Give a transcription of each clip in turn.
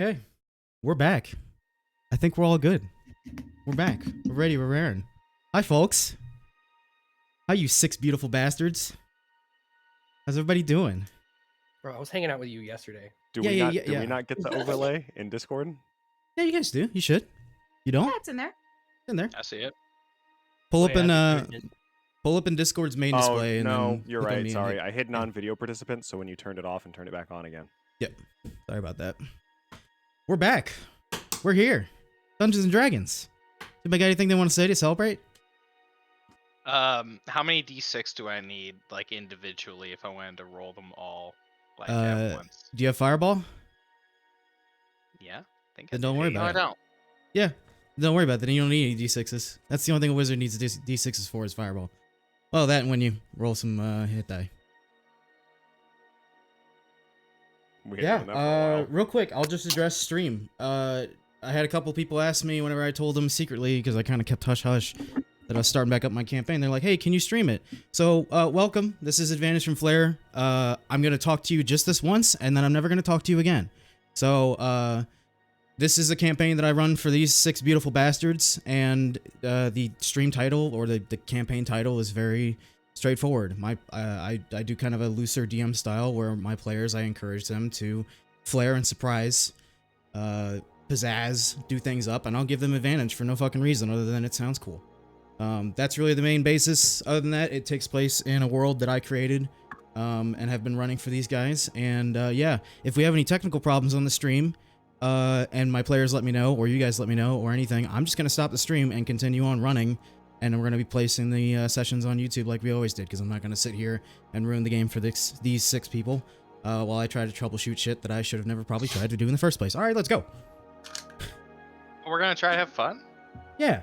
Okay, we're back. I think we're all good. We're back. We're ready. We're raring. Hi, folks. How you six beautiful bastards? How's everybody doing? Bro, I was hanging out with you yesterday. Do Yeah, we yeah, not yeah, do yeah. we not get the overlay in Discord? Yeah, you guys do. You should. You don't? Yeah, it's in there. It's in there. I see it. Pull Wait, up in I did- pull up in Discord's main display and no, then you're click on right. me and Sorry, hit- I hid non-video participants. So when you turned it off and turned it back on again. Yep. Sorry about that. We're back. We're here. Dungeons and Dragons. Anybody got anything they want to say to celebrate? How many d6 do I need, like, individually, if I wanted to roll them all, like, at once? Do you have Fireball? Yeah, I think Then I don't do. worry No, about I it. don't. Yeah. Don't worry about that. You don't need any d6s. That's the only thing a wizard needs d6s for is Fireball. Well, that and when you roll some hit die. We had done that for a while. Real quick, I'll just address stream. I had a couple people ask me whenever I told them secretly, because I kind of kept hush-hush, that I was starting back up my campaign. They're like, hey, can you stream it? So, welcome. This is Advantage from Flair. I'm going to talk to you just this once, and then I'm never going to talk to you again. So, this is a campaign that I run for these six beautiful bastards, and the stream title, or the campaign title, is very straightforward. I do kind of a looser DM style, where my players, I encourage them to flair and surprise, pizzazz, do things up, and I'll give them advantage for no fucking reason other than it sounds cool. That's really the main basis. Other than that, it takes place in a world that I created and have been running for these guys. And yeah, if we have any technical problems on the stream, and my players let me know, or you guys let me know, or anything, I'm just going to stop the stream and continue on running, and we're going to be placing the sessions on YouTube like we always did, because I'm not going to sit here and ruin the game for these six people while I try to troubleshoot shit that I should have never probably tried to do in the first place. All right, let's go. We're gonna try to have fun? Yeah.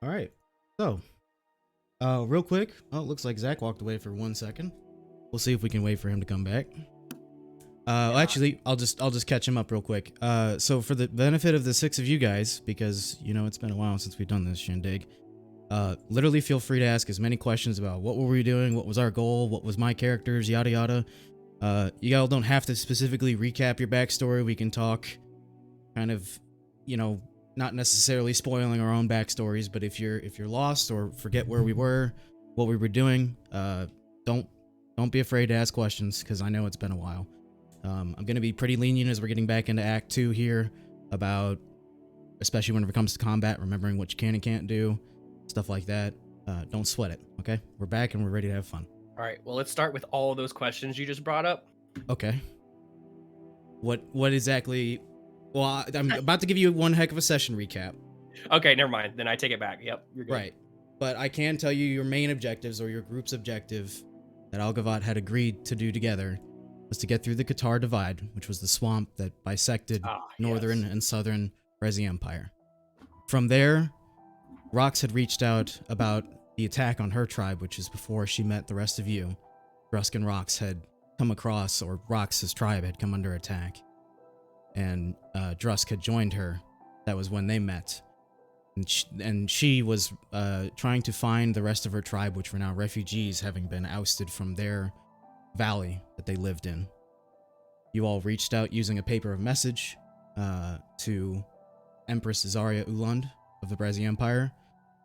All right. So, real quick. Oh, it looks like Zach walked away for 1 second. We'll see if we can wait for him to come back. Actually, I'll just catch him up real quick. So for the benefit of the six of you guys, because you know it's been a while since we've done this shindig, literally feel free to ask as many questions about what were we doing, what was our goal, what was my characters, yada yada. You all don't have to specifically recap your backstory. We can talk kind of, not necessarily spoiling our own backstories, but if you're lost or forget where we were, what we were doing, don't be afraid to ask questions, because I know it's been a while. I'm going to be pretty lenient as we're getting back into Act 2 here, about, especially when it comes to combat, remembering what you can and can't do, stuff like that. Don't sweat it, okay? We're back and we're ready to have fun. All right, well, let's start with all of those questions you just brought up. Okay. What exactly... Well, I'm about to give you one heck of a session recap. Okay, never mind. Then I take it back. Yep, you're good. Right. But I can tell you your main objectives, or your group's objective, that Algavat had agreed to do together, was to get through the Qatar Divide, which was the swamp that bisected northern and southern Breszi Empire. From there, Rox had reached out about the attack on her tribe, which is before she met the rest of you. Drusk and Rox had come across, or Rox's tribe had come under attack. And Drusk had joined her. That was when they met. And she was trying to find the rest of her tribe, which were now refugees, having been ousted from their valley that they lived in. You all reached out using a paper of message to Empress Zarya Uland of the Breszi Empire,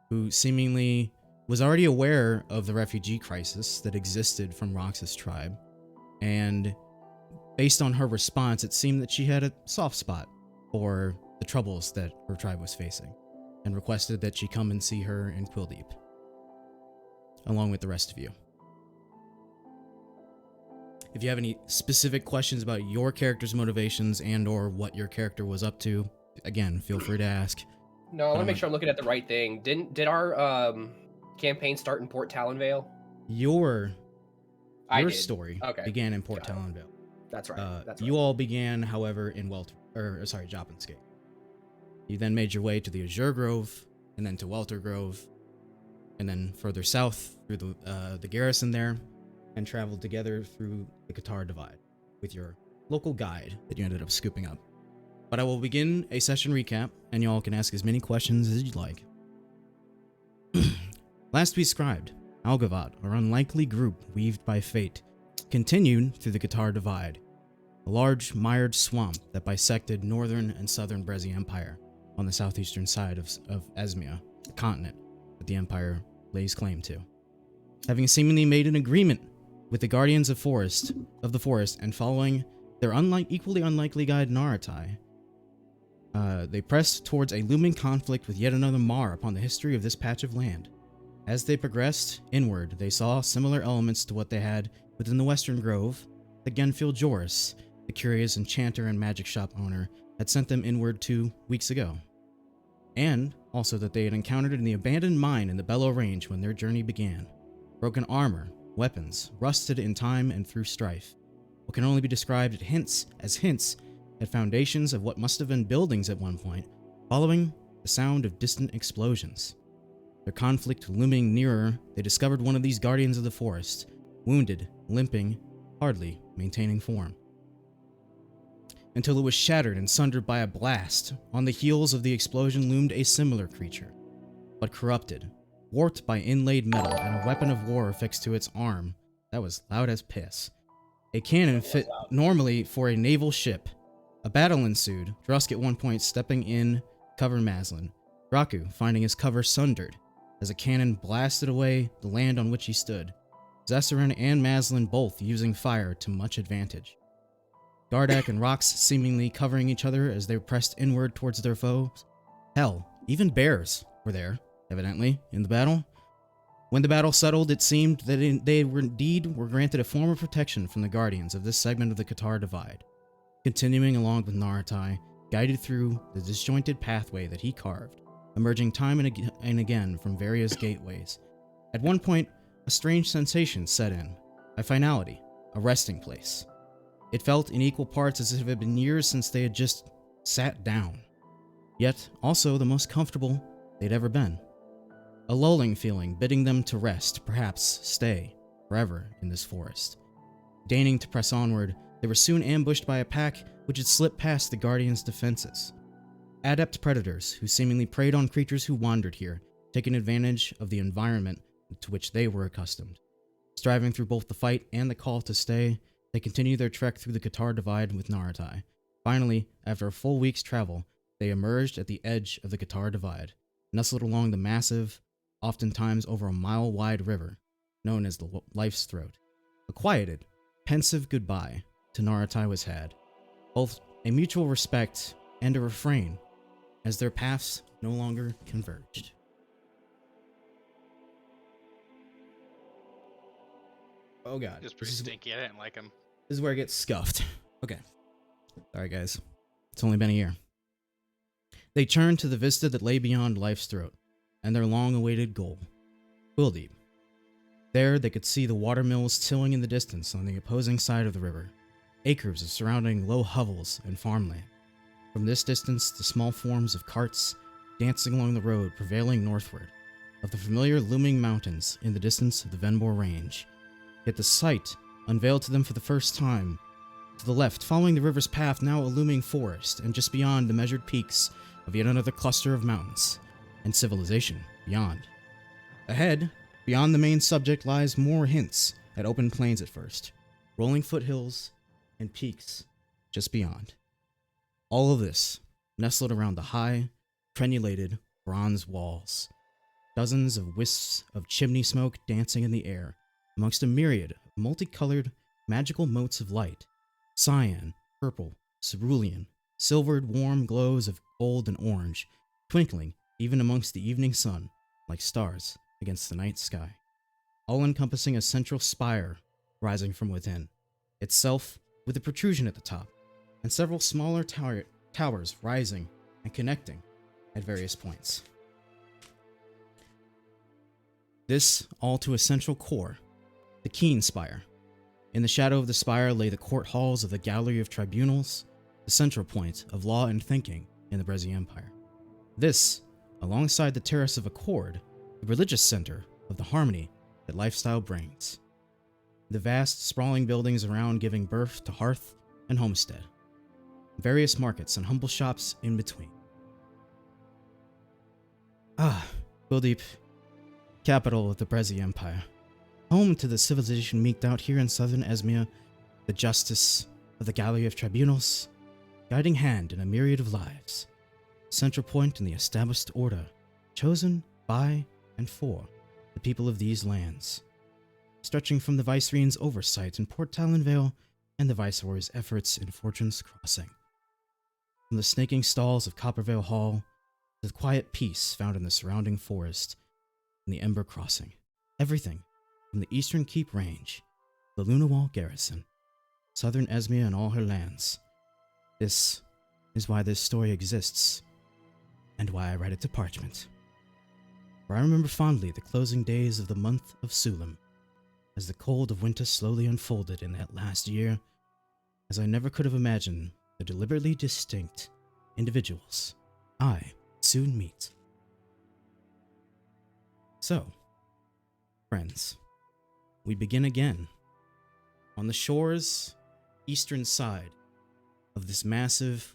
who seemingly was already aware of the refugee crisis that existed from Rox's tribe. And based on her response, it seemed that she had a soft spot for the troubles that her tribe was facing, and requested that she come and see her in Quilldeep, along with the rest of you. If you have any specific questions about your character's motivations and or what your character was up to, again, feel free to ask. No, I want to make sure I'm looking at the right thing. Did our campaign start in Port Talonvale? Your story began in Port Talonvale. That's right. You all began, however, in Joppinskate. You then made your way to the Azure Grove, and then to Welter Grove, and then further south through the garrison there, and traveled together through the Qatar Divide with your local guide that you ended up scooping up. But I will begin a session recap, and you all can ask as many questions as you'd like. Last we scribed, Algavat, our unlikely group weaved by fate, continued through the Qatar Divide, a large mired swamp that bisected northern and southern Breszi Empire on the southeastern side of Esmia, the continent that the Empire lays claim to. Having seemingly made an agreement with the Guardians of the Forest and following their equally unlikely guide Naratai, they pressed towards a looming conflict with yet another mar upon the history of this patch of land. As they progressed inward, they saw similar elements to what they had within the Western Grove. The Genfield Joris, the curious enchanter and magic shop owner, had sent them inward 2 weeks ago. And also that they had encountered in the abandoned mine in the Bellow Range when their journey began. Broken armor, weapons, rusted in time and through strife. What can only be described as hints at foundations of what must have been buildings at one point, following the sound of distant explosions. Their conflict looming nearer, they discovered one of these guardians of the forest, wounded, limping, hardly maintaining form. Until it was shattered and sundered by a blast. On the heels of the explosion loomed a similar creature, but corrupted, warped by inlaid metal and a weapon of war affixed to its arm. That was loud as piss. A cannon fit normally for a naval ship. A battle ensued, Drusk at one point stepping in cover Maslin, Raku finding his cover sundered as a cannon blasted away the land on which he stood. Zessarin and Maslin both using fire to much advantage. Gardak and Rox seemingly covering each other as they pressed inward towards their foes. Hell, even bears were there, evidently, in the battle. When the battle settled, it seemed that they were granted a form of protection from the guardians of this segment of the Qatar Divide. Continuing along with Naratai, guided through the disjointed pathway that he carved, emerging time and again from various gateways. At one point, a strange sensation set in, a finality, a resting place. It felt in equal parts as if it had been years since they had just sat down, yet also the most comfortable they'd ever been. A lulling feeling bidding them to rest, perhaps stay forever in this forest. Deigning to press onward, they were soon ambushed by a pack which had slipped past the Guardians' defenses. Adept predators who seemingly preyed on creatures who wandered here, taking advantage of the environment to which they were accustomed. Striving through both the fight and the call to stay, They continue their trek through the Qatar Divide with Naratai. Finally, after a full week's travel, they emerged at the edge of the Qatar Divide, nestled along the massive, oftentimes over a mile-wide river, known as the Life's Throat. A quieted, pensive goodbye to Naratai was had, both a mutual respect and a refrain, as their paths no longer converged. Oh god. He was pretty stinky. I didn't like him. This is where it gets scuffed. Okay. Sorry, guys. It's only been a year. They turned to the vista that lay beyond Life's Throat, and their long-awaited goal, Quilldeep. There, they could see the watermills tilling in the distance on the opposing side of the river, acres of surrounding low hovels and farmland. From this distance, the small forms of carts dancing along the road prevailing northward, of the familiar looming mountains in the distance of the Venbor Range. Yet the sight unveiled to them for the first time. To the left, following the river's path, now a looming forest, and just beyond the measured peaks of yet another cluster of mountains, and civilization beyond. Ahead, beyond the main subject, lies more hints at open plains at first, rolling foothills and peaks just beyond. All of this nestled around the high, crenulated bronze walls. Dozens of wisps of chimney smoke dancing in the air, amongst a myriad of multicolored, magical motes of light. Cyan, purple, cerulean, silvered warm glows of gold and orange, twinkling even amongst the evening sun like stars against the night sky. All-encompassing a central spire rising from within, itself with a protrusion at the top, and several smaller towers rising and connecting at various points. This all to a central core, the Keen Spire. In the shadow of the spire lay the court halls of the Gallery of Tribunals, the central point of law and thinking in the Breszi Empire. This, alongside the Terrace of Accord, the religious center of the harmony that lifestyle brings. The vast, sprawling buildings around giving birth to hearth and homestead. Various markets and humble shops in between. Quilldeep, capital of the Breszi Empire. Home to the civilization meeked out here in southern Esmia, the justice of the Gallery of Tribunals, guiding hand in a myriad of lives, central point in the established order, chosen by and for the people of these lands, stretching from the Viceroy's oversight in Port Talonvale and the Viceroy's efforts in Fortune's Crossing. From the snaking stalls of Coppervale Hall to the quiet peace found in the surrounding forest and the Ember Crossing, everything from the Eastern Keep Range, the Lunawal Garrison, southern Esmia and all her lands. This is why this story exists, and why I write it to parchment. For I remember fondly the closing days of the month of Sulim, as the cold of winter slowly unfolded in that last year, as I never could have imagined the deliberately distinct individuals I would soon meet. So, friends, we begin again on the shore's eastern side of this massive,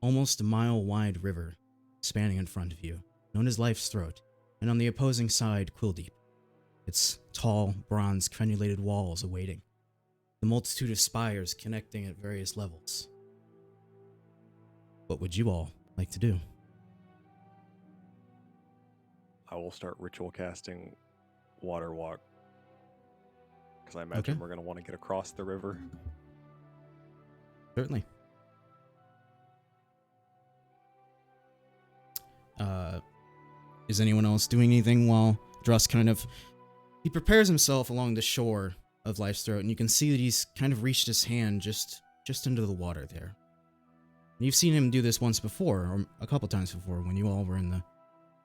almost a mile-wide river spanning in front of you, known as Life's Throat, and on the opposing side, Quilldeep, its tall, bronze, crenulated walls awaiting, the multitude of spires connecting at various levels. What would you all like to do? I will start ritual casting Water Walk, because I imagine we're going to want to get across the river. Certainly. Is anyone else doing anything while Drusk he prepares himself along the shore of Life's Throat, and you can see that he's kind of reached his hand just into the water there. And you've seen him do this once before, or a couple times before, when you all were in the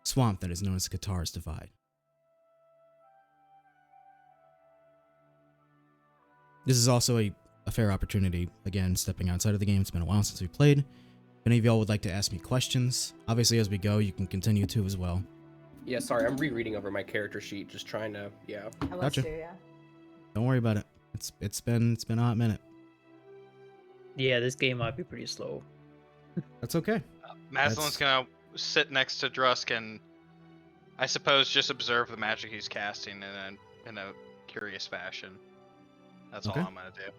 swamp that is known as Qatar's Divide. This is also a fair opportunity, again, stepping outside of the game. It's been a while since we played. If any of y'all would like to ask me questions, obviously as we go, you can continue to as well. Yeah, sorry, I'm rereading over my character sheet, just trying to, Gotcha. Don't worry about it. It's been a hot minute. Yeah, this game might be pretty slow. That's okay. Maslin's gonna sit next to Drusk and, I suppose, just observe the magic he's casting in a curious fashion. That's all I'm gonna do.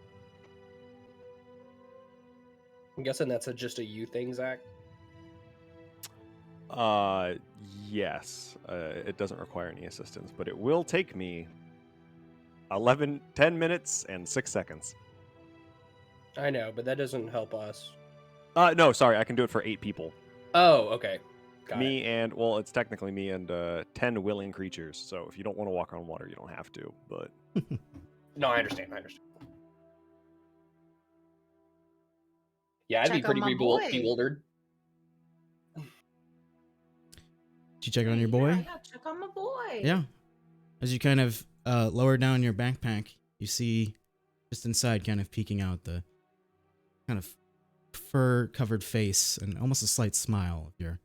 I'm guessing that's just a you thing, Zach. Yes. It doesn't require any assistance, but it will take me 10 minutes and 6 seconds. I know, but that doesn't help us. No, sorry, I can do it for 8 people. Oh, okay. Got Me it. and, well, it's technically me and 10 willing creatures, so if you don't want to walk on water, you don't have to, but... No, I understand. Yeah, I'd be Check on pretty my boy. bewildered. Did you check on your boy? Yeah, I gotta check on my boy. Yeah. As you kind of lower down your backpack, you see just inside, kind of peeking out, the kind of fur-covered face and almost a slight smile of your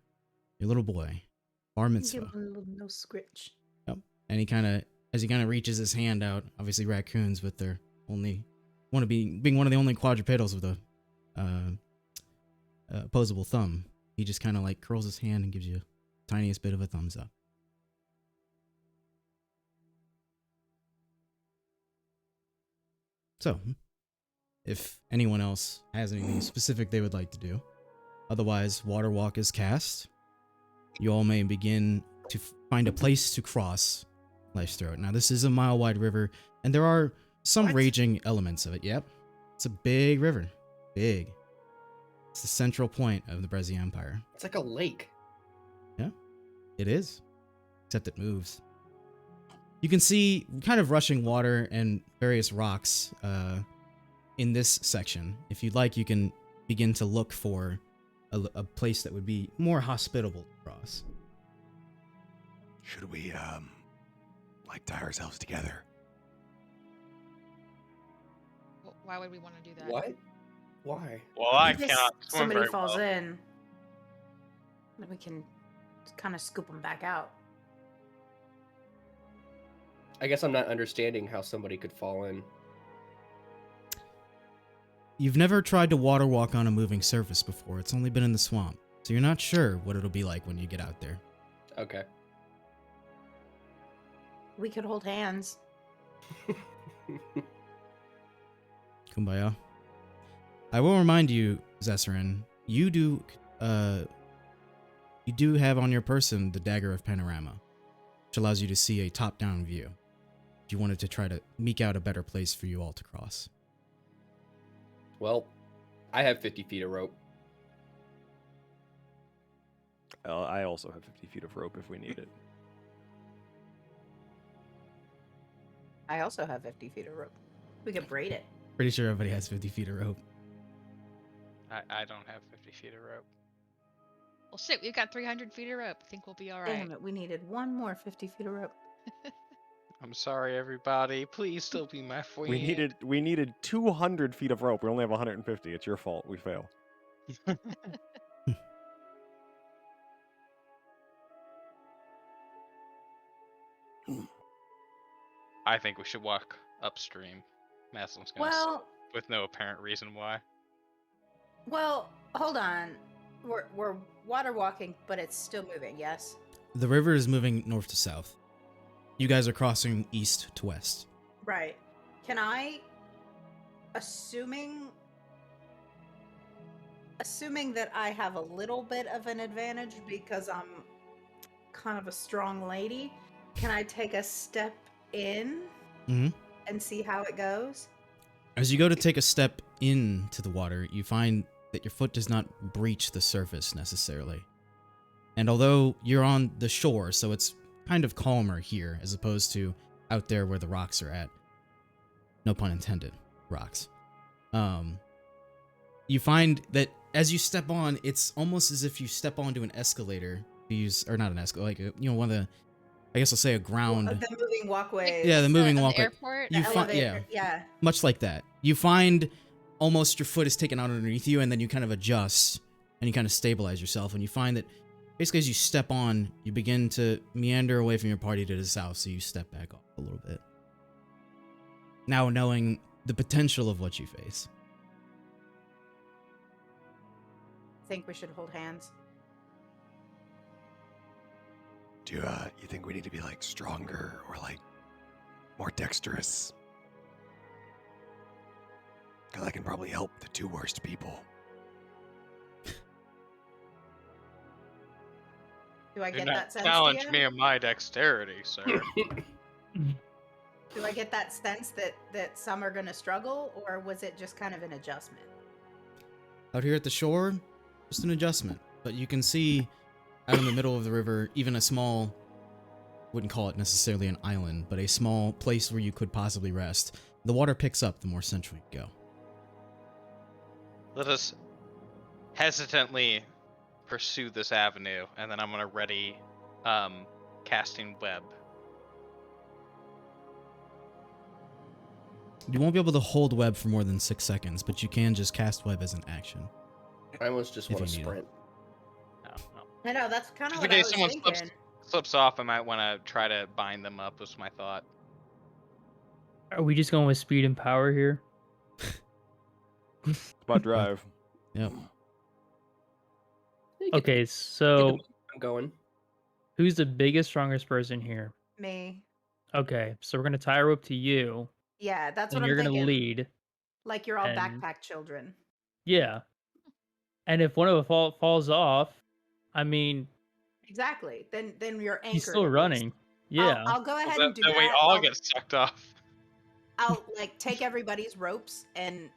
little boy, bar mitzvah. Give him a little no scritch. Yep. And he kind of, as he kind of reaches his hand out, obviously raccoons with their being one of the only quadrupedals with a opposable thumb, he just kind of like curls his hand and gives you the tiniest bit of a thumbs up. So, if anyone else has anything specific they would like to do, otherwise, Water Walk is cast. You all may begin to find a place to cross Life's Throat. Now, this is a mile-wide river, and there are some raging elements of it. Yep, it's a big river. Big. It's the central point of the Breszi Empire. It's like a lake. Yeah, it is. Except it moves. You can see kind of rushing water and various rocks in this section. If you'd like, you can begin to look for a place that would be more hospitable to cross. Should we, like, tie ourselves together? Why would we want to do that? What? Why? Well, I In case cannot swim somebody very falls well. in, then we can kind of scoop them back out. I guess I'm not understanding how somebody could fall in. You've never tried to water walk on a moving surface before. It's only been in the swamp. So you're not sure what it'll be like when you get out there. Okay. We could hold hands. Kumbaya. I will remind you, Zessarin, you do have on your person the Dagger of Panorama, which allows you to see a top-down view. If you wanted to try to eke out a better place for you all to cross. Well, I have 50 feet of rope. I also have 50 feet of rope if we need it. I also have 50 feet of rope. We could braid it. Pretty sure everybody has 50 feet of rope. I don't have 50 feet of rope. Well, shit, we've got 300 feet of rope. I think we'll be all right. Damn it, we needed one more 50 feet of rope. I'm sorry, everybody. Please still be my friend. We needed 200 feet of rope. We only have 150. It's your fault. We fail. I think we should walk upstream. Maslin's gonna Well, with no apparent reason why. hold on. We're water walking, but it's still moving, yes? The river is moving north to south. You guys are crossing east to west. Right. Can I, assuming that I have a little bit of an advantage because I'm kind of a strong lady, can I take a step in Mm-hmm. and see how it goes? As you go to take a step into the water, you find that your foot does not breach the surface necessarily. And although you're on the shore, so it's kind of calmer here as opposed to out there where the rocks are at. No pun intended, rocks. You find that as you step on, it's almost as if you step onto an escalator. Or not an escalator, like one of the, I guess I'll say a ground. The moving walkways. Yeah, the moving The walkway. airport. You The find, elevator, yeah. much like that. You find almost your foot is taken out underneath you, and then you kind of adjust and you kind of stabilize yourself, and you find that basically as you step on, you begin to meander away from your party to the south, so you step back off a little bit. Now knowing the potential of what you face. Think we should hold hands? Do you think we need to be like stronger or like more dexterous? Because I can probably help the two worst people. Do I Do get not that sense? challenge DM? me in my dexterity, sir. Do I get that sense that some are gonna struggle, or was it just kind of an adjustment? Out here at the shore, just an adjustment. But you can see out in the middle of the river, even a small, wouldn't call it necessarily an island, but a small place where you could possibly rest. The water picks up the more central you go. Let us hesitantly pursue this avenue, and then I'm gonna ready casting web. You won't be able to hold web for more than 6 seconds, but you can just cast web as an action. I almost just If want to you need it. sprint. No. I know that's kind of Just what in I case was someone thinking. slips off, I might want to try to bind them up. Was my thought. Are we just going with speed and power here? It's about drive. Yep. Okay, Get so I'm going. who's the biggest, strongest person here? Me. Okay, so we're gonna tie a rope to you, Yeah, that's what and I'm you're gonna thinking. lead. Like you're all and- backpack children. Yeah. And if one of us falls off, I mean, Exactly. Then you're anchored. he's still at least. running. Yeah. I'll go ahead Then, and do then that. we all get sucked off. I'll like take everybody's ropes and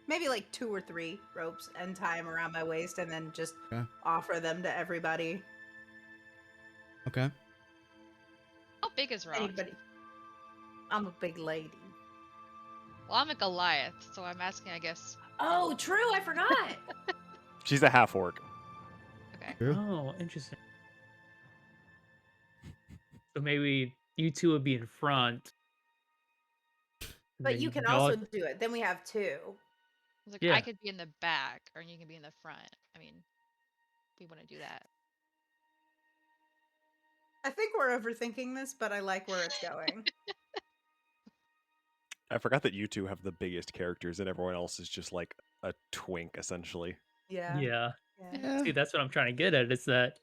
maybe like 2 or 3 ropes and tie them around my waist and then just Okay. offer them to everybody. Okay. How big is Rox? Anybody. I'm a big lady. Well, I'm a Goliath, so I'm asking, I guess. Oh, true. I forgot. She's a half orc. Okay. True. Oh, interesting. So maybe you two would be in front. But then you can y'all- also do it. Then we have 2. I was like, Yeah. I could be in the back, or you can be in the front. I mean, we want to do that. I think we're overthinking this, but I like where it's going. I forgot that you two have the biggest characters and everyone else is just like a twink, essentially. Yeah. Yeah. Yeah. See, that's what I'm trying to get at. Is that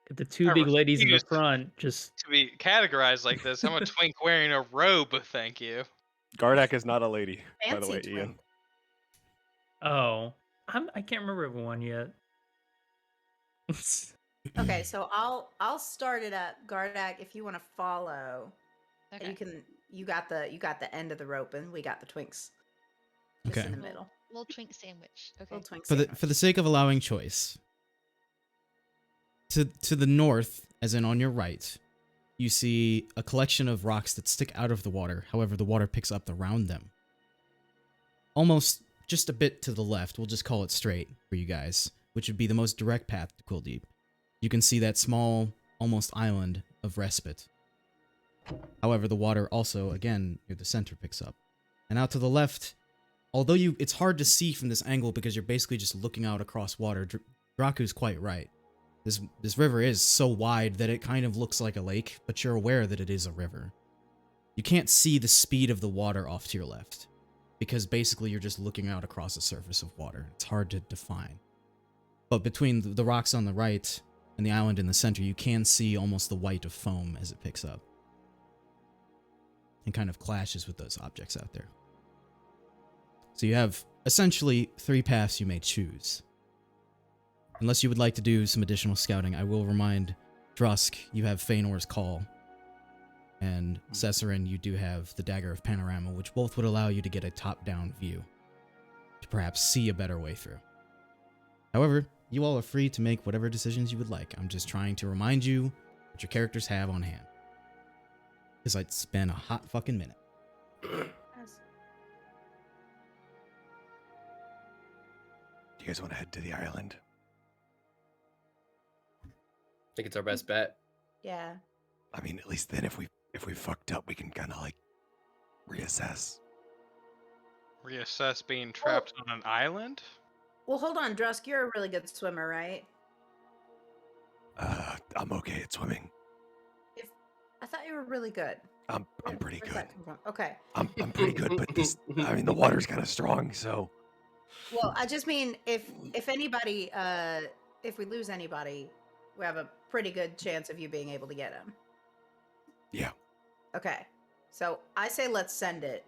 if the 2 I big ladies in the refuse to- front just To be categorized like this, I'm a twink wearing a robe. Thank you. Gardak is not a lady, by the Fancy way, twink. Ian. I can't remember everyone yet. Okay, so I'll start it up, Gardak. If you want to follow, and Okay. you can. You got the end of the rope, and we got the twinks. Just Okay. in the middle. Little twink sandwich. Okay. Little twink For sandwich. the sake of allowing choice, to the north, as in on your right, you see a collection of rocks that stick out of the water. However, the water picks up around them. Almost just a bit to the left, we'll just call it straight for you guys, which would be the most direct path to Quilldeep. You can see that small, almost island of respite. However, the water also, again, near the center picks up. And out to the left, although it's hard to see from this angle because you're basically just looking out across water, Draku's quite right. This river is so wide that it kind of looks like a lake, but you're aware that it is a river. You can't see the speed of the water off to your left, because basically you're just looking out across the surface of water. It's hard to define. But between the rocks on the right and the island in the center, you can see almost the white of foam as it picks up. And kind of clashes with those objects out there. So you have essentially 3 paths you may choose. Unless you would like to do some additional scouting, I will remind Drusk, you have Feanor's Call. And Cessarin, you do have the Dagger of Panorama, which both would allow you to get a top-down view. To perhaps see a better way through. However, you all are free to make whatever decisions you would like. I'm just trying to remind you what your characters have on hand. Because it's been a hot fucking minute. Yes. Do you guys want to head to the island? I think it's our best bet. Yeah. I mean, at least then if we fucked up, we can kind of like reassess. Reassess being trapped on an island? Well, hold on, Drusk. You're a really good swimmer, right? I'm okay at swimming. I thought you were really good. I'm pretty Where's good. that come from? Okay. I'm pretty good, but the water's kind of strong, so. Well, I just mean if anybody, if we lose anybody, we have a pretty good chance of you being able to get him. Yeah. Okay. So I say let's send it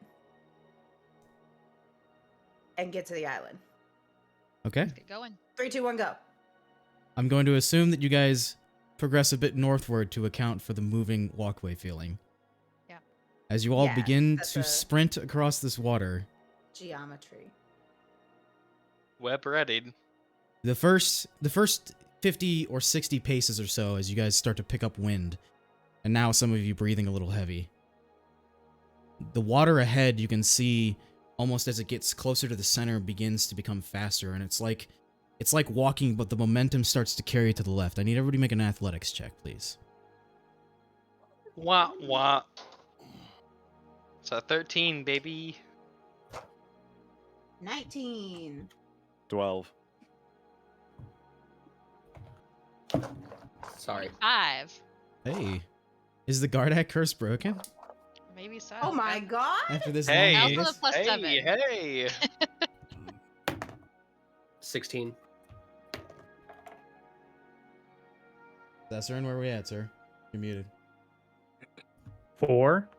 and get to the island. Okay? Let's get going. 3, 2, 1, go. I'm going to assume that you guys progress a bit northward to account for the moving walkway feeling. Yeah. As you all Yeah, begin that's to a- sprint across this water, Geometry. Web readied. the first 50 or 60 paces or so as you guys start to pick up wind, and now some of you breathing a little heavy. The water ahead, you can see almost as it gets closer to the center, begins to become faster, and it's like walking, but the momentum starts to carry to the left. I need everybody to make an athletics check, please. Wah wah. So 13, baby. 19. 12. Sorry. 5. Hey, is the Gardak curse broken Maybe so. Oh my god! after this Hey, long Also race? the plus hey, 7. hey. 16. Zassarin, where are we at, sir? You're muted. 4.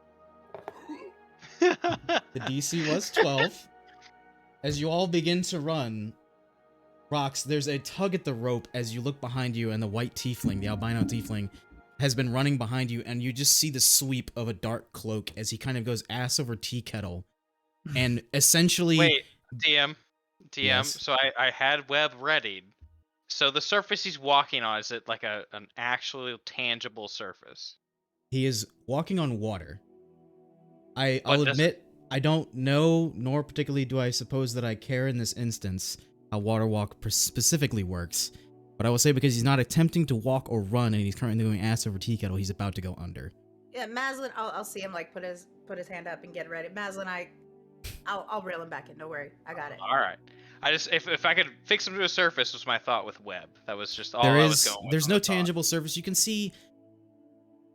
The DC was 12. As you all begin to run, Rox, there's a tug at the rope as you look behind you, and the white tiefling, the albino tiefling, has been running behind you, and you just see the sweep of a dark cloak as he kind of goes ass over tea kettle. And essentially... Wait, DM. Yes. So I had web readied. So the surface he's walking on, is it like an actual tangible surface? He is walking on water. I'll But does- admit, I don't know, nor particularly do I suppose that I care in this instance, how water walk specifically works. But I will say, because he's not attempting to walk or run, and he's currently going ass over tea kettle, he's about to go under. Yeah, Maslin, I'll see him like put his hand up and get ready. Maslin, I'll reel him back in. Don't worry, I got it. All right. I just if I could fix him to a surface was my thought with web. That was just all There I is, was going with. there's on no the thought. tangible surface. You can see,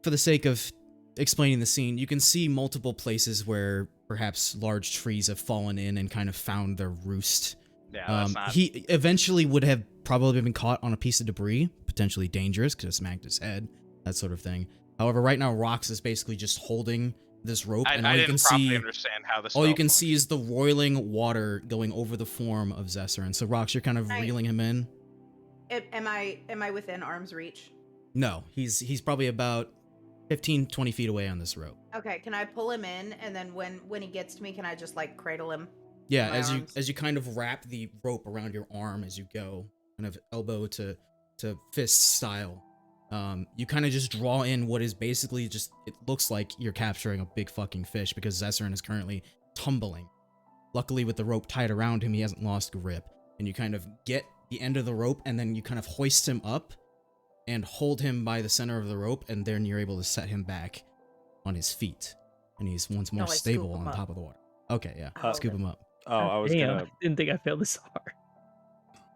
for the sake of explaining the scene, you can see multiple places where perhaps large trees have fallen in and kind of found their roost. Yeah, that's not. He eventually would have probably been caught on a piece of debris, potentially dangerous because it smacked his head, that sort of thing. However, right now Rox is basically just holding this rope, and all I you didn't can properly see, understand how this. all you can see is the roiling water going over the form of Zessarin. So Rox, you're kind of Right. reeling him in. Am I within arm's reach? No, he's probably about 15, 20 feet away on this rope. Okay, can I pull him in, and then when he gets to me, can I just like cradle him? Yeah, My as arms. you kind of wrap the rope around your arm as you go, kind of elbow to fist style. You kind of just draw in what is basically just, it looks like you're capturing a big fucking fish because Zessarin is currently tumbling. Luckily, with the rope tied around him, he hasn't lost grip. And you kind of get the end of the rope, and then you kind of hoist him up and hold him by the center of the rope, and then you're able to set him back on his feet. And he's once more No, I scoop stable him on up. top of the water. Okay, yeah. Oh, Scoop okay. him up. Oh, I was Damn, gonna. I didn't think I failed this hard.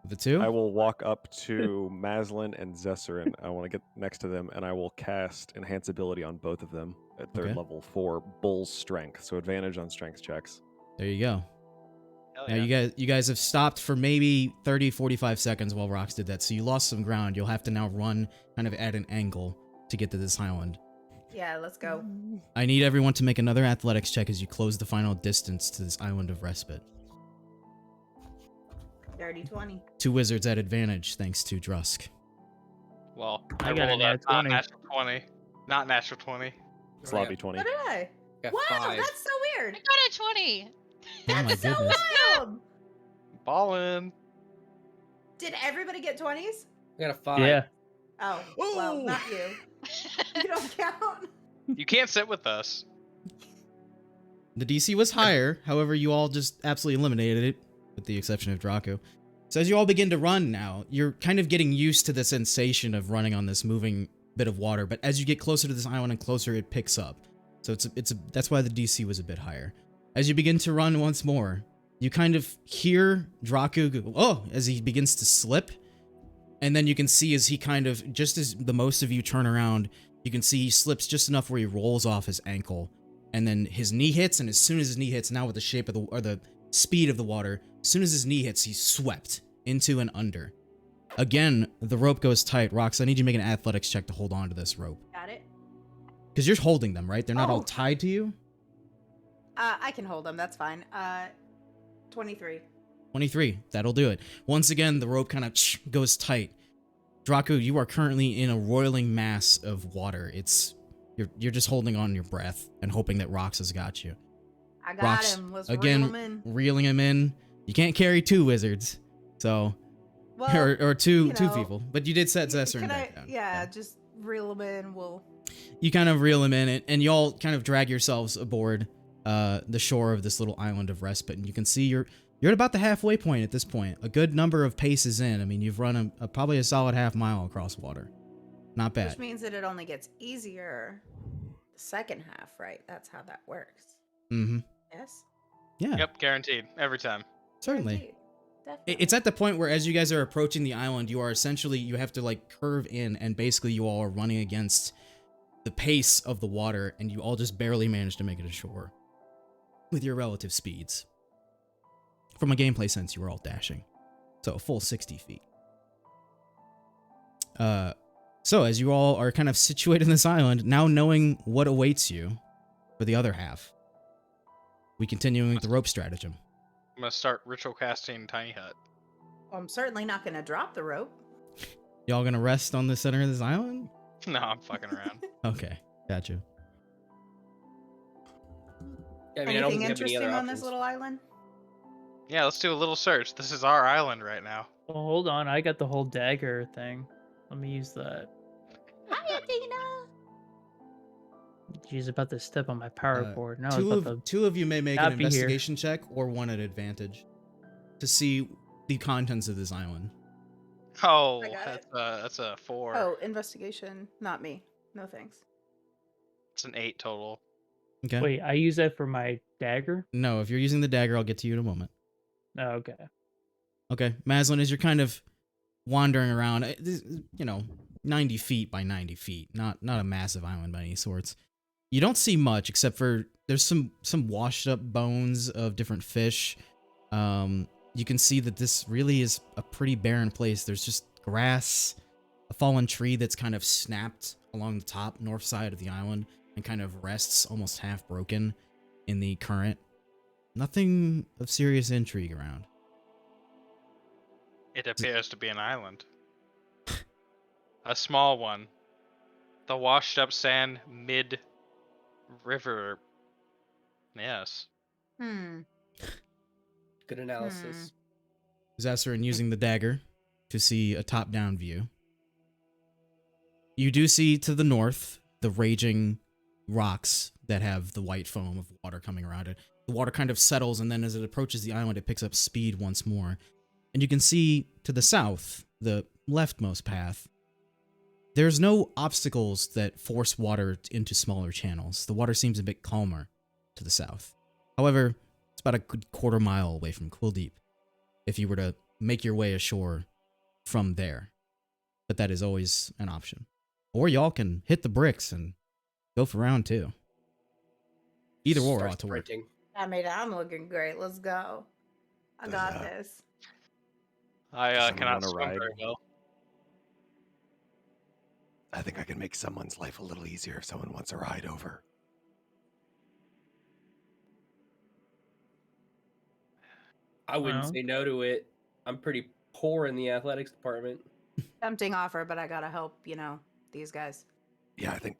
The two? I will walk up to Maslin and Zessarin. I want to get next to them, and I will cast Enhance Ability on both of them at third Okay. level for Bull's Strength, so advantage on strength checks. There you go. Hell Now yeah. you guys have stopped for maybe 30, 45 seconds while Rox did that, so you lost some ground. You'll have to now run kind of at an angle to get to this island. Yeah, let's go. I need everyone to make another athletics check as you close the final distance to this island of respite. Dirty 20. 2 wizards at advantage thanks to Drusk. Well, I I got a rolled nat a 20. natural 20. Not natural 20. It's lobby 20. So did I. Got Wow, 5. that's so I weird. got a 20. Oh my That's so goodness. wild. Ballin'. Did everybody get 20s? I got a 5. Yeah. Oh, well, Ooh. not you. You don't count. You can't sit with us. The DC was higher, however, you all just absolutely eliminated it, with the exception of Draco. So as you all begin to run now, you're kind of getting used to the sensation of running on this moving bit of water, but as you get closer to this island and closer, it picks up. So that's why the DC was a bit higher. As you begin to run once more, you kind of hear Draco go, oh, as he begins to slip, and then you can see as he kind of, just as the most of you turn around, you can see he slips just enough where he rolls off his ankle. And then his knee hits, and as soon as his knee hits, now with the shape of the speed of the water, as soon as his knee hits, he's swept into and under. Again, the rope goes tight. Rox, I need you to make an athletics check to hold on to this rope. Got it. Because you're holding them, right? They're not all Oh. tied to you? I can hold them. That's fine. 23. 23. That'll do it. Once again, the rope kind of goes tight. Draku, you are currently in a roiling mass of water. You're just holding on your breath and hoping that Rox has got you. I got Rox, him. Let's again, reel him in. reeling him in. You can't carry 2 wizards, so Well, or two you two know, people. But you did set Zesser can back I? down. Yeah, just reel him in. We'll. You kind of reel him in, and you all kind of drag yourselves aboard the shore of this little island of respite, and you can see you're at about the halfway point at this point. A good number of paces in. I mean, you've run probably a solid half mile across water. Not bad. Which means that it only gets easier the second half, right? That's how that works. Mm-hmm. Yes. Yeah. Yep, guaranteed every time. Certainly. Guaranteed. Definitely. It's at the point where as you guys are approaching the island, you have to like curve in, and basically you all are running against the pace of the water, and you all just barely manage to make it ashore with your relative speeds. From a gameplay sense, you were all dashing. So a full 60 feet. So as you all are kind of situated in this island, now knowing what awaits you for the other half, we continuing with the rope stratagem. I'm gonna start ritual casting Tiny Hut. Well, I'm certainly not going to drop the rope. Y'all gonna rest on the center of this island? No, I'm fucking around. Okay, gotcha. Yeah, I mean, I don't Anything think we have any interesting other on this options. little island? Yeah, let's do a little search. This is our island right now. Well, hold on. I got the whole dagger thing. Let me use that. Hi, Athena. She's about to step on my power cord. Now it's Two about of, to. two of you may make an not be here. investigation check or one at advantage to see the contents of this island. Oh, I got that's a 4. Oh, investigation. Not me. No thanks. It's an 8 total. Okay. Wait, I use that for my dagger? No, if you're using the dagger, I'll get to you in a moment. Oh, okay. Okay, Maslin, as you're kind of wandering around, 90 feet by 90 feet, not a massive island by any sorts. You don't see much except for there's some washed up bones of different fish. You can see that this really is a pretty barren place. There's just grass, a fallen tree that's kind of snapped along the top north side of the island and kind of rests almost half broken in the current. Nothing of serious intrigue around. It appears to be an island. A small one. The washed up sand mid-river. Yes. Good analysis. Zassarin using the dagger to see a top-down view. You do see to the north the raging rocks that have the white foam of water coming around it. The water kind of settles, and then as it approaches the island, it picks up speed once more. And you can see to the south, the leftmost path, there's no obstacles that force water into smaller channels. The water seems a bit calmer to the south. However, it's about a good quarter mile away from Quilldeep if you were to make your way ashore from there. But that is always an option. Or y'all can hit the bricks and go for round 2. Either or Start ought to work. sprinting. I mean, I'm looking great. Let's go. I got this. I Does someone cannot wanna swim ride? very well. I think I can make someone's life a little easier if someone wants a ride over. I wouldn't Well. say no to it. I'm pretty poor in the athletics department. Tempting offer, but I gotta help, these guys. Yeah, I think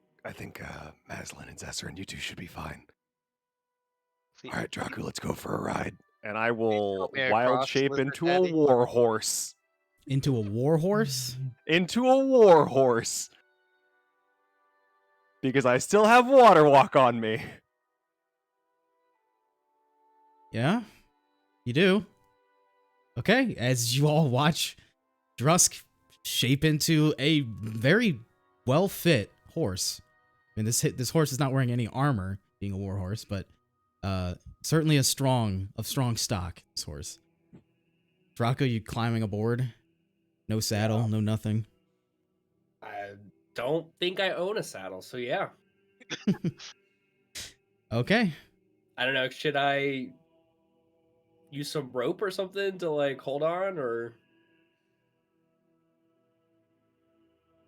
Maslin and Zesser and you two should be fine. See, All right, Draku, let's go for a ride. And I will help me wild across, shape Lizard into Daddy. a war horse. Into a warhorse? Into a war horse. Because I still have water walk on me. Yeah, you do. Okay, as you all watch Drusk shape into a very well-fit horse. I mean, this horse is not wearing any armor, being a war horse, but certainly of strong stock. This horse. Draco, you climbing aboard? No saddle, no nothing. I don't think I own a saddle, so yeah. Okay. I don't know. Should I use some rope or something to like hold on, or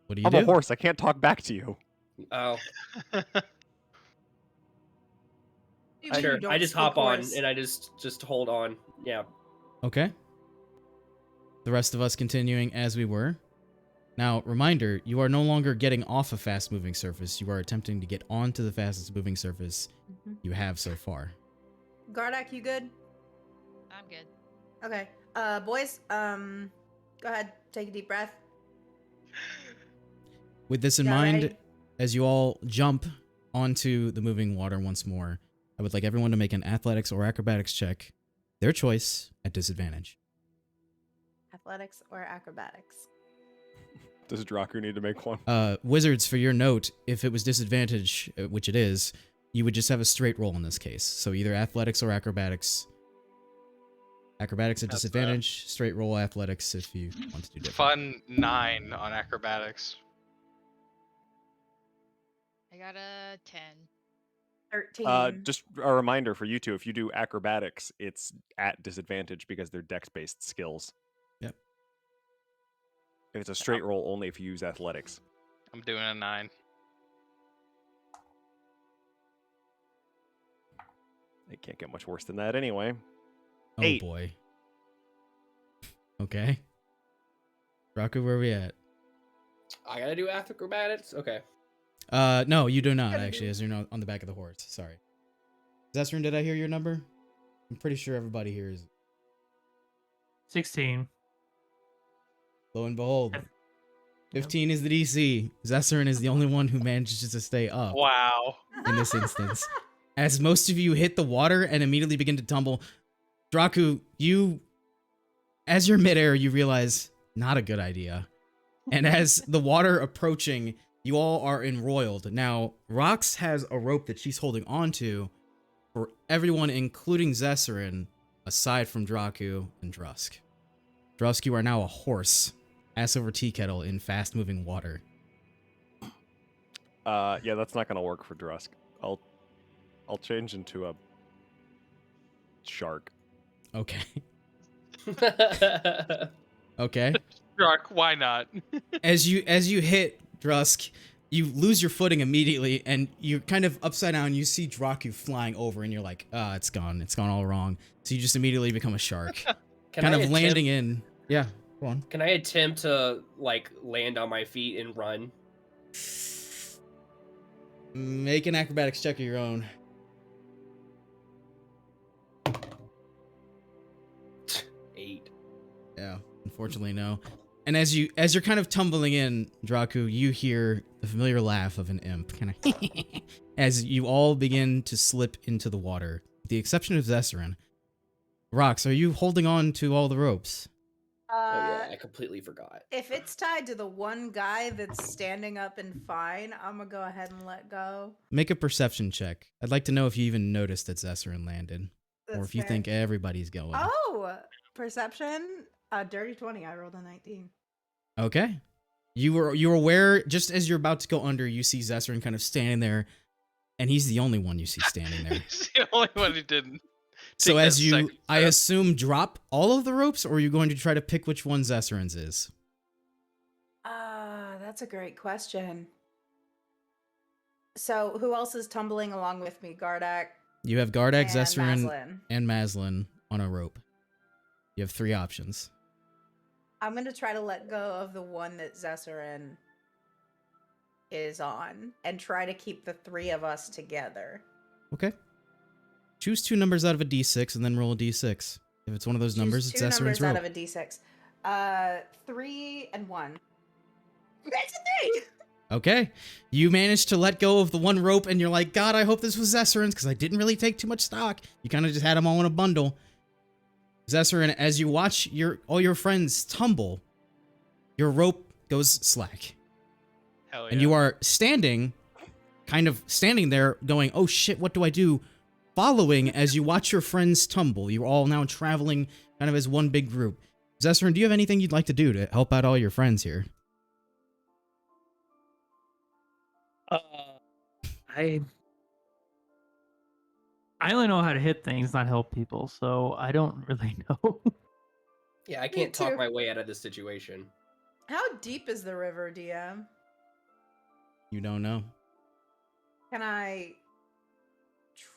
What do you I'm do? a horse. I can't talk back to you. oh, You mean sure. you don't I just speak hop on horse? and I just hold on. Yeah. Okay. The rest of us continuing as we were. Now, reminder, you are no longer getting off a fast-moving surface. You are attempting to get onto the fastest-moving surface you have so far. Gardak, you good? I'm good. Okay. Boys, go ahead. Take a deep breath. With this in Y'all mind, ready? as you all jump onto the moving water once more, I would like everyone to make an athletics or acrobatics check, their choice, at disadvantage. Athletics or acrobatics? Does Draku need to make one? Wizards, for your note, if it was disadvantage, which it is, you would just have a straight roll in this case. So either athletics or acrobatics. Acrobatics at That's disadvantage, straight roll athletics if you want to do different. Fun 9 on acrobatics. I got a 10. 13. Just a reminder for you two, if you do acrobatics, it's at disadvantage because they're dex-based skills. Yep. If it's a straight roll, only if you use athletics. I'm doing a 9. It can't get much worse than that anyway. Oh 8. boy. Okay. Raku, where are we at? I gotta do acrobatics? Okay. No, you do not, Gotta actually, do- as you're not on the back of the horse. Sorry. Zestrin, did I hear your number? I'm pretty sure everybody here is. 16. Lo and behold, Yep. 15 is the DC. Zestrin is the only one who manages to stay up Wow. in this instance. As most of you hit the water and immediately begin to tumble, Draku, as you're midair, you realize not a good idea. And as the water approaching, you all are embroiled. Now, Rox has a rope that she's holding onto for everyone, including Zesserin, aside from Draku and Drusk. Drusk, you are now a horse, ass over tea kettle in fast-moving water. Yeah, that's not gonna work for Drusk. I'll change into a shark. Okay. Okay. Druck, why not? As you hit Drusk, you lose your footing immediately, and you're kind of upside down. You see Draku flying over, and you're like, it's gone. It's gone all wrong. So you just immediately become a shark. Can I landing in. Yeah, go on. Can I attempt to, like, land on my feet and run? Make an acrobatics check of your own. 8. Yeah, unfortunately, no. And as you're kind of tumbling in, Draku, you hear the familiar laugh of an imp, kind of as you all begin to slip into the water, with the exception of Zesserin. Rox, are you holding on to all the ropes? Oh yeah, I completely forgot. If it's tied to the one guy that's standing up and fine, I'm gonna go ahead and let go. Make a perception check. I'd like to know if you even noticed that Zesserin landed, or That's if you fair. think everybody's going. Oh, perception. Dirty 20. I rolled a 19. Okay. You were aware, just as you're about to go under, you see Zesserin kind of standing there, and he's the only one you see standing there. He's the only one who didn't. So take as that you, second I step. assume, drop all of the ropes, or are you going to try to pick which one Zesserin's is? That's a great question. So who else is tumbling along with me? Gardak You have Gardak, and Zesserin, Maslin. and Maslin on a rope. You have 3 options. I'm gonna try to let go of the one that Zesserin is on and try to keep the 3 of us together. Okay. Choose 2 numbers out of a d6 and then roll a d6. If it's one of those numbers, it's Choose 2 Zesserin's numbers out rope. of a d6. 3 and 1. That's a 3. Okay. You managed to let go of the one rope, and you're like, God, I hope this was Zesserin's, because I didn't really take too much stock. You kind of just had them all in a bundle. Zesserin, as you watch all your friends tumble, your rope goes slack. Hell yeah. And you are kind of standing there going, oh shit, what do I do? Following as you watch your friends tumble. You're all now traveling kind of as one big group. Zesserin, do you have anything you'd like to do to help out all your friends here? I only know how to hit things, not help people, so I don't really know. Yeah, I can't talk too. my way out of this situation. How deep is the river, DM? You don't know. Can I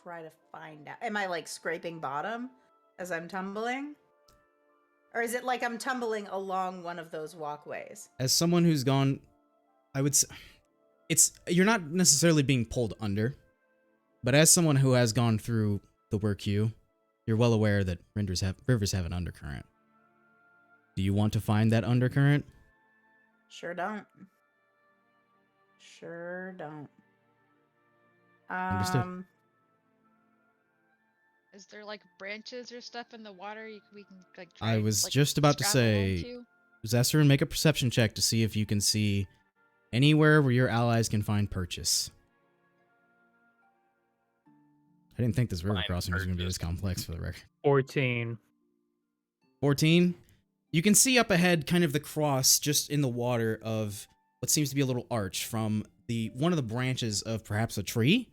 try to find out? Am I like scraping bottom as I'm tumbling? Or is it like I'm tumbling along one of those walkways? As someone who's gone, I would say, you're not necessarily being pulled under, but as someone who has gone through the work queue, you're well aware that rivers have an undercurrent. Do you want to find that undercurrent? Sure don't. Sure don't. Understood. Is there like branches or stuff in the water we can like try, I was like, just about to scrabble say, onto? Zesserin, make a perception check to see if you can see anywhere where your allies can find purchase. I didn't think this river Find crossing was going to be purchase. this complex, for the record. 14. 14. You can see up ahead kind of the cross just in the water of what seems to be a little arch from one of the branches of perhaps a tree.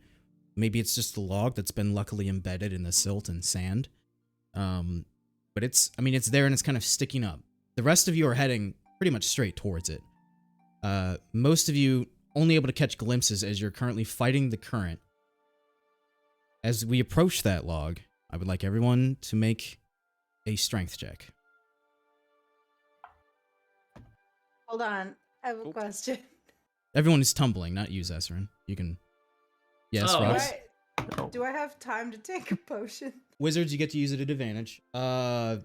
Maybe it's just a log that's been luckily embedded in the silt and sand. But it's there and it's kind of sticking up. The rest of you are heading pretty much straight towards it. Most of you only able to catch glimpses as you're currently fighting the current. As we approach that log, I would like everyone to make a strength check. Hold on. I have a question. Everyone is tumbling, not you, Zesserin. You can... Yes, Oh. Ross? Do I have time to take a potion? Wizards, you get to use it at advantage. What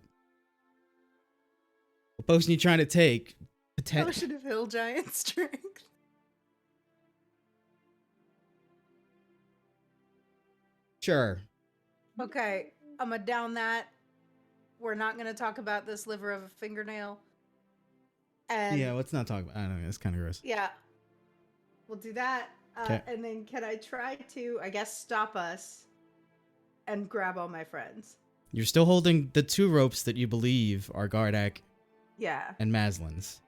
potion you trying to take? Potion of Hill Giant Strength. Sure. Okay, I'm gonna down that. We're not gonna talk about this liver of a fingernail. And Yeah, let's not talk about... I don't know, it's kind of gross. yeah, we'll do that. 'Kay. And then can I try to, I guess, stop us and grab all my friends? You're still holding the two ropes that you believe are Gardak Yeah. and Maslin's.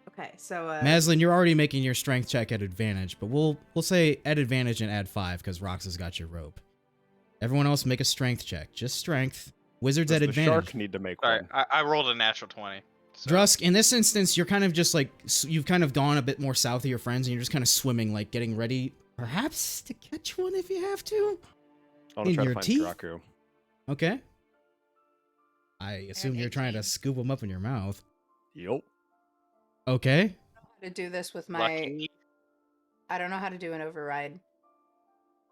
Okay, so Maslin, you're already making your strength check at advantage, but we'll say at advantage and add 5 because Rox has got your rope. Everyone else make a strength check. Just strength. Wizards Does at the advantage. shark need to make Sorry, one? I rolled a natural 20. So. Drusk, in this instance, you're kind of just like, you've kind of gone a bit more south of your friends and you're just kind of swimming, like getting ready, perhaps, to catch one if you have to. I want in to try your to find teeth? Draku. Okay. I assume you're trying to 18. scoop them up in your mouth. Yup. I Okay. don't know how to do this with my. Lucky. I don't know how to do an override.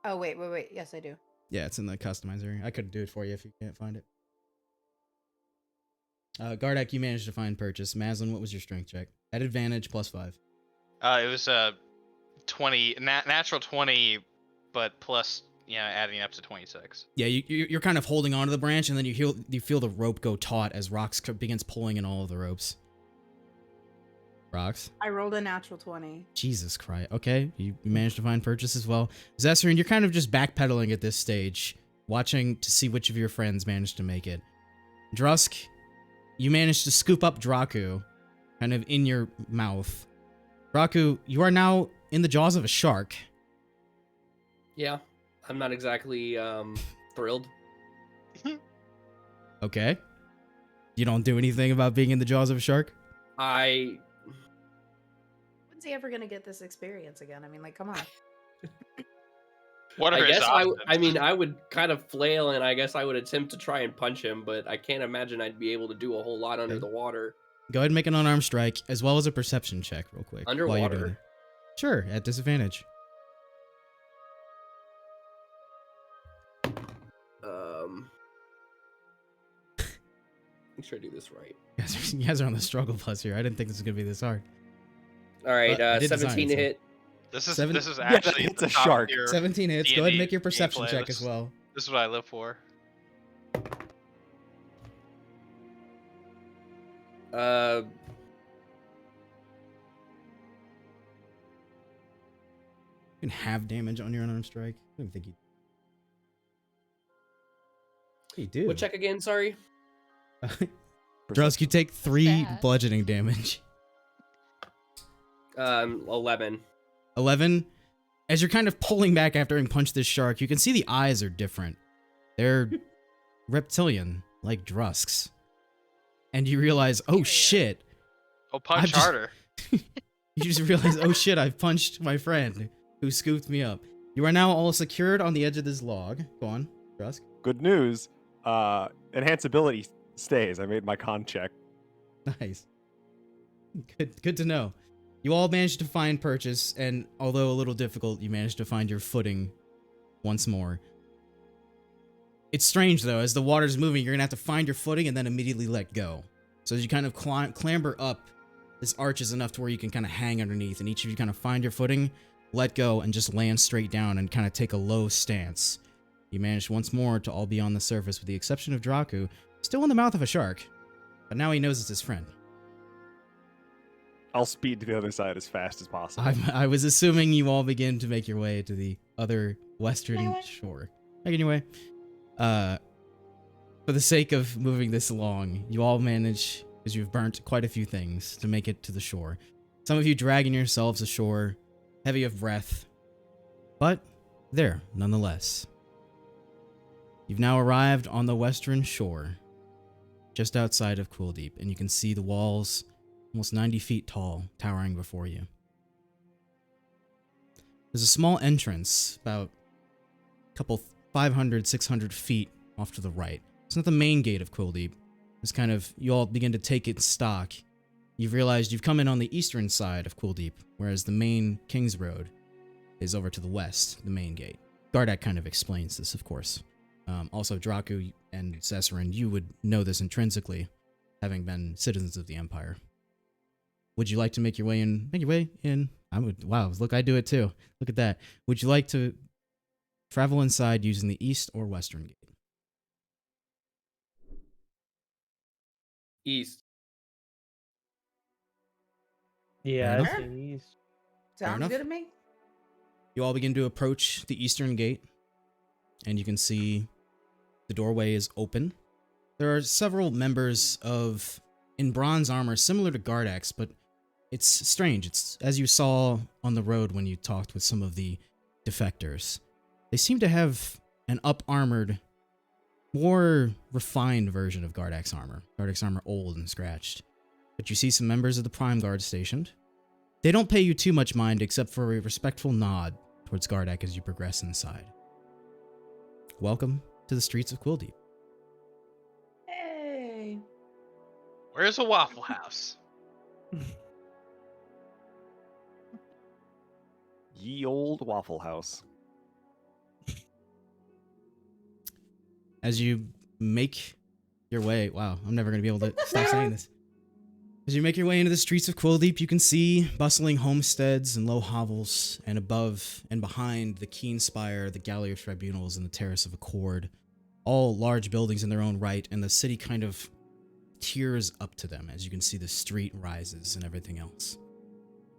Oh wait. Yes, I do. Yeah, it's in the customizer. I could do it for you if you can't find it. Gardak, you managed to find purchase. Maslin, what was your strength check? At advantage, plus 5. It was a 20, natural 20, but plus, adding up to 26. Yeah, you're kind of holding onto the branch, and then you feel the rope go taut as Rox begins pulling in all of the ropes. Rox? I rolled a natural 20. Jesus Christ. Okay, you managed to find purchase as well. Zesserin, you're kind of just backpedaling at this stage, watching to see which of your friends managed to make it. Drusk, you managed to scoop up Draku, kind of in your mouth. Draku, you are now in the jaws of a shark. Yeah, I'm not exactly thrilled. Okay. You don't do anything about being in the jaws of a shark? I When's he ever gonna get this experience again? I mean, like, come on. What are I his guess options? I would kind of flail and I guess I would attempt to try and punch him, but I can't imagine I'd be able to do a whole lot under Okay. the water. Go ahead and make an unarmed strike, as well as a perception check real quick. while you're doing Underwater? it. Sure, at disadvantage. Make sure I do this right. You guys are on the struggle bus here. I didn't think this was going to be this hard. All right, But I did design 17 it, to so- hit. This is Seven- this is Yeah, that actually hits the a top shark. tier 17 hits. Go ahead and D&D make your perception gameplay. check as well. This is what I live for. Uh, You can have damage on your unarmed strike. I don't think you... You do. what check again? Sorry. Drusk, you take 3 Sad. bludgeoning damage. 11. 11. As you're kind of pulling back after having punched this shark, you can see the eyes are different. They're reptilian, like Drusk's. And you realize, oh Period. shit. Oh, punch I've just- harder. You just realize, oh shit, I've punched my friend who scooped me up. You are now all secured on the edge of this log. Go on, Drusk. Good news. Enhance ability Stays. I made my con check. Nice. Good to know. You all managed to find purchase, and although a little difficult, you managed to find your footing once more. It's strange, though. As the water's moving, you're going to have to find your footing and then immediately let go. So as you kind of clamber up, this arch is enough to where you can kind of hang underneath, and each of you kind of find your footing, let go, and just land straight down and kind of take a low stance. You managed once more to all be on the surface, with the exception of Draku, still in the mouth of a shark. But now he knows it's his friend. I'll speed to the other side as fast as possible. I was assuming you all begin to make your way to the other western shore. Making your way. For the sake of moving this along, you all manage, because you've burnt quite a few things, to make it to the shore. Some of you dragging yourselves ashore, heavy of breath, but there, nonetheless. You've now arrived on the western shore, just outside of Quilldeep, and you can see the walls, almost 90 feet tall, towering before you. There's a small entrance, about a couple 500, 600 feet off to the right. It's not the main gate of Quilldeep. It's kind of, you all begin to take it stock. You've realized you've come in on the eastern side of Quilldeep, whereas the main King's Road is over to the west, the main gate. Gardak kind of explains this, of course. Also, Draku and Cessarin, you would know this intrinsically, having been citizens of the Empire. Would you like to make your way in? Make your way in? I would. Wow, look, I do it too. Look at that. Would you like to travel inside using the east or western gate? East. Yeah, Fair I enough. say east. Fair Sounds enough. good to me. You all begin to approach the eastern gate, and you can see the doorway is open. There are several members in bronze armor, similar to Gardak's, but it's strange. It's as you saw on the road when you talked with some of the defectors. They seem to have an up-armored, more refined version of Gardak's armor. Gardak's armor old and scratched. But you see some members of the Prime Guard stationed. They don't pay you too much mind, except for a respectful nod towards Gardak as you progress inside. Welcome to the streets of Quilldeep. Hey. Where's a Waffle House? Ye old Waffle House. As you make your way, wow, I'm never going to be able to stop saying this. As you make your way into the streets of Quilldeep, you can see bustling homesteads and low hovels, and above and behind the Keen Spire, the Gallery of Tribunals, and the Terrace of Accord. All large buildings in their own right, and the city kind of tears up to them as you can see the street rises and everything else.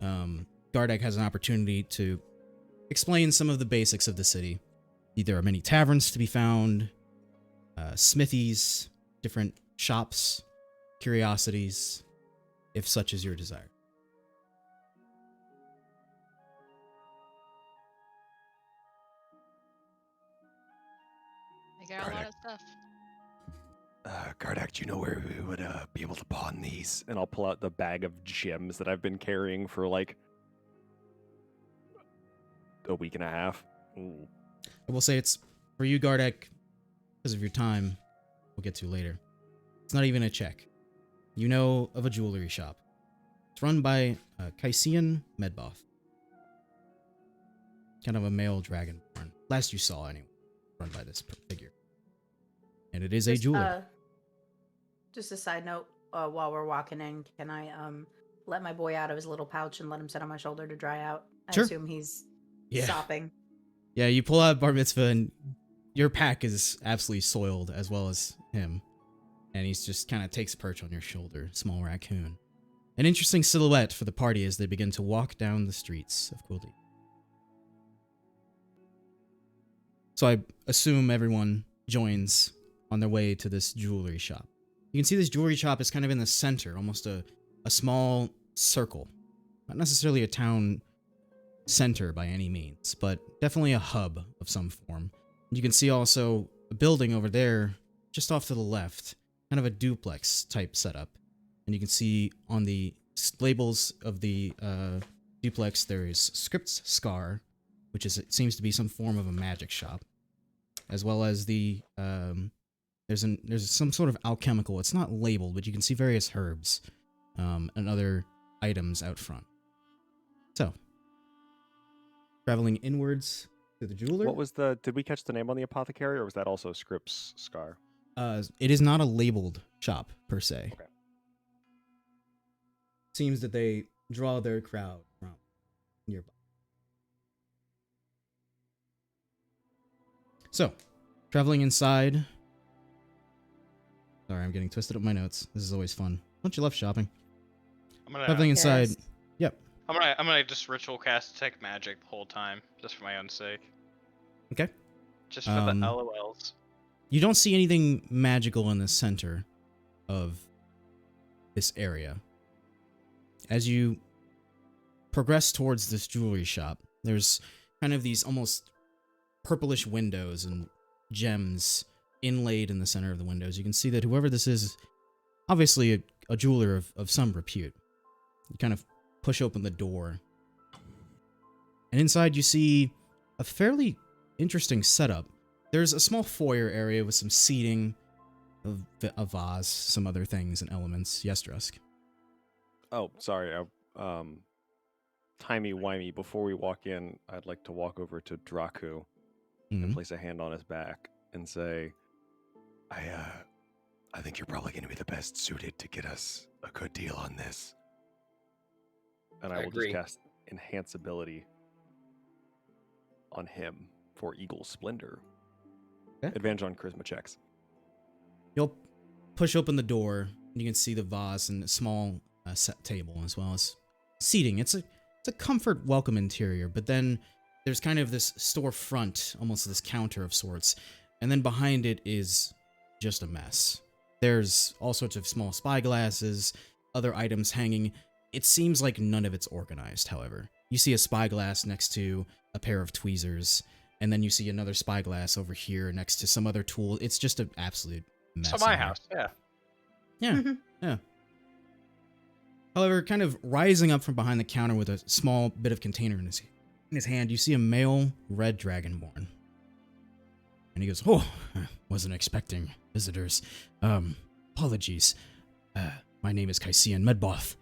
Gardak has an opportunity to explain some of the basics of the city. There are many taverns to be found, smithies, different shops, curiosities, if such is your desire. They got a lot of stuff. Gardak, do you know where we would be able to pawn these? And I'll pull out the bag of gems that I've been carrying for like a week and a half. Ooh. I will say it's, for you, Gardak, because of your time, we'll get to later. It's not even a check. You know of a jewelry shop. It's run by Kaisian Medboth. Kind of a male dragonborn. Last you saw, anyway. Run by this figure. And it is a jeweler. Just a side note, while we're walking in, can I let my boy out of his little pouch and let him sit on my shoulder to dry out? I Sure. assume he's Yeah. sopping. Yeah, you pull out Bar Mitzvah, and your pack is absolutely soiled, as well as him. And he's just kind of takes perch on your shoulder, small raccoon. An interesting silhouette for the party as they begin to walk down the streets of Quilldeep. So I assume everyone joins on their way to this jewelry shop. You can see this jewelry shop is kind of in the center, almost a small circle. Not necessarily a town center by any means, but definitely a hub of some form. You can see also a building over there, just off to the left, kind of a duplex type setup. And you can see on the labels of the duplex, there is Script's Scar, which is, it seems to be some form of a magic shop, as well as the there's some sort of alchemical. It's not labeled, but you can see various herbs and other items out front. So, traveling inwards to the jeweler. What was did we catch the name on the apothecary, or was that also Scripps Scar? It is not a labeled shop per se. Okay. Seems that they draw their crowd from nearby. So, traveling inside. Sorry, I'm getting twisted up my notes. This is always fun. Don't you love shopping? I'm gonna Traveling inside. Yes. Yep. I'm gonna just ritual cast detect magic the whole time, just for my own sake. Okay. Just for the LOLs. You don't see anything magical in the center of this area. As you progress towards this jewelry shop, there's kind of these almost purplish windows and gems inlaid in the center of the windows. You can see that whoever this is obviously a jeweler of some repute. You kind of push open the door. And inside you see a fairly interesting setup. There's a small foyer area with some seating, a vase, some other things and elements. Yes, Drusk. Oh, sorry. Timey-wimey, before we walk in, I'd like to walk over to Draku and place a hand on his back and say, I think you're probably going to be the best suited to get us a good deal on this. And I will agree. just cast Enhance Ability on him for Eagle Splendor. Okay. Advantage on Charisma checks. You'll push open the door, and you can see the vase and a small set table as well as seating. It's a comfort, welcome interior, but then there's kind of this storefront, almost this counter of sorts, and then behind it is just a mess. There's all sorts of small spyglasses, other items hanging. It seems like none of it's organized, however. You see a spyglass next to a pair of tweezers, and then you see another spyglass over here next to some other tool. It's just an absolute mess. So my in here. house, yeah. Yeah, yeah. However, kind of rising up from behind the counter with a small bit of container in his hand, you see a male red dragonborn. And he goes, "Oh, I wasn't expecting visitors. Apologies. My name is Kaisian Medboth.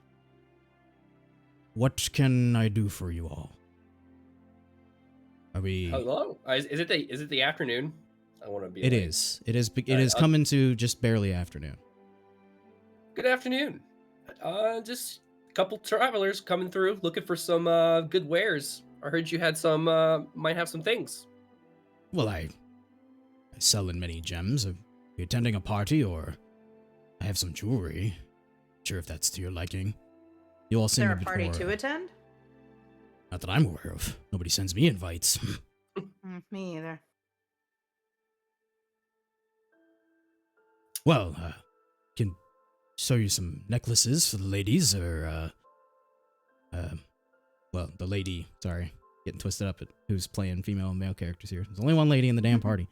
What can I do for you all? Are we?" Hello? Is it the afternoon? I want to be. It late. is. It is. It Alright, is coming to just barely afternoon. Good afternoon. Just a couple travelers coming through, looking for some good wares. I heard you had some. Might have some things. Well, I sell in many gems. Are you attending a party, or I have some jewelry? Sure if that's to your liking. You all Is seen there me a party before. to attend? Not that I'm aware of. Nobody sends me invites. Me either. Well, can show you some necklaces for the ladies, or well, the lady. Sorry, getting twisted up at who's playing female and male characters here. There's only one lady in the damn party.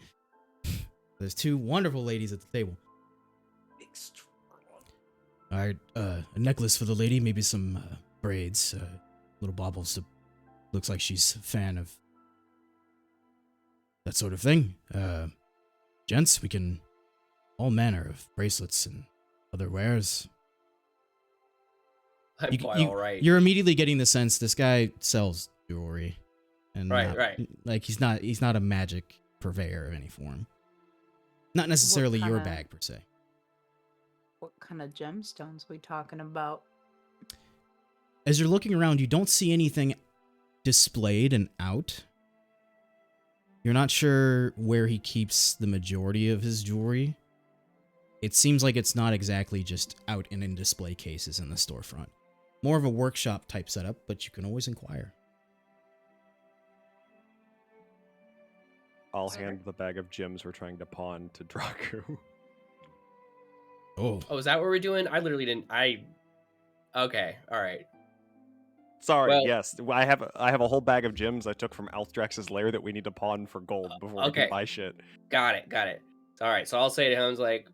There's two wonderful ladies at the table. All right, a necklace for the lady, maybe some braids, little baubles. Looks like she's a fan of that sort of thing. Gents, we can all manner of bracelets and other wares. I'm quite all right. You're immediately getting the sense this guy sells jewelry, and Right. like he's not a magic purveyor of any form. Not necessarily your kinda- bag per se. What kind of gemstones we talking about? As you're looking around, you don't see anything displayed and out. You're not sure where he keeps the majority of his jewelry. It seems like it's not exactly just out and in display cases in the storefront. More of a workshop type setup, but you can always inquire. I'll Sorry. hand the bag of gems we're trying to pawn to Draku. Oh, Oh, is that what we're doing? I literally didn't. Okay. All right. Sorry, Well- yes. I have a whole bag of gems I took from Althrax's lair that we need to pawn for gold before we okay. can buy shit. Got it. All right. So I'll say to him, I was like,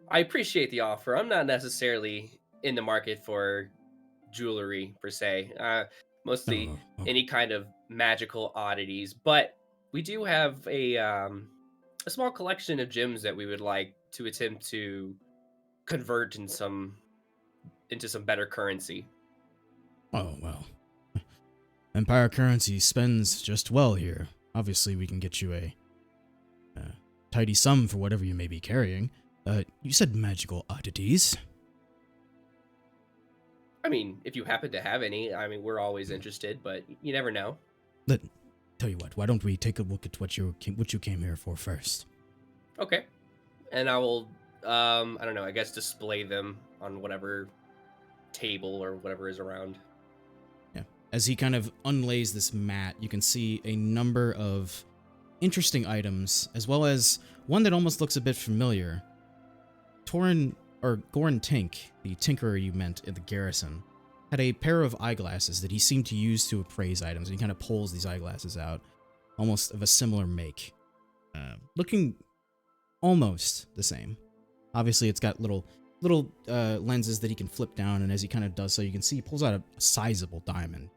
I appreciate the offer. I'm not necessarily in the market for jewelry per se. Mostly Oh. any kind of magical oddities, but we do have a a small collection of gems that we would like to attempt to convert into some better currency. Oh, well. Empire currency spends just well here. Obviously, we can get you a tidy sum for whatever you may be carrying. You said magical oddities. I mean, if you happen to have any, I mean, we're always interested, but you never know. Tell you what, why don't we take a look at what you came here for first? Okay. And I will, I don't know, I guess display them on whatever table or whatever is around. Yeah. As he kind of unlays this mat, you can see a number of interesting items, as well as one that almost looks a bit familiar. Goran Tink, the tinkerer you met at the garrison, had a pair of eyeglasses that he seemed to use to appraise items, and he kind of pulls these eyeglasses out, almost of a similar make. Looking almost the same. Obviously, it's got little lenses that he can flip down, and as he kind of does so, you can see he pulls out a sizable diamond.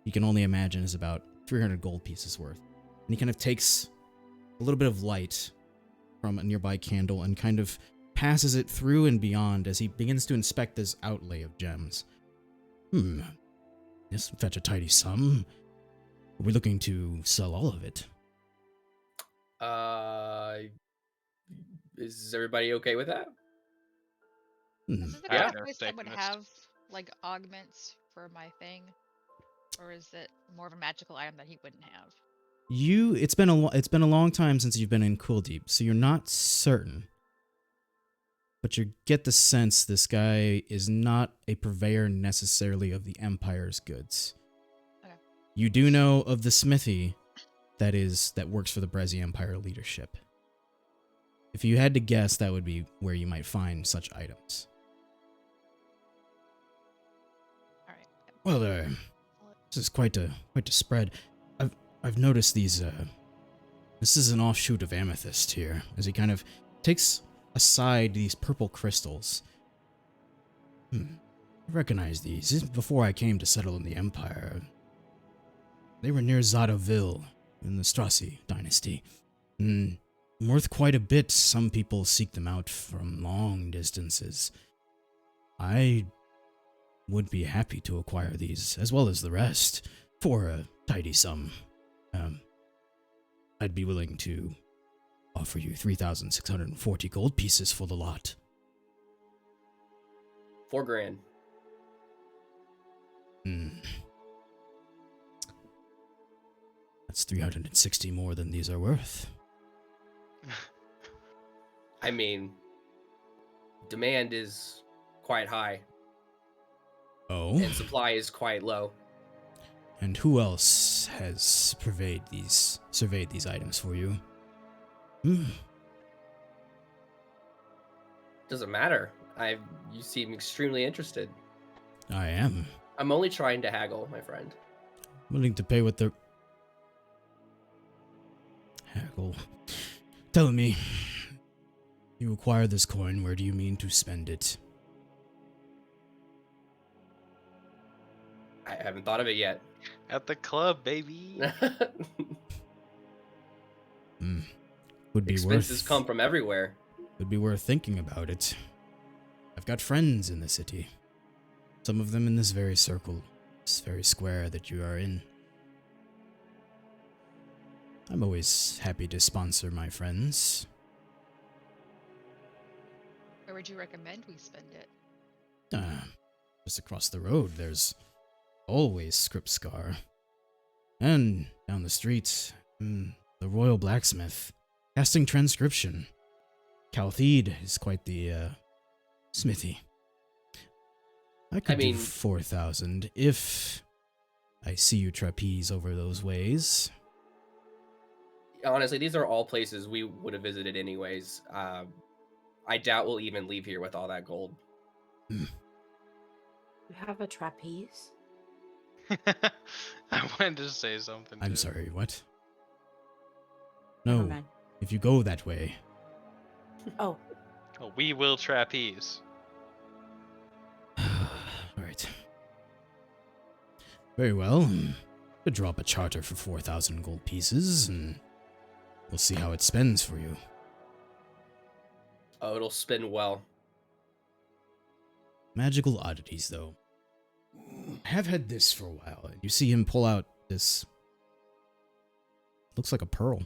You can only imagine is about 300 gold pieces worth. And he kind of takes a little bit of light from a nearby candle and kind of passes it through and beyond as he begins to inspect this outlay of gems. This will fetch a tidy sum. Are we looking to sell all of it? Is everybody okay with that? Is it the Yeah. kind of place that would Statement. have like augments for my thing, or is it more of a magical item that he wouldn't have? It's been a long time since you've been in Quilldeep, so you're not certain. But you get the sense this guy is not a purveyor necessarily of the Empire's goods. Okay. You do know of the smithy that works for the Breszi Empire leadership. If you had to guess, that would be where you might find such items. All right. Well, this is quite a spread. I've noticed these. This is an offshoot of amethyst here, as he kind of takes aside these purple crystals. I recognize these. Before I came to settle in the Empire, they were near Zadoville in the Strassi dynasty. Worth quite a bit. Some people seek them out from long distances. I would be happy to acquire these, as well as the rest, for a tidy sum. I'd be willing to offer you 3,640 gold pieces for the lot. $4,000. That's 360 more than these are worth. I mean, demand is quite high Oh? and supply is quite low. And who else has surveyed these items for you? Doesn't matter. You seem extremely interested. I am I'm only trying to haggle, my friend. willing to pay what the... Haggle. Tell me, you acquire this coin, where do you mean to spend it? I haven't thought of it yet. At the club, baby. Would be Expenses worth... come from everywhere. Would be worth thinking about it. I've got friends in the city. Some of them in this very circle, this very square that you are in. I'm always happy to sponsor my friends. Where would you recommend we spend it? Just across the road, there's always Scriptscar. And down the street, the Royal Blacksmith, casting transcription. Caltheed is quite the smithy. I could do 4,000 if I see you trapeze over those ways. Honestly, these are all places we would have visited anyways. I doubt we'll even leave here with all that gold. You have a trapeze? I wanted to say something. I'm too. sorry, what? Never No, mind. if you go that way. Oh, Oh, we will trapeze. Alright. Very well. Could drop a charter for 4,000 gold pieces, and we'll see how it spends for you. Oh, it'll spin well. Magical oddities, though. I have had this for a while, and you see him pull out this. Looks like a pearl.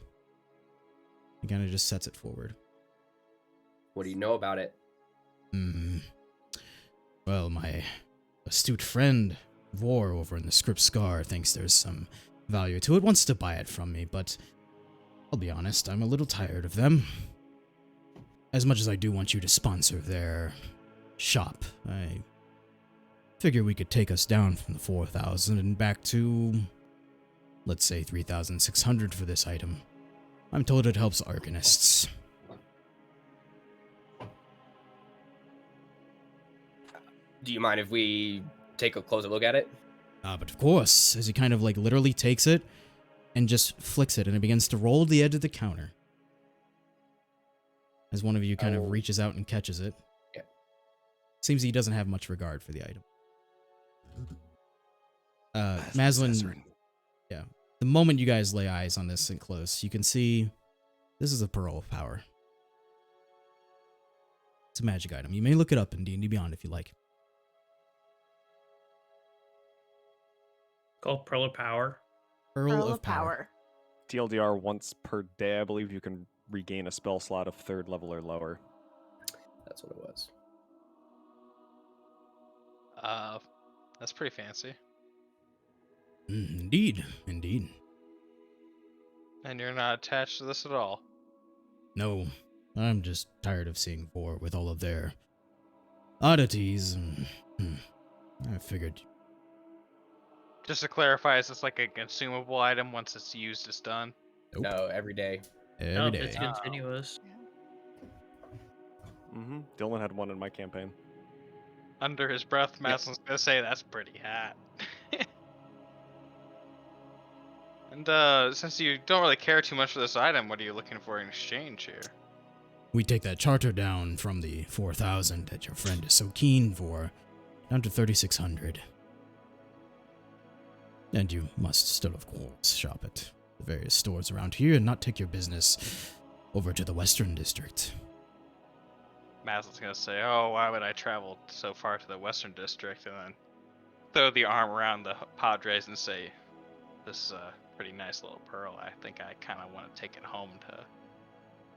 He kind of just sets it forward. What do you know about it? Well, my astute friend, Vor, over in the Script Scar, thinks there's some value to it, wants to buy it from me, but I'll be honest, I'm a little tired of them. As much as I do want you to sponsor their shop, I figure we could take us down from the 4,000 and back to, let's say, 3,600 for this item. I'm told it helps arcanists. Do you mind if we take a closer look at it? But of course, as he kind of like literally takes it and just flicks it, and it begins to roll to the edge of the counter. As one of you kind of reaches out and catches it. Yeah. Seems he doesn't have much regard for the item. Maslin, yeah. The moment you guys lay eyes on this and close, you can see this is a pearl of power. It's a magic item. You may look it up in D&D Beyond if you like. Called Pearl of Power. Pearl of power. TLDR, once per day, I believe you can regain a spell slot of 3rd level or lower. That's what it was. That's pretty fancy. Indeed, indeed. And you're not attached to this at all. No, I'm just tired of seeing Vor with all of their oddities. I figured. Just to clarify, is this like a consumable item? Once it's used, it's done? Nope. No, every day. Every day. It's continuous. Dylan had one in my campaign. Under his breath, Maslin's gonna say that's pretty hot. And since you don't really care too much for this item, what are you looking for in exchange here? We take that charter down from the 4,000 that your friend is so keen for, down to 3,600. And you must still, of course, shop at the various stores around here and not take your business over to the Western District. Maslin's gonna say, oh, why would I travel so far to the Western District? And then throw the arm around the Padres and say, this is a pretty nice little pearl. I think I kind of want to take it home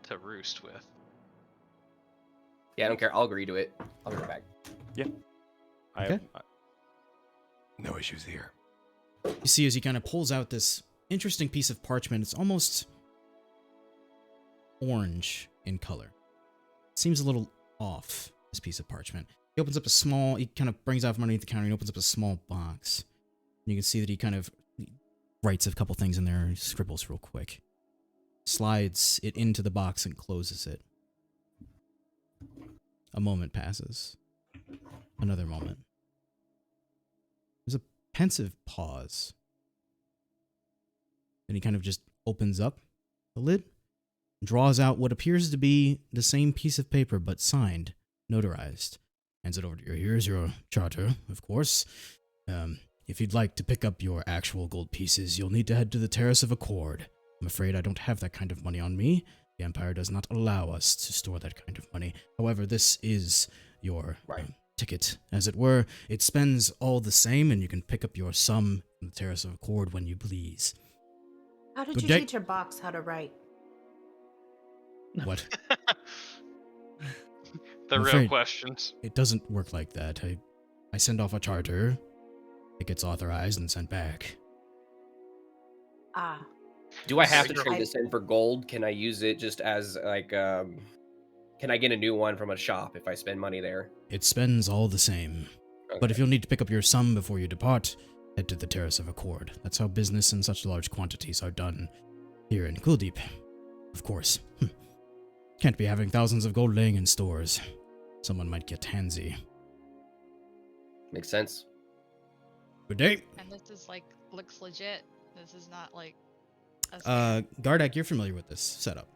to roost with. Yeah, I don't care. I'll agree to it. I'll be right back. Yeah. Okay. No issues here. You see as he kind of pulls out this interesting piece of parchment. It's almost orange in color. Seems a little off, this piece of parchment. He opens up he kind of brings out from underneath the counter, and opens up a small box. And you can see that he kind of writes a couple things in there, he scribbles real quick. Slides it into the box and closes it. A moment passes. Another moment. There's a pensive pause. Then he kind of just opens up the lid, draws out what appears to be the same piece of paper, but signed, notarized. Hands it over to you. Here's your charter, of course. If you'd like to pick up your actual gold pieces, you'll need to head to the Terrace of Accord. I'm afraid I don't have that kind of money on me. The Empire does not allow us to store that kind of money. However, this is your ticket, as it were. It spends all the same, and you can pick up your sum from the Terrace of Accord when you please. How did Good you day. teach your box how to write? What? The I'm real afraid questions. It doesn't work like that. I send off a charter. It gets authorized and sent back. Ah. Do I have to Sure. trade this in for gold? Can I use it just as like can I get a new one from a shop if I spend money there? It spends all the same. But if you'll need to pick up your sum before you depart, head to the Terrace of Accord. That's how business in such large quantities are done here in Quilldeep. Of course. Can't be having thousands of gold laying in stores. Someone might get handsy. Makes sense. Good day. And this is like looks legit. This is not like a scam. Gardak, you're familiar with this setup.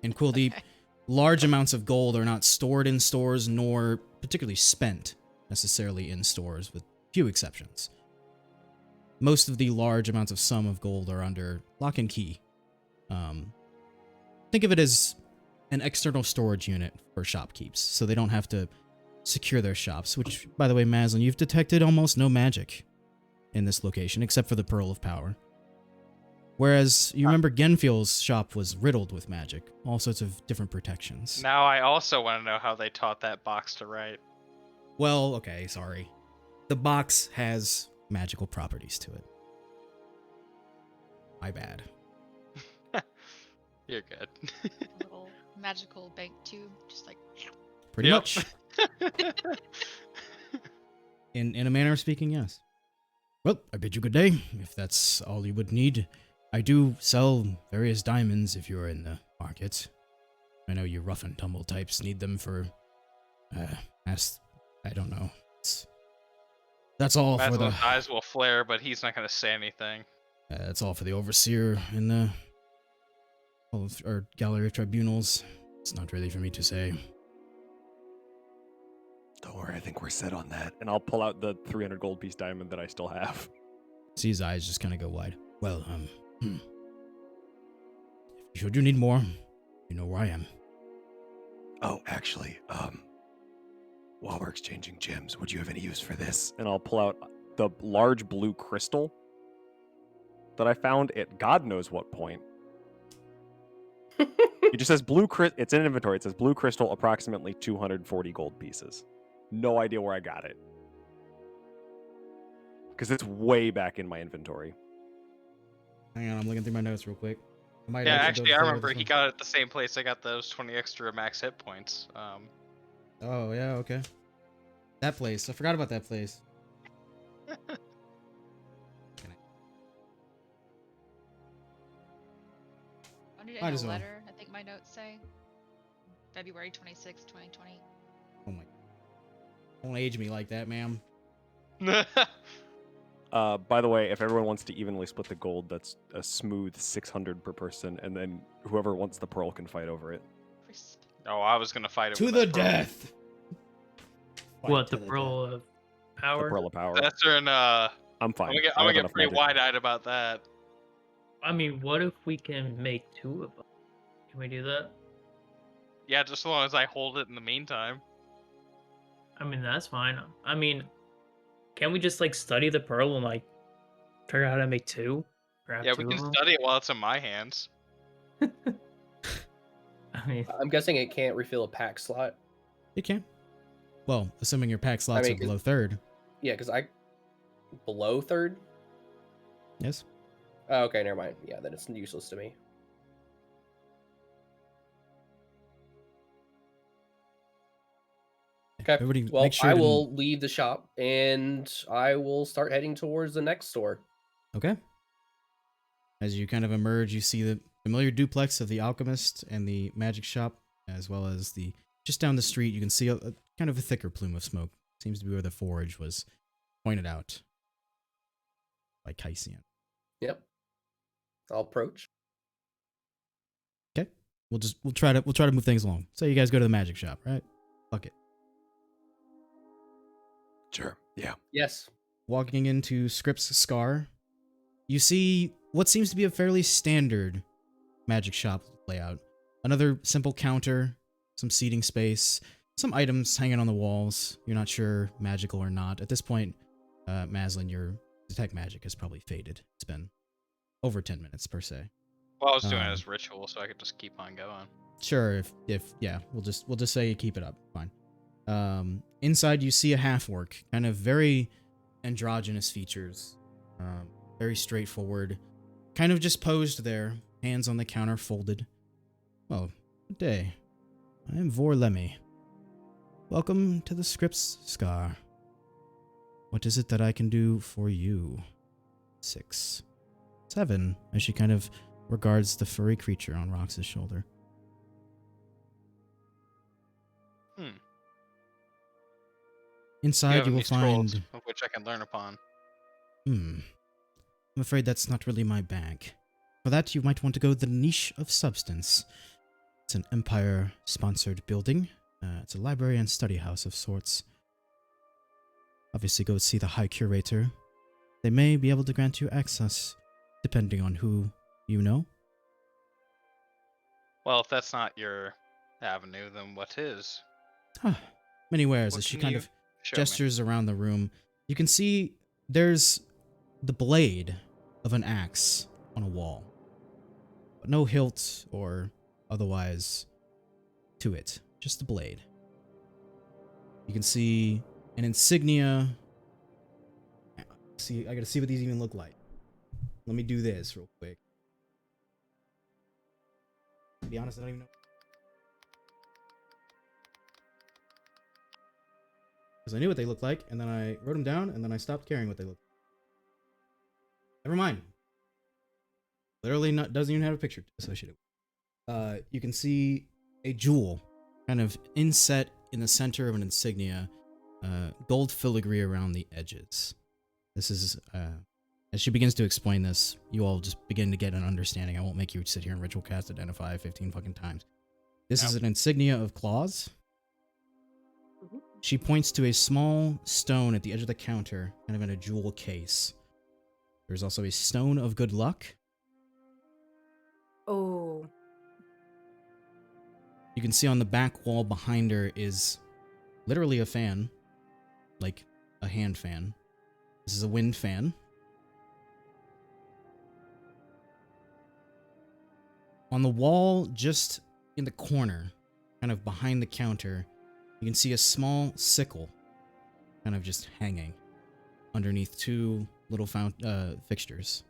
In Quilldeep, Okay. large amounts of gold are not stored in stores nor particularly spent necessarily in stores, with few exceptions. Most of the large amounts of sum of gold are under lock and key. Think of it as an external storage unit for shopkeeps, so they don't have to secure their shops, which, by the way, Maslin, you've detected almost no magic in this location, except for the Pearl of Power. Whereas, you remember Genfield's shop was riddled with magic, all sorts of different protections. Now I also want to know how they taught that box to write. Well, okay, sorry. The box has magical properties to it. My bad. You're good. A little magical bank tube, just like Pretty Yep. much. In a manner of speaking, yes. Well, I bid you good day, if that's all you would need. I do sell various diamonds if you're in the market. I know you rough and tumble types need them for, I don't know. That's all for the... Maslin's eyes will flare, but he's not going to say anything. That's all for the overseer in the... or gallery of tribunals. It's not really for me to say. Don't worry, I think we're set on that. And I'll pull out the 300 gold piece diamond that I still have. See his eyes just kind of go wide. Well, should you need more, you know where I am. Oh, actually, while we're exchanging gems, would you have any use for this? And I'll pull out the large blue crystal that I found at God knows what point. It just says blue crystal. It's in inventory. It says blue crystal, approximately 240 gold pieces. No idea where I got it. Because it's way back in my inventory. Hang on, I'm looking through my notes real quick. Yeah, actually, I remember he got it at the same place I got those 20 extra max hit points. Oh, yeah, okay. That place. I forgot about that place. under Might in as a well. letter, I think my notes say. February 26, 2020. Oh my. Don't age me like that, ma'am. By the way, if everyone wants to evenly split the gold, that's a smooth 600 per person, and then whoever wants the pearl can fight over it. Crisp. Oh, I was going to fight it To with the that pearl. death! What, Fight the to Pearl of The Power? pearl of power. That's an, I'm I'm fine. gonna get, I I'm have gonna get enough pretty magic. wide-eyed about that. I mean, what if we can make 2 of them? Can we do that? Yeah, just as long as I hold it in the meantime. I mean, that's fine. I mean, can we just like study the pearl and like figure out how to make 2? Grab Yeah, 2 we of can them? study it while it's in my hands. I mean, I'm guessing it can't refill a pack slot. You can. Well, assuming your pack slots mean, are below third. Yeah, because I below third. Yes. Oh, okay, never mind. Yeah, then it's useless to me. Okay. Everybody Well, make sure I to- will leave the shop and I will start heading towards the next store. Okay. As you kind of emerge, you see the familiar duplex of the alchemist and the magic shop, as well as the just down the street. You can see a kind of a thicker plume of smoke. Seems to be where the forge was pointed out by Kaisian. Yep. I'll approach. Okay. We'll try to move things along. So you guys go to the magic shop, right? Fuck it. Sure. Yeah. Yes. Walking into Scripps Scar, you see what seems to be a fairly standard magic shop layout. Another simple counter, some seating space, some items hanging on the walls. You're not sure magical or not. At this point, Maslin, your detect magic has probably faded. It's been over 10 minutes per se. Well, I was doing it as ritual, so I could just keep on going. Sure, if yeah, we'll just say you keep it up. Fine. Inside you see a half-orc, kind of very androgynous features. Very straightforward. Kind of just posed there, hands on the counter folded. Oh, good day. I am Vorlemi. Welcome to the Scripps Scar. What is it that I can do for you? 6. 7, as she kind of regards the furry creature on Rox's shoulder. Inside you will any scrolls find... of which I can learn upon. I'm afraid that's not really my bag. For that, you might want to go to the Niche of Substance. It's an Empire-sponsored building. It's a library and study house of sorts. Obviously, go see the High Curator. They may be able to grant you access, depending on who you know. Well, if that's not your avenue, then what is? Ah, many wares. What As she can kind you of show me? gestures around the room, you can see there's the blade of an axe on a wall, but no hilt or otherwise to it, just the blade. You can see an insignia. See, I gotta see what these even look like. Let me do this real quick. To be honest, I don't even know. Because I knew what they looked like, and then I wrote them down, and then I stopped caring what they looked like. Never mind. Literally doesn't even have a picture associated with it. You can see a jewel kind of inset in the center of an insignia, gold filigree around the edges. This is, as she begins to explain this, you all just begin to get an understanding. I won't make you sit here and ritual cast identify 15 fucking times. This is an insignia of claws. She points to a small stone at the edge of the counter, kind of in a jewel case. There's also a stone of good luck. Oh. You can see on the back wall behind her is literally a fan, like a hand fan. This is a wind fan. On the wall, just in the corner, kind of behind the counter, you can see a small sickle, kind of just hanging underneath two little fixtures.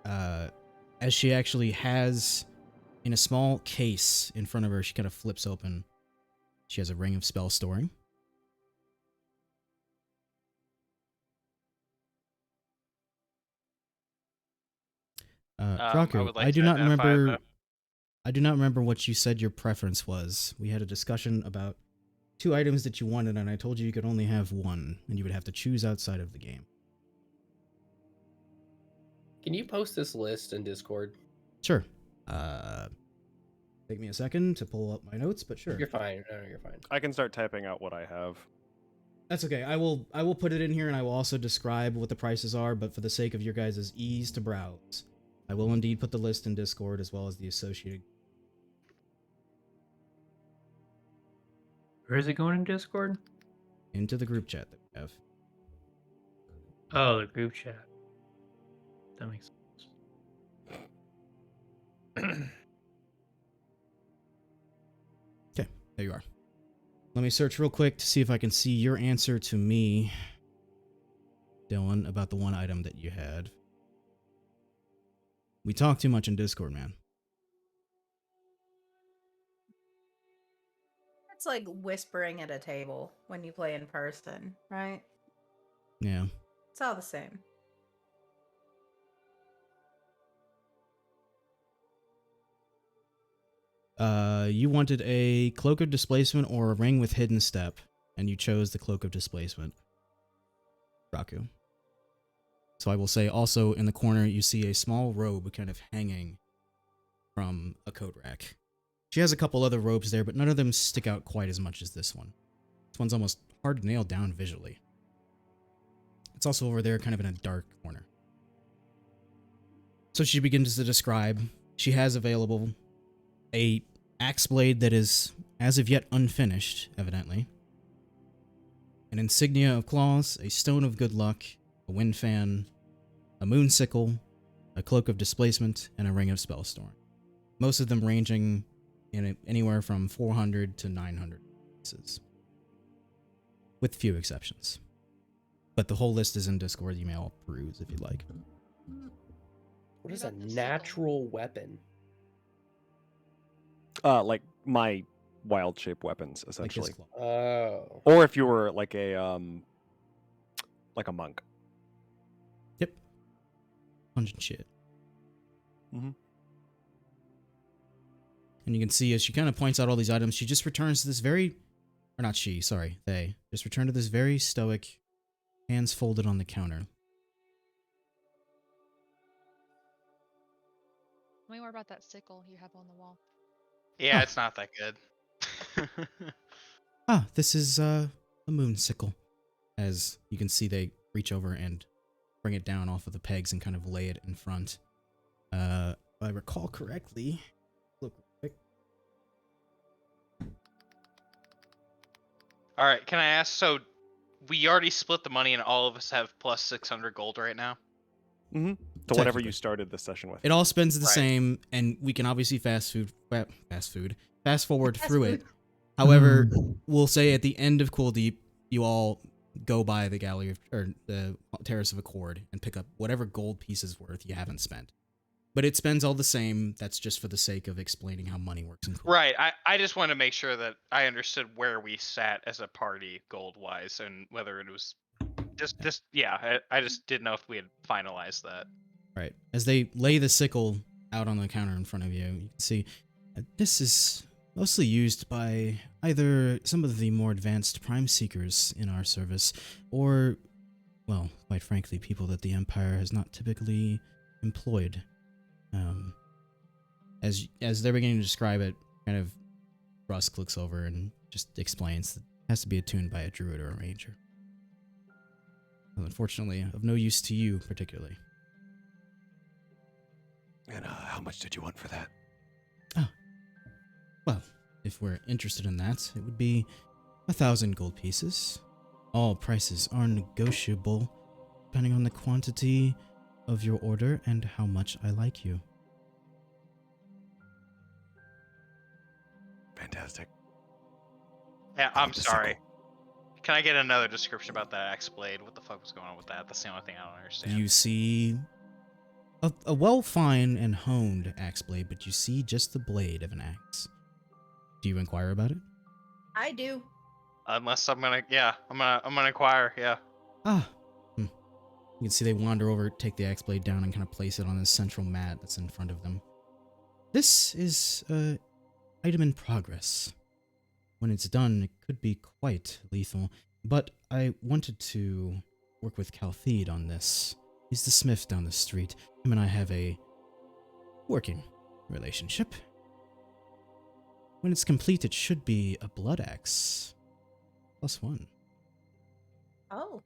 As she actually has, in a small case in front of her, she kind of flips open. She has a ring of spell storing. Kraku, would like I do to not identify remember. the- I do not remember what you said your preference was. We had a discussion about 2 items that you wanted, and I told you you could only have one, and you would have to choose outside of the game. Can you post this list in Discord? Sure. Take me a second to pull up my notes, but sure. You're fine. No, you're fine. I can start typing out what I have. That's okay. I will put it in here, and I will also describe what the prices are, but for the sake of your guys' ease to browse, I will indeed put the list in Discord as well as the associated. Where is it going in Discord? Into the group chat that we have. Oh, the group chat. That makes sense. Okay, there you are. Let me search real quick to see if I can see your answer to me, Dylan, about the one item that you had. We talk too much in Discord, man. It's like whispering at a table when you play in person, right? Yeah. It's all the same. You wanted a Cloak of Displacement or a Ring with Hidden Step, and you chose the Cloak of Displacement. Raku. So I will say also in the corner you see a small robe kind of hanging from a coat rack. She has a couple other robes there, but none of them stick out quite as much as this one. This one's almost hard to nail down visually. It's also over there kind of in a dark corner. So she begins to describe. She has available a axe blade that is as of yet unfinished, evidently. An insignia of claws, a stone of good luck, a wind fan, a moon sickle, a cloak of displacement, and a ring of spellstorm. Most of them ranging in anywhere from 400 to 900 pieces, with few exceptions. But the whole list is in Discord. You may all peruse if you'd like. What is a about the sickle? natural weapon? Like my wild shape weapons, Like his essentially. claw. Oh. Or if you were like a monk. Yep. Pungent shit. Mhm. And you can see as she kind of points out all these items, she just returns to this very, or not she, sorry, they just return to this very stoic, hands folded on the counter. Tell me more about that sickle you have on the wall. Yeah, Oh. it's not that good. Ah, this is a moon sickle. As you can see, they reach over and bring it down off of the pegs and kind of lay it in front. If I recall correctly, look quick. All right, can I ask? So we already split the money, and all of us have plus 600 gold right now. Mm-hmm. To whatever Technically. you started the session with. It all spends the Right. same, and we can obviously fast forward Fast through it. food. However, we'll say at the end of Quilldeep, you all go by the Gallery of, or the Terrace of Accord and pick up whatever gold pieces worth you haven't spent. But it spends all the same. That's just for the sake of explaining how money works in Quilldeep. Right. I just want to make sure that I understood where we sat as a party gold wise, and whether it was just yeah. I just didn't know if we had finalized that. Right. As they lay the sickle out on the counter in front of you, you can see this is mostly used by either some of the more advanced prime seekers in our service, or, well, quite frankly, people that the Empire has not typically employed. As they're beginning to describe it, kind of Drusk looks over and just explains that it has to be attuned by a druid or a ranger. Well, unfortunately, of no use to you particularly. And how much did you want for that? Well, if we're interested in that, it would be 1,000 gold pieces. All prices are negotiable, depending on the quantity of your order and how much I like you. Fantastic. Yeah, How I'm about the sorry. sickle? Can I get another description about that axe blade? What the fuck was going on with that? That's the only thing I don't understand. You see a well-fine and honed axe blade, but you see just the blade of an axe. Do you inquire about it? I do. Unless I'm gonna inquire. Yeah. You can see they wander over, take the axe blade down, and kind of place it on this central mat that's in front of them. This is an item in progress. When it's done, it could be quite lethal, but I wanted to work with Caltheed on this. He's the smith down the street. Him and I have a working relationship. When it's complete, it should be a blood axe. +1. Oh.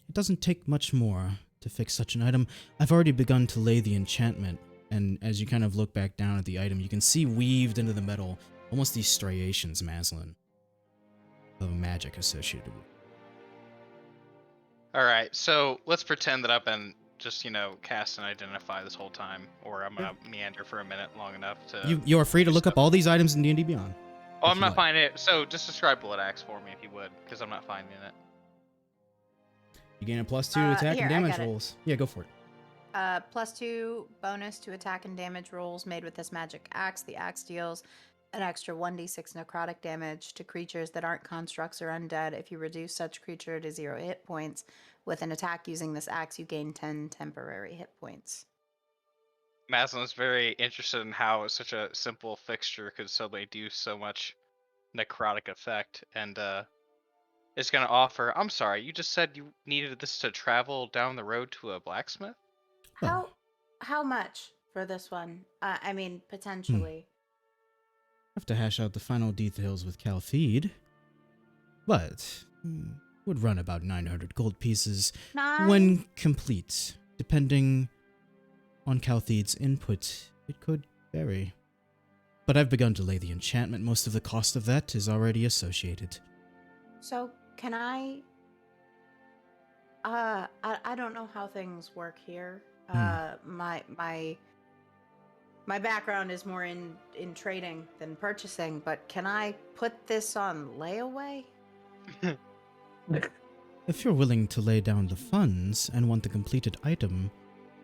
It doesn't take much more to fix such an item. I've already begun to lay the enchantment, and as you kind of look back down at the item, you can see weaved into the metal almost these striations, Maslin, of magic associated with it. All right. So let's pretend that I've been just cast and identify this whole time, or I'm gonna meander for a minute long enough to. You are free to look up all these items in D&D Beyond. Oh, if I'm you not like. finding it. So just describe blood axe for me if you would, because I'm not finding it. You gain a +2 to attack here, and I damage got it. rolls. Yeah, go for it. +2 bonus to attack and damage rolls made with this magic axe. The axe deals an extra 1d6 necrotic damage to creatures that aren't constructs or undead. If you reduce such creature to 0 hit points with an attack using this axe, you gain 10 temporary hit points. Maslin is very interested in how such a simple fixture could suddenly do so much necrotic effect, and is going to offer. I'm sorry, you just said you needed this to travel down the road to a blacksmith? Well, How much for this one? I mean, potentially. have to hash out the final details with Caltheed, but would run about 900 gold pieces when complete. Depending on Caltheed's input, it could vary. But I've begun to lay the enchantment. Most of the cost of that is already associated. So, can I don't know how things work here. My background is more in trading than purchasing, but can I put this on layaway? If you're willing to lay down the funds and want the completed item,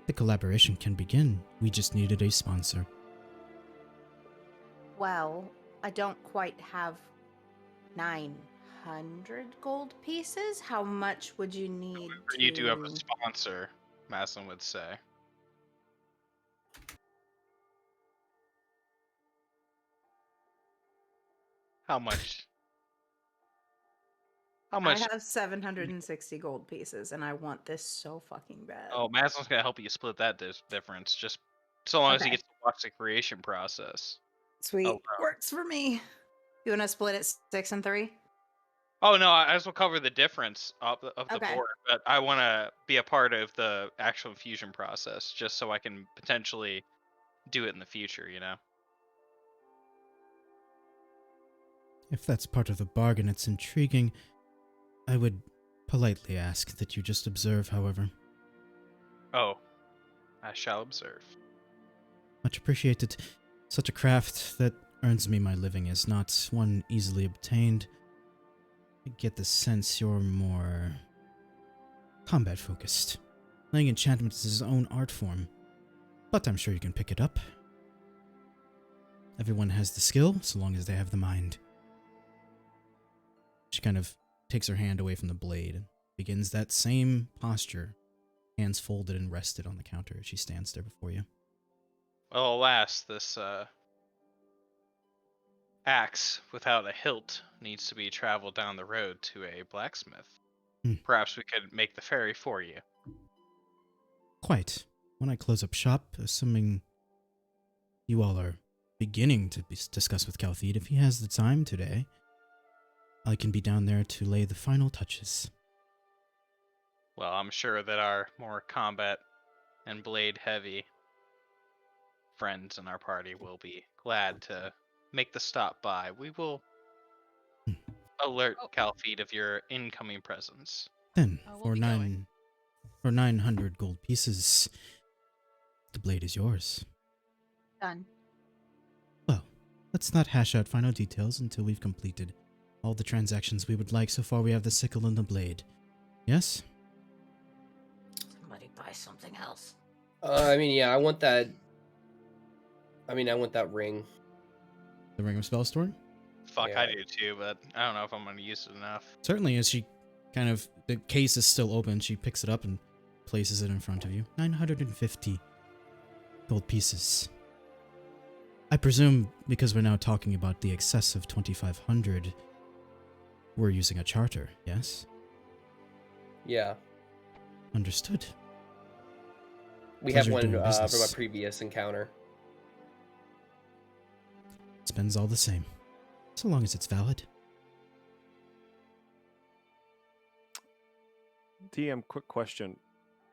the collaboration can begin. We just needed a sponsor. Well, I don't quite have 900 gold pieces. How much would you need to... You do have a sponsor, Maslin would say. How much? How much? I have 760 gold pieces, and I want this so fucking bad. Oh, Maslin's gonna help you split that difference, just so long as he Okay. gets to watch the creation process. Sweet. Oh, wow. Works for me. You want to split it 6 and 3? Oh no, I just will cover the difference of the Okay. board, but I want to be a part of the actual infusion process, just so I can potentially do it in the future. If that's part of the bargain, it's intriguing. I would politely ask that you just observe, however. Oh, I shall observe. Much appreciated. Such a craft that earns me my living is not one easily obtained. I get the sense you're more combat focused. Laying enchantment is his own art form, but I'm sure you can pick it up. Everyone has the skill, so long as they have the mind. She kind of takes her hand away from the blade and begins that same posture, hands folded and rested on the counter as she stands there before you. Well, alas, this axe without a hilt needs to be traveled down the road to a blacksmith. Perhaps we could make the ferry for you. Quite. When I close up shop, assuming you all are beginning to discuss with Kalthid, if he has the time today, I can be down there to lay the final touches. Well, I'm sure that our more combat and blade heavy friends in our party will be glad to make the stop by. We will alert Kalfeed of your incoming presence. Then, we'll for be going. 900 gold pieces, the blade is yours. Done. Well, let's not hash out final details until we've completed all the transactions we would like. So far, we have the sickle and the blade. Yes? Somebody buy something else. I mean, yeah, I want that. I mean, I want that ring. The Ring of Spellstorm? Fuck, Yeah. I do too, but I don't know if I'm going to use it enough. Certainly, as she kind of, the case is still open, she picks it up and places it in front of you. 950 gold pieces. I presume, because we're now talking about the excess of 2,500, we're using a charter, yes? Yeah, Understood. we have Pleasure one doing from a business. previous encounter. Spends all the same, so long as it's valid. DM, quick question.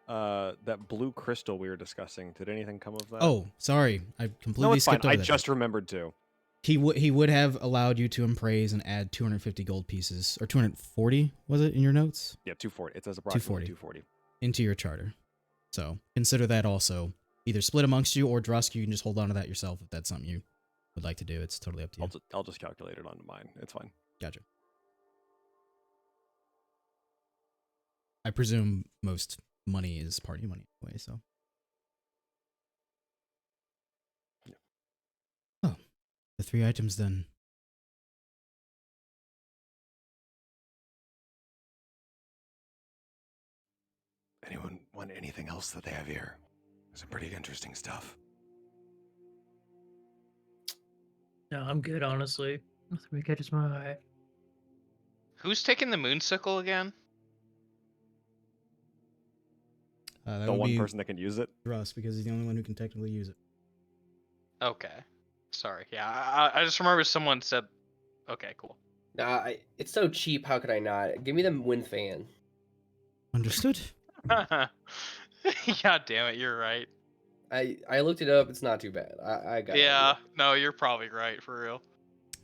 That blue crystal we were discussing, did anything come of that? Oh, sorry. I completely no, it's fine. skipped over I that. just remembered too. He would have allowed you to appraise and add 250 gold pieces, or 240, was it in your notes? Yeah, 240. It says approximately 240. 240. Into your charter. So consider that also either split amongst you or Drusk. You can just hold on to that yourself if that's something you would like to do. It's totally up to you. I'll just calculate it onto mine. It's fine. Gotcha. I presume most money is party money anyway, so. Yeah. Oh, the 3 items then. Anyone want anything else that they have here? Some pretty interesting stuff. No, I'm good, honestly. Nothing really catches my eye. Who's taking the moonsicle again? That The would one be person that can use it. Russ, because he's the only one who can technically use it. Okay. Sorry. Yeah, I just remember someone said... Okay, cool. Nah, it's so cheap. How could I not? Give me the wind fan. Understood. God damn it, you're right. I looked it up. It's not too bad. I got. Yeah, no, you're probably right, for real.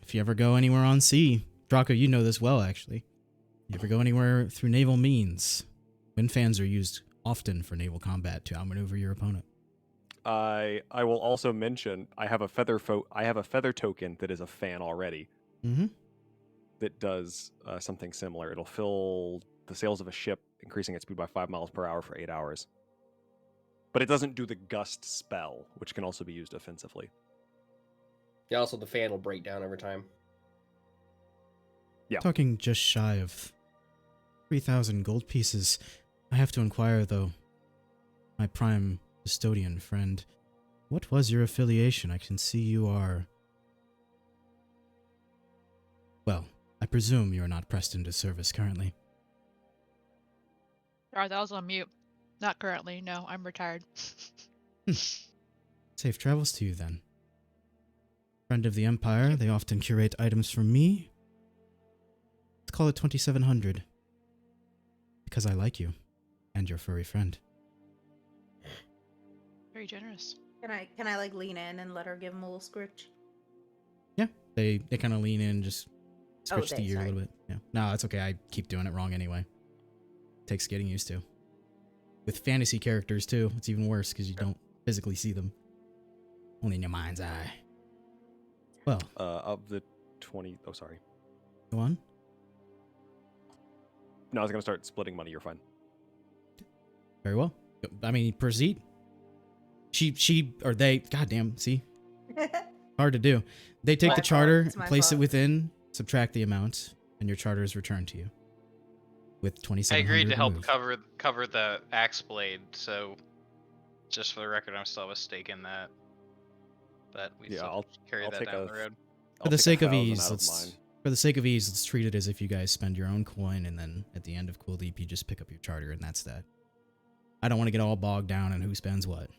If you ever go anywhere on sea, Draco, you know this well, actually. You ever go anywhere through naval means, wind fans are used often for naval combat to outmaneuver your opponent. I will also mention I have a feather token that is a fan already. Mm-hmm. That does something similar. It'll fill the sails of a ship, increasing its speed by 5 miles per hour for 8 hours. But it doesn't do the gust spell, which can also be used offensively. Yeah. Also, the fan will break down over time. Yeah. Talking just shy of 3,000 gold pieces. I have to inquire, though. My prime custodian friend, what was your affiliation? I can see you are... Well, I presume you are not pressed into service currently. Sorry, that was on mute. Not currently. No, I'm retired. Safe travels to you, then. Friend of the Empire, they often curate items for me. Let's call it 2,700. Because I like you. And your furry friend. Very generous. Can I like lean in and let her give him a little scritch? Yeah, they kind of lean in and just Switch the day, year a sorry. little bit. Yeah. No, that's okay. I keep doing it wrong anyway. Takes getting used to. With fantasy characters too, it's even worse because you don't physically see them. Only in your mind's eye. Well, Of the 20. Oh, sorry. go on. No, I was gonna start splitting money. You're fine. Very well. I mean, proceed. She or they. Goddamn. See, hard to do. They take My the fault. charter, It's my place it fault. within, subtract the amount, and your charter is returned to you. With I 2,700 agreed to help removed. cover the axe blade, so just for the record, I'm still have a stake in that. But we Yeah, still I'll carry I'll that take down a- the road. For the sake of ease, let's treat it as if you guys spend your own coin, and then at the end of Quilldeep, you just pick up your charter, and that's that. I don't want to get all bogged down on who spends what.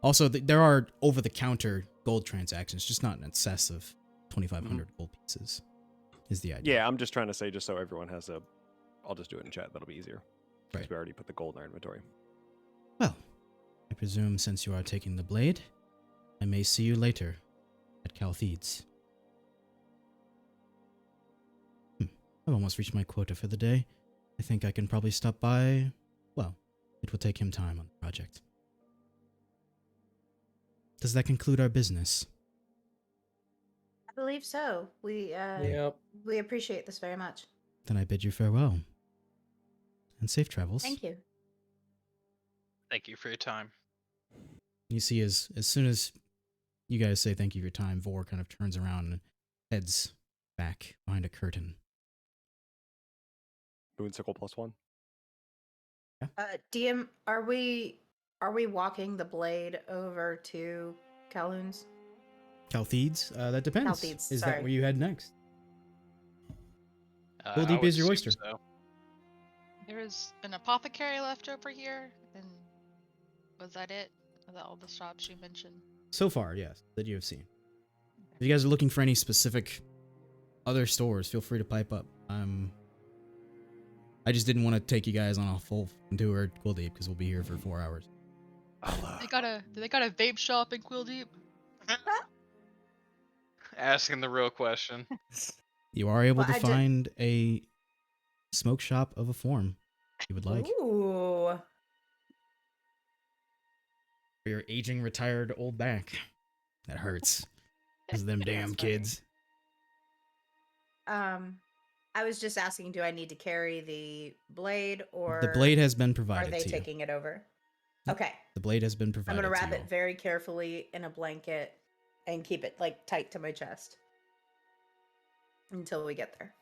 Also, there are over-the-counter gold transactions, just not in excess of 2,500 gold pieces. Is the idea? Yeah, I'm just trying to say, just so everyone has a. I'll just do it in chat. That'll be easier. Right. Because we already put the gold in our inventory. Well, I presume since you are taking the blade, I may see you later at Caltheeds. I've almost reached my quota for the day. I think I can probably stop by. Well, it will take him time on the project. Does that conclude our business? I believe so. Yep. We appreciate this very much. Then I bid you farewell. And safe travels. Thank you. Thank you for your time. You see, as soon as you guys say thank you for your time, Vor kind of turns around and heads back behind a curtain. Moonsicle +1. DM, are we walking the blade over to Calhoun's? Caltheeds? That depends. Caltheeds, Is sorry. that where you head next? I Quilldeep would is your assume oyster. so. There's an apothecary left over here, and was that it? Was that all the shops you mentioned? So far, yes, that you have seen. If you guys are looking for any specific other stores, feel free to pipe up. I just didn't want to take you guys on a full tour at Quilldeep because we'll be here for 4 hours. They got a vape shop in Quilldeep. Asking the real question. You are able Well, to I did- find a smoke shop of a form if you would like. Ooh. For your aging, retired old back. That hurts. Because of them damn That's funny. kids. I was just asking, do I need to carry the blade, or The blade has been are provided they to you. taking it over? Okay. The blade has been I'm provided gonna to wrap you. it very carefully in a blanket and keep it like tight to my chest until we get there.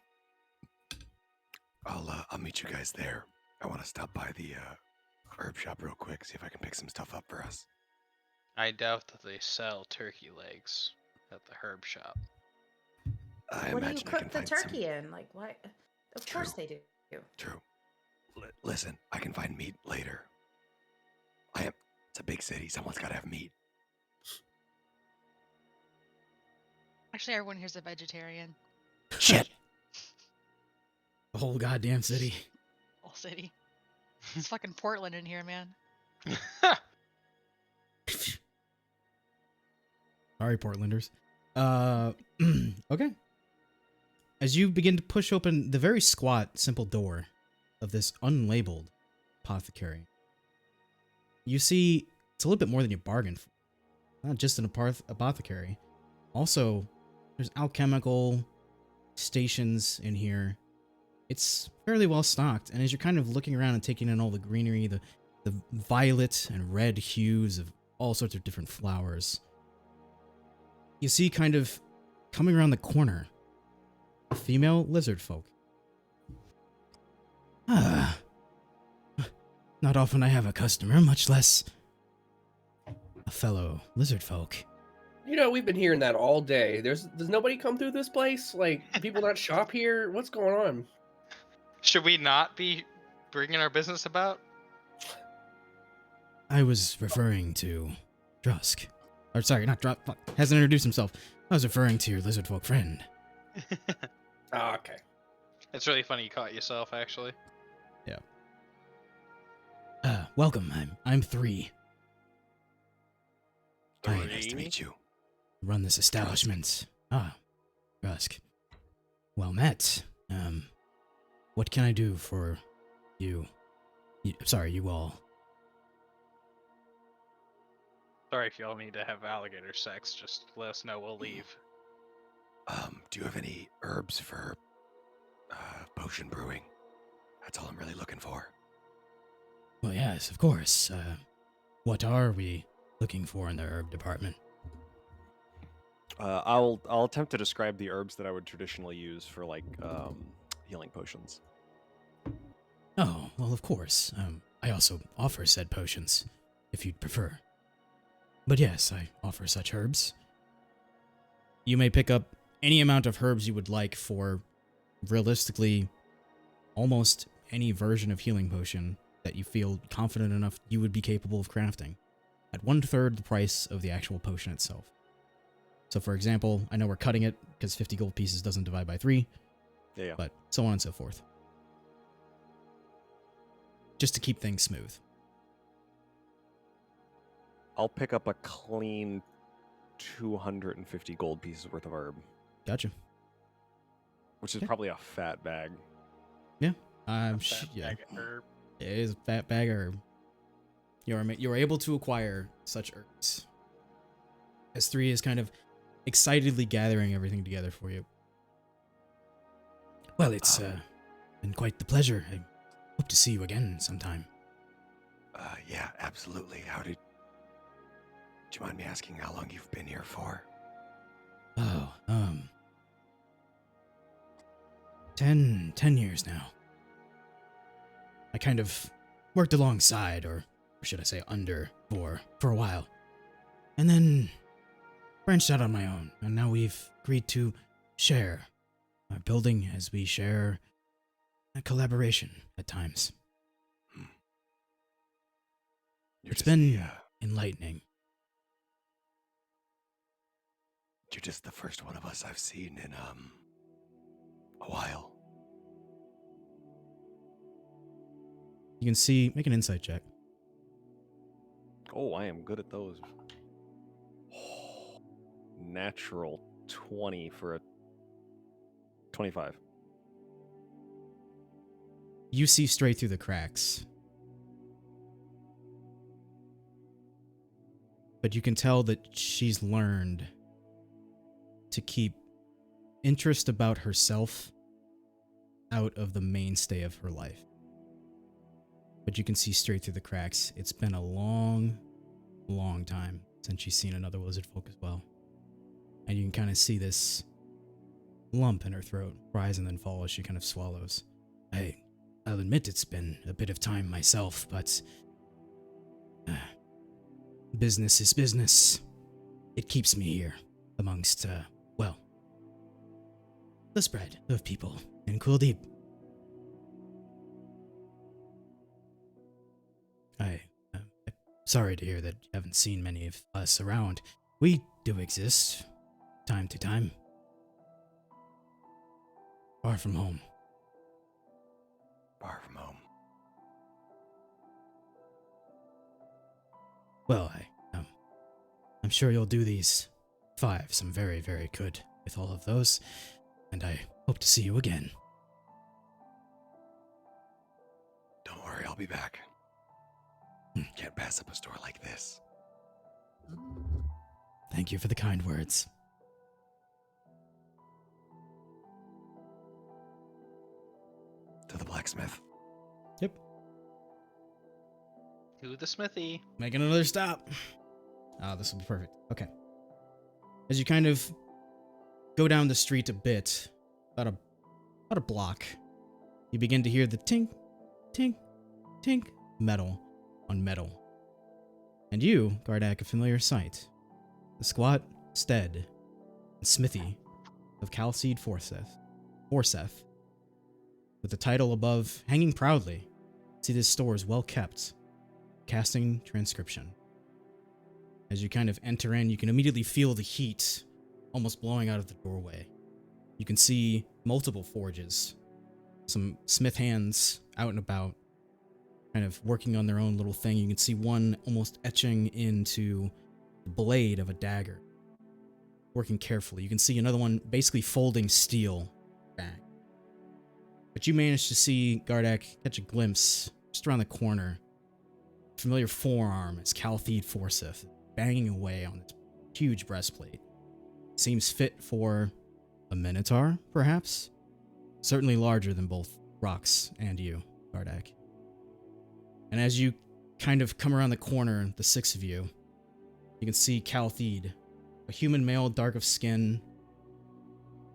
I'll meet you guys there. I want to stop by the herb shop real quick, see if I can pick some stuff up for us. I doubt that they sell turkey legs at the herb shop. I What do you imagine I can cook the find some. turkey in? Like what? Of course True. they do. True. Listen, I can find meat later. It's a big city. Someone's got to have meat. Actually, everyone here's a vegetarian. Shit. The whole goddamn city. Whole city. It's fucking Portland in here, man. Sorry, Portlanders. Okay. As you begin to push open the very squat, simple door of this unlabeled apothecary, you see it's a little bit more than you bargained for. Not just an apothecary. Also, there's alchemical stations in here. It's fairly well stocked, and as you're kind of looking around and taking in all the greenery, the violet and red hues of all sorts of different flowers, you see kind of coming around the corner a female lizard folk. Not often I have a customer, much less a fellow lizard folk. You know, we've been hearing that all day. Does nobody come through this place? Like, people not shop here? What's going on? Should we not be bringing our business about? I was referring to Drusk. Or sorry, not Drusk. Hasn't introduced himself. I was referring to your lizard folk friend. Oh, okay. It's really funny you caught yourself, actually. Welcome. I'm 3. Very nice to meet you. Run this establishment. Drusk. Well met. What can I do for you? Sorry, you all. Sorry if y'all need to have alligator sex. Just let us know. We'll leave. Do you have any herbs for potion brewing? That's all I'm really looking for. Well, yes, of course. What are we looking for in the herb department? I'll attempt to describe the herbs that I would traditionally use for like healing potions. Oh, well, of course. I also offer said potions, if you'd prefer. But yes, I offer such herbs. You may pick up any amount of herbs you would like for, realistically, almost any version of healing potion that you feel confident enough you would be capable of crafting, at 1/3 the price of the actual potion itself. So for example, I know we're cutting it because 50 gold pieces doesn't divide by 3, Yeah. but so on and so forth. Just to keep things smooth. I'll pick up a clean 250 gold pieces worth of herb, Gotcha. which is Okay. probably a fat bag. Yeah. Fat Yeah. bag of herb. It is a fat bag of herb. You are able to acquire such herbs. S3 is kind of excitedly gathering everything together for you. Well, it's been quite the pleasure. I hope to see you again sometime. Yeah, absolutely. Do you mind me asking how long you've been here for? Oh, 10 years now. I kind of worked alongside, or should I say under, for a while. And then branched out on my own, and now we've agreed to share our building as we share a collaboration at times. It's been enlightening. You're just the first one of us I've seen in a while. You can see, make an insight check. Oh, I am good at those. Natural 20 for a 25. You see straight through the cracks. But you can tell that she's learned to keep interest about herself out of the mainstay of her life. But you can see straight through the cracks. It's been a long, long time since she's seen another lizard folk as well. And you can kind of see this lump in her throat rise and then fall as she kind of swallows. I'll admit it's been a bit of time myself, but business is business. It keeps me here amongst, the spread of people in Quilldeep. I'm sorry to hear that you haven't seen many of us around. We do exist, time to time. Far from home. Far from home. Well, I'm sure you'll do these 5 some very, very good with all of those, and I hope to see you again. Don't worry, I'll be back. Can't pass up a store like this. Thank you for the kind words. To the blacksmith. Yep. To the smithy. Making another stop. Ah, this will be perfect. Okay. As you kind of go down the street a bit, about a block, you begin to hear the tink, tink, tink, metal on metal. And you, Gardak, a familiar sight. The squat stead and smithy of Calseed Forseth, with the title above hanging proudly. See, this store is well kept. Casting transcription. As you kind of enter in, you can immediately feel the heat almost blowing out of the doorway. You can see multiple forges, some smith hands out and about, kind of working on their own little thing. You can see one almost etching into the blade of a dagger, working carefully. You can see another one basically folding steel back. But you manage to see Gardak catch a glimpse just around the corner. Familiar forearm as Caltheed Forsyth banging away on this huge breastplate. Seems fit for a minotaur, perhaps? Certainly larger than both Rox and you, Gardak. And as you kind of come around the corner, the six of you, you can see Caltheed, a human male, dark of skin,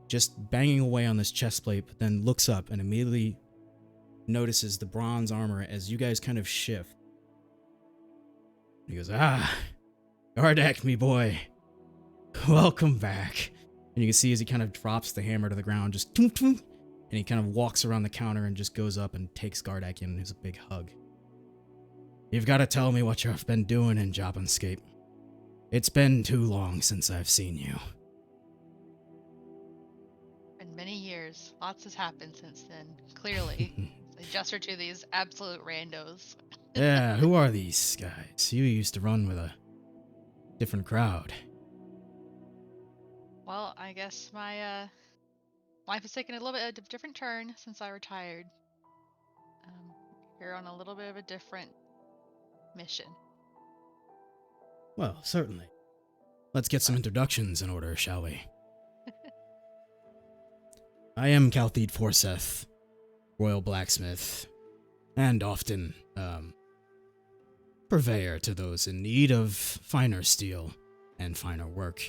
just banging away on this chestplate, but then looks up and immediately notices the bronze armor as you guys kind of shift. He goes, Gardak, me boy. Welcome back. And you can see as he kind of drops the hammer to the ground, just toom, toom, and he kind of walks around the counter and just goes up and takes Gardak in and gives a big hug. You've got to tell me what you've been doing in Jobinscape. It's been too long since I've seen you. Been many years. Lots has happened since then. Clearly. Just to these absolute randos. Yeah, who are these guys? You used to run with a different crowd. Well, I guess my life has taken a little bit of a different turn since I retired. You're on a little bit of a different mission. Well, certainly. Let's get some introductions in order, shall we? I am Caltheed Forsyth, royal blacksmith, and often, purveyor to those in need of finer steel and finer work.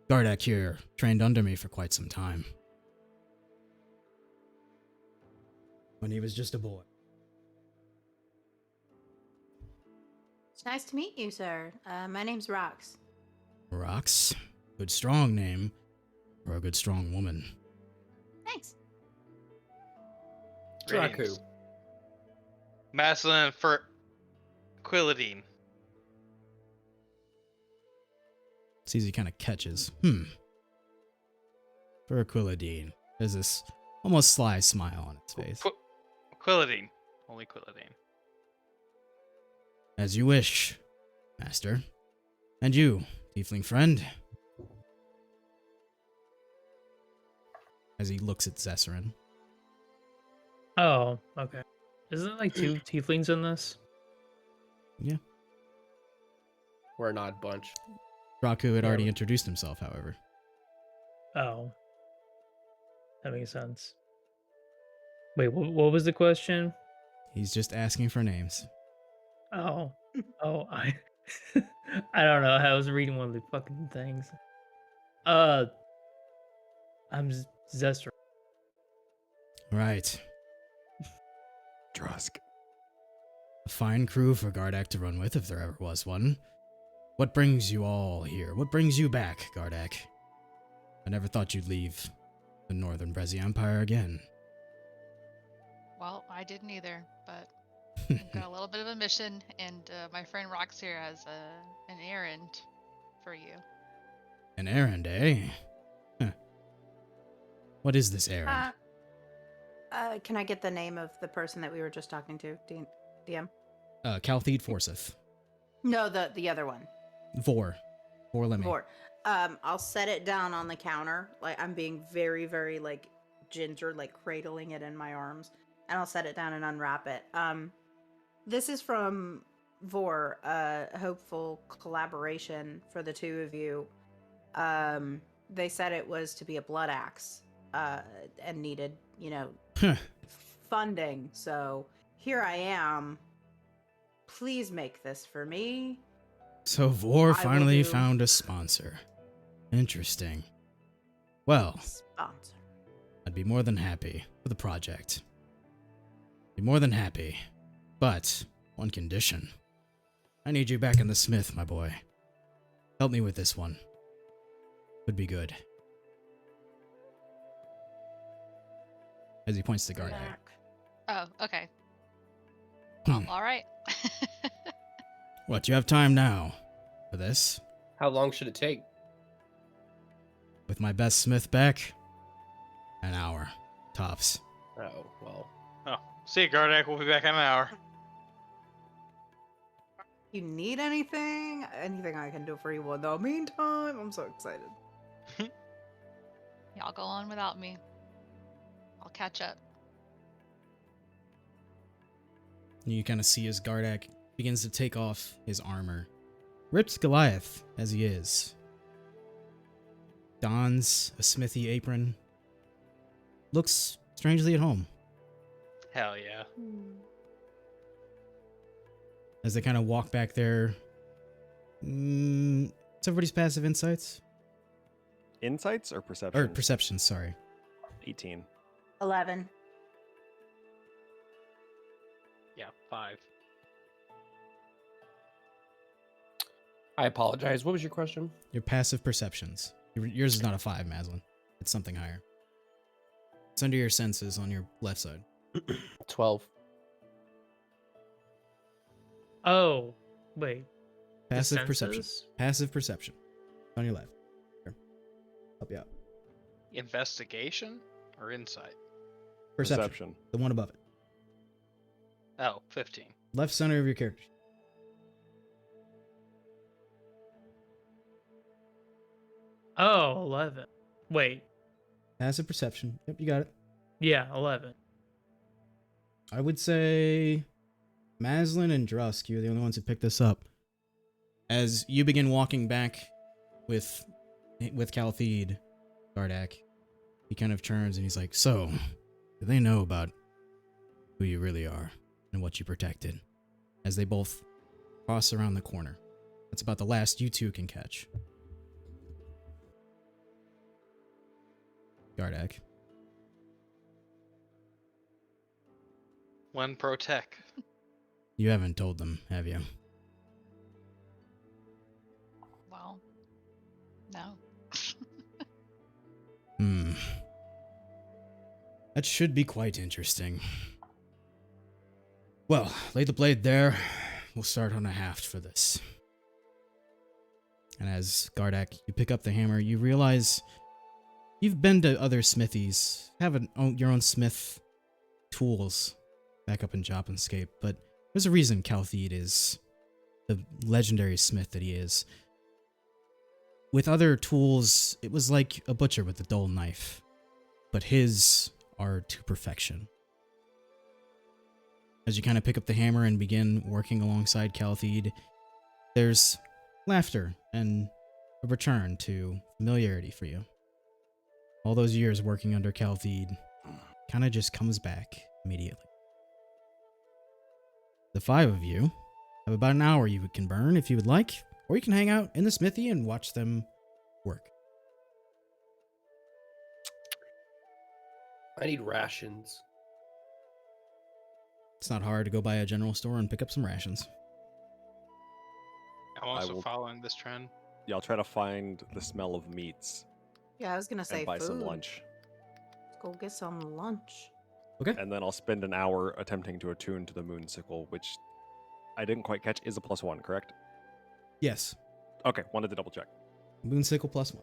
Gardak here trained under me for quite some time. When he was just a boy. It's nice to meet you, sir. My name's Rox. Rox? Good strong name for a good strong woman. Thanks. Draku. Masculine for Quilldeep. Sees he kind of catches. For Quilldeep. There's this almost sly smile on its face. Quilldeep. Only Quilldeep. As you wish, master. And you, tiefling friend. As he looks at Zesserin. Oh, okay. Isn't it like two tieflings in this? Yeah. We're an odd bunch. Draku had already introduced himself, however. Oh. That makes sense. Wait, what was the question? He's just asking for names. Oh. I I don't know. I was reading one of the fucking things. I'm Zester. Right. Drusk. A fine crew for Gardak to run with if there ever was one. What brings you all here? What brings you back, Gardak? I never thought you'd leave the northern Breszi Empire again. Well, I didn't either, but I've got a little bit of a mission, and my friend Rox here has an errand for you. An errand, eh? Huh. What is this errand? Can I get the name of the person that we were just talking to, DM? Caltheed Forsyth. No, the other one. Vor Lemmy. Vor. I'll set it down on the counter. Like, I'm being very, very, like, ginger, like, cradling it in my arms. And I'll set it down and unwrap it. This is from Vor, a hopeful collaboration for the two of you. They said it was to be a blood axe, and needed, funding. So here I am. Please make this for me. So Vor finally do. found a sponsor. Interesting. Well, Sponsor. I'd be more than happy for the project. Be more than happy. But, one condition. I need you back in the smith, my boy. Help me with this one. Would be good. As he points to Gardak. Oh, okay. Hmm. All right. What, you have time now for this? How long should it take? With my best smith back? An hour. Tops. Oh, well. Oh, see you, Gardak. We'll be back in an hour. You need anything? Anything I can do for you in the meantime? I'm so excited. Y'all go on without me. I'll catch up. You kind of see as Gardak begins to take off his armor. Ripped Goliath, as he is. Dons a smithy apron. Looks strangely at home. Hell yeah. As they kind of walk back there. It's everybody's passive insights? Insights or perception? Or perception, sorry. 18. 11. Yeah, 5. I apologize. What was your question? Your passive perceptions. Yours is not a 5, Maslin. It's something higher. It's under your senses on your left side. 12. Oh, wait. The Passive perception. senses? Passive perception. On your left. Here. Help you out. Investigation or insight? Perception. The one above it. Oh, 15. Left center of your character. Oh, 11. Wait. Passive perception. Yep, you got it. Yeah, 11. I would say Maslin and Drusk, you're the only ones who picked this up. As you begin walking back with Caltheed, Gardak, he kind of turns and he's like, so, do they know about who you really are and what you protected? As they both cross around the corner. That's about the last you two can catch. Gardak. One pro tech. You haven't told them, have you? Well, no. That should be quite interesting. Well, lay the blade there. We'll start on a haft for this. And as Gardak, you pick up the hammer, you realize you've been to other smithies, have your own smith tools back up in Jopinscape, but there's a reason Caltheed is the legendary smith that he is. With other tools, it was like a butcher with a dull knife, but his are to perfection. As you kind of pick up the hammer and begin working alongside Caltheed, there's laughter and a return to familiarity for you. All those years working under Caltheed kind of just comes back immediately. The 5 of you have about an hour you can burn if you would like, or you can hang out in the smithy and watch them work. I need rations. It's not hard to go by a general store and pick up some rations. I'm also will- following this trend. Yeah, I'll try to find the smell of meats Yeah, I was gonna say and buy food. some lunch. Let's go get some lunch. Okay. And then I'll spend an hour attempting to attune to the moon sickle, which I didn't quite catch is a +1, correct? Yes. Okay, wanted to double check. Moonsicle +1.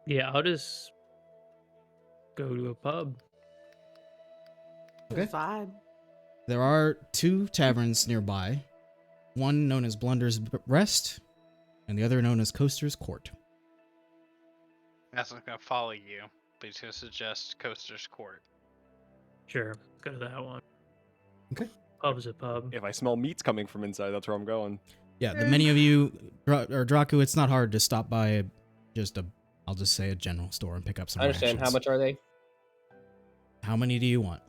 Yeah, I'll just go to a pub. Okay. Good vibe. There are 2 taverns nearby. One known as Blunder's Rest, and the other known as Coaster's Court. That's not going to follow you, but he's going to suggest Coaster's Court. Sure, go to that one. Okay. Pub's a pub. If I smell meats coming from inside, that's where I'm going. Yeah, the many of you, or Draku, it's not hard to stop by I'll just say a general store and pick up some I understand. rations. How much are they? How many do you want?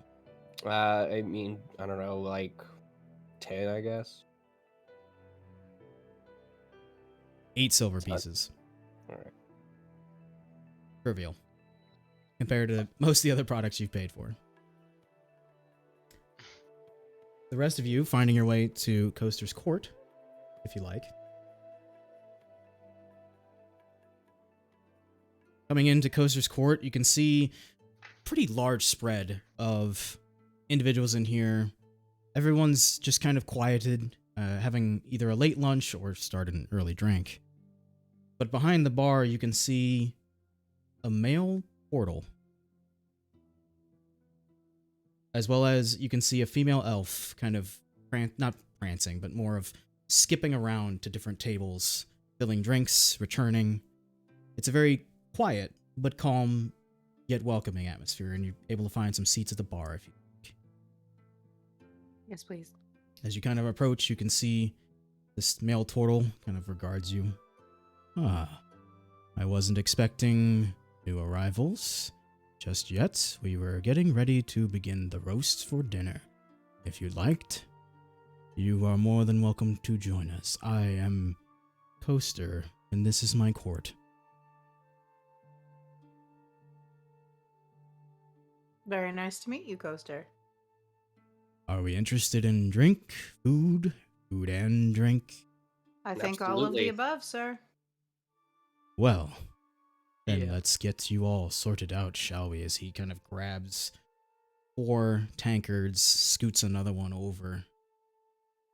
I mean, I don't know, like 10, I guess. 8 silver pieces. All right. Trivial. Compared to most of the other products you've paid for. The rest of you finding your way to Coaster's Court, if you like. Coming into Coaster's Court, you can see pretty large spread of individuals in here. Everyone's just kind of quieted, having either a late lunch or started an early drink. But behind the bar, you can see a male portal. As well as you can see a female elf kind of, not prancing, but more of skipping around to different tables, filling drinks, returning. It's a very quiet but calm yet welcoming atmosphere, and you're able to find some seats at the bar if you. Yes, please. As you kind of approach, you can see this male turtle kind of regards you. Ah, I wasn't expecting new arrivals just yet. We were getting ready to begin the roast for dinner. If you'd liked, you are more than welcome to join us. I am Coaster, and this is my court. Very nice to meet you, Coaster. Are we interested in drink, food and drink? I think all of Absolutely. the above, sir. Well, then Yeah. let's get you all sorted out, shall we? As he kind of grabs 4 tankards, scoots another one over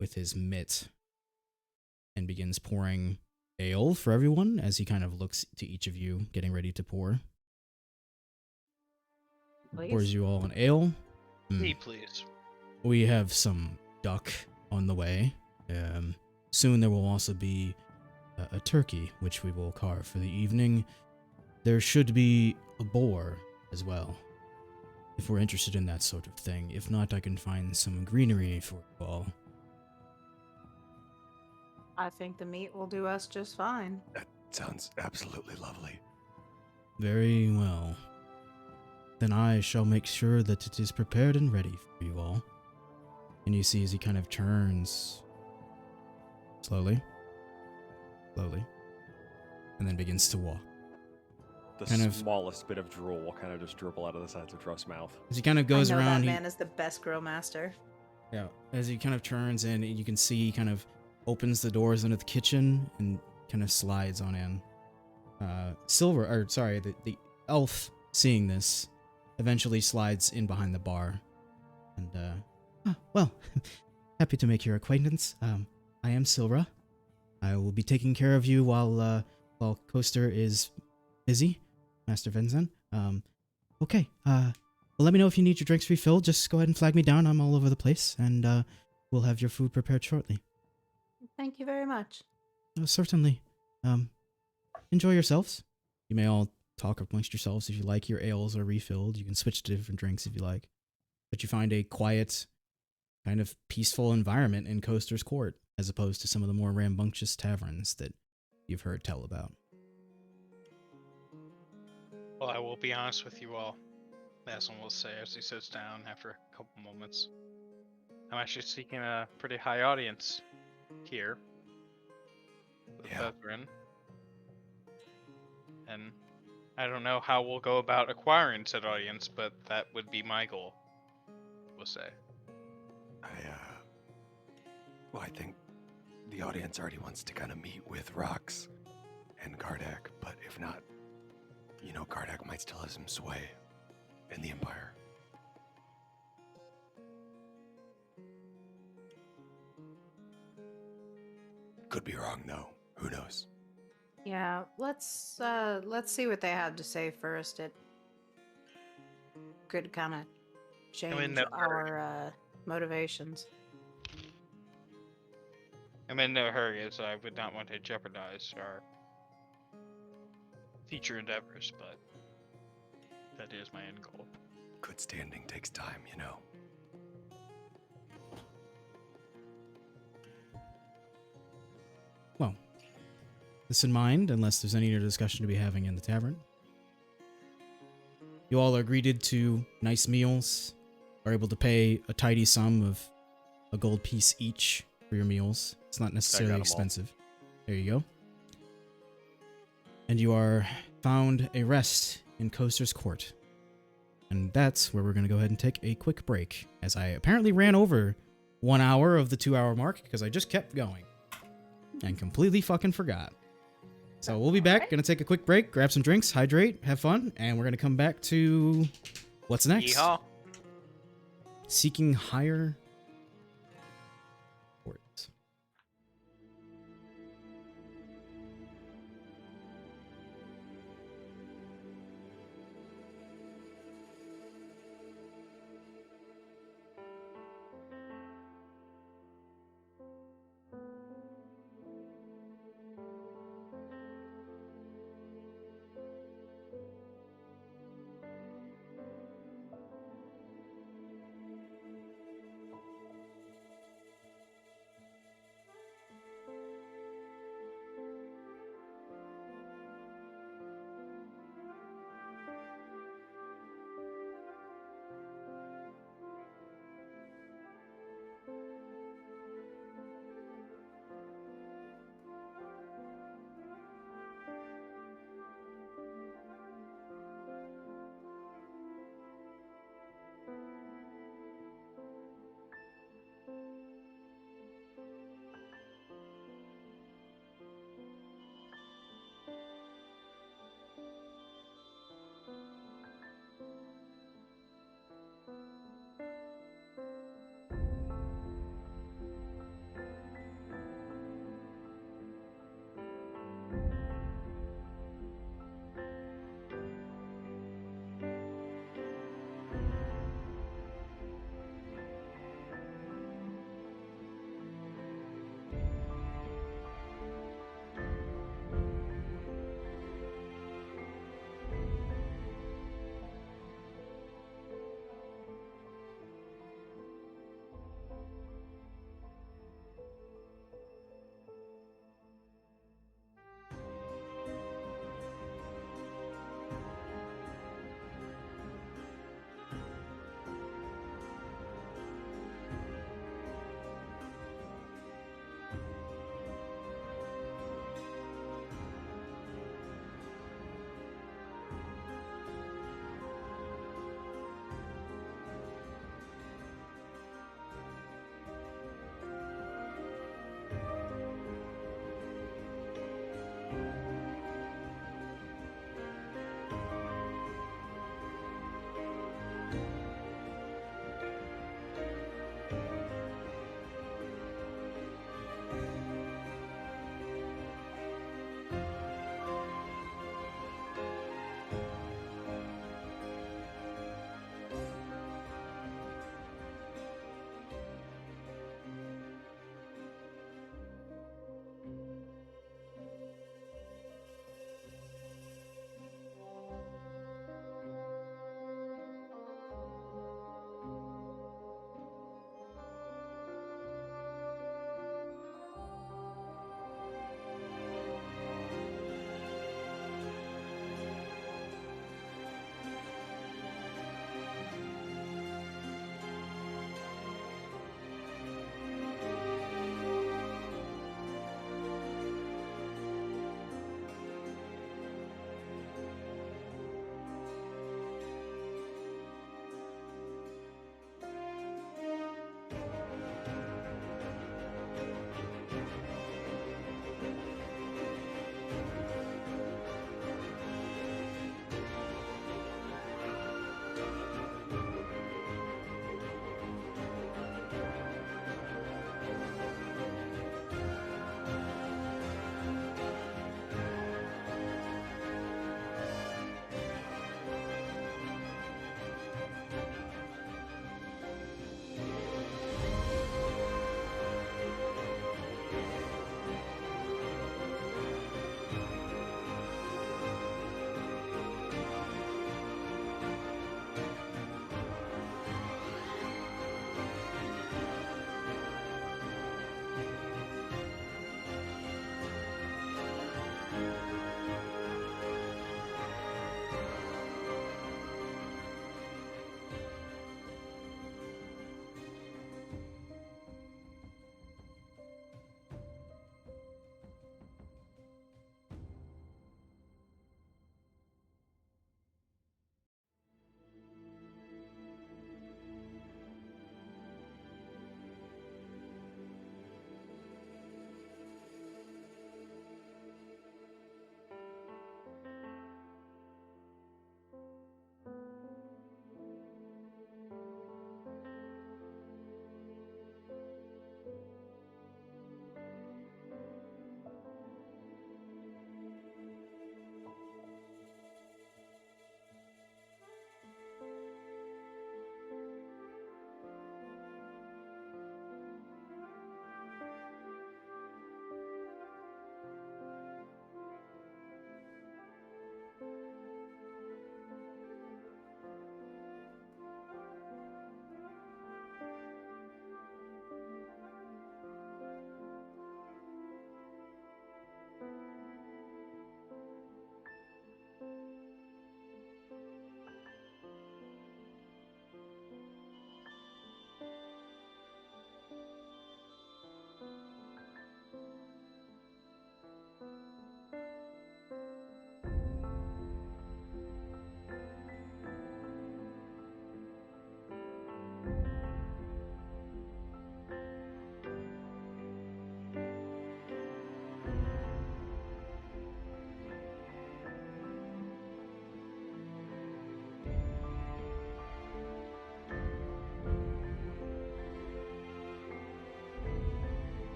with his mitt, and begins pouring ale for everyone as he kind of looks to each of you, getting ready to pour. Please. Pours you all an ale. Me, please. We have some duck on the way. Soon there will also be a turkey, which we will carve for the evening. There should be a boar as well, if we're interested in that sort of thing. If not, I can find some greenery for you all. I think the meat will do us just fine. That sounds absolutely lovely. Very well. Then I shall make sure that it is prepared and ready for you all. And you see as he kind of turns slowly, and then begins to walk. The Kind of- smallest bit of drool will kind of just dribble out of the sides of Drusk's mouth. As he kind of goes I know around, that he, man is the best grill master. yeah, as he kind of turns in, you can see he kind of opens the doors into the kitchen and kind of slides on in. The elf, seeing this, eventually slides in behind the bar. And, well, happy to make your acquaintance. I am Silra. I will be taking care of you while Coaster is busy, Master Vincent. Okay, well, let me know if you need your drinks refilled. Just go ahead and flag me down. I'm all over the place, and, we'll have your food prepared shortly. Thank you very much. Oh, certainly. Enjoy yourselves. You may all talk amongst yourselves if you like. Your ales are refilled. You can switch to different drinks if you like. But you find a quiet, kind of peaceful environment in Coaster's Court, as opposed to some of the more rambunctious taverns that you've heard tell about. Well, I will be honest with you all. Maslin will say as he sits down after a couple moments. I'm actually seeking a pretty high audience here. With Yeah. Bethrin. And I don't know how we'll go about acquiring said audience, but that would be my goal. We'll say. I think the audience already wants to kind of meet with Rox and Kardak, but if not, Kardak might still have some sway in the Empire. Could be wrong, though. Who knows? Yeah, let's see what they have to say first. It could kind of change no our motivations. I'm in no hurry, as I would not want to jeopardize our future endeavors, but that is my end goal. Good standing takes time, Well, this in mind, unless there's any other discussion to be having in the tavern. You all are greeted to nice meals, are able to pay a tidy sum of a gold piece each for your meals. It's not necessarily 'em all. expensive. There you go. And you are found a rest in Coaster's Court. And that's where we're going to go ahead and take a quick break, as I apparently ran over 1 hour of the 2-hour mark because I just kept going and completely fucking forgot. So we'll be back, gonna take a quick break, grab some drinks, hydrate, have fun, and we're gonna come back to what's next? Yeehaw. Seeking higher courts.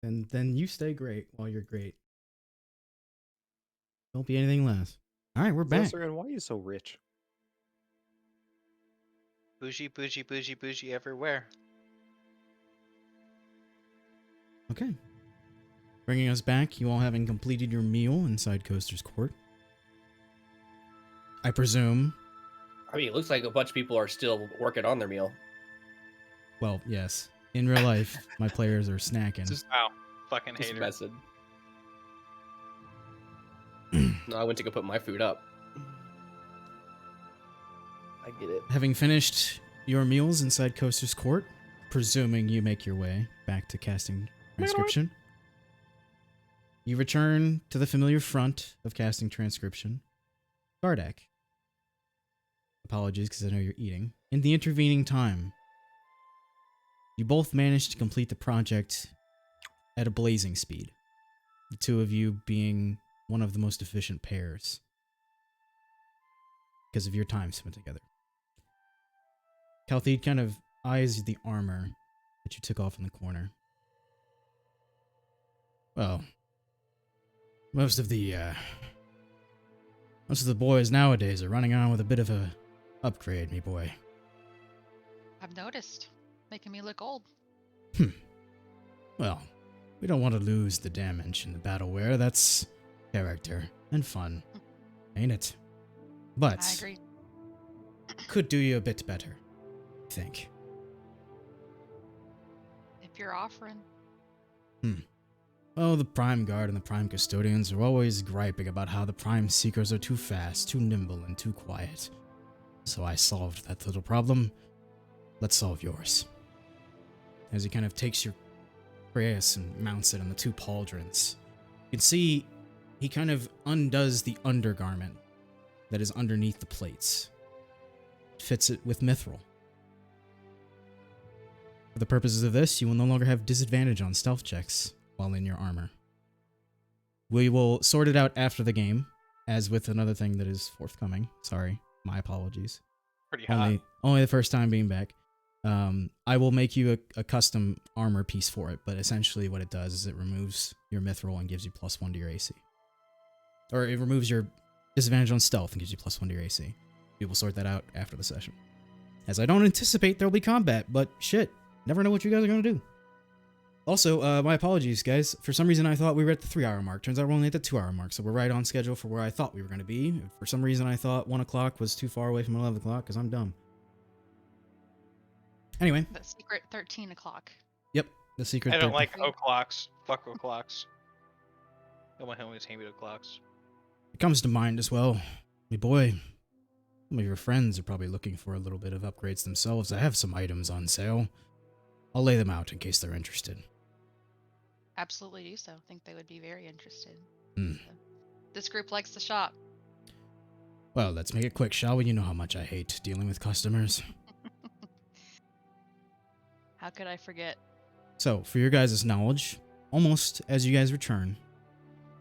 And then you stay great while you're great. Don't be anything less. All right, we're back. Zestrin, why are you so rich? Bougie, bougie, bougie, bougie everywhere. Okay. Bringing us back, you all having completed your meal inside Coaster's Court. I presume. I mean, it looks like a bunch of people are still working on their meal. Well, yes. In real life, my players are snacking. Wow, fucking Just hater. messing. No, I went to go put my food up. I get it. Having finished your meals inside Coaster's Court, presuming you make your way back to casting transcription, you return to the familiar front of casting transcription, Gardak. Apologies, because I know you're eating. In the intervening time, you both managed to complete the project at a blazing speed. The two of you being one of the most efficient pairs because of your time spent together. Kalthid kind of eyes the armor that you took off in the corner. Well, most of the boys nowadays are running on with a bit of a upgrade, me boy. I've noticed. Making me look old. Well, we don't want to lose the damage in the battleware. That's character and fun, ain't it? But I agree. could do you a bit better, I think. If you're offering. Oh, the Prime Guard and the Prime Custodians are always griping about how the Prime Seekers are too fast, too nimble, and too quiet. So I solved that little problem. Let's solve yours. As he kind of takes your Reyes and mounts it on the two pauldrons. You can see he kind of undoes the undergarment that is underneath the plates. Fits it with mithril. For the purposes of this, you will no longer have disadvantage on stealth checks while in your armor. We will sort it out after the game, as with another thing that is forthcoming. Sorry, my apologies. Pretty hot. Only the first time being back. I will make you a custom armor piece for it, but essentially what it does is it removes your mithril and gives you +1 to your AC. Or it removes your disadvantage on stealth and gives you +1 to your AC. We will sort that out after the session. As I don't anticipate there'll be combat, but shit, never know what you guys are going to do. Also, my apologies, guys. For some reason, I thought we were at the 3-hour mark. Turns out we're only at the 2-hour mark, so we're right on schedule for where I thought we were going to be. For some reason, I thought 1 o'clock was too far away from 11 o'clock, because I'm dumb. Anyway. The secret 13 o'clock. Yep, the secret. I don't 13. like o'clocks. Fuck o'clocks. No one always hate me o'clocks. It comes to mind as well. My boy, some of your friends are probably looking for a little bit of upgrades themselves. I have some items on sale. I'll lay them out in case they're interested. Absolutely do so. I think they would be very interested. Hmm. So, this group likes to shop. Well, let's make it quick, shall we? You know how much I hate dealing with customers. How could I forget? So, for your guys' knowledge, almost as you guys return,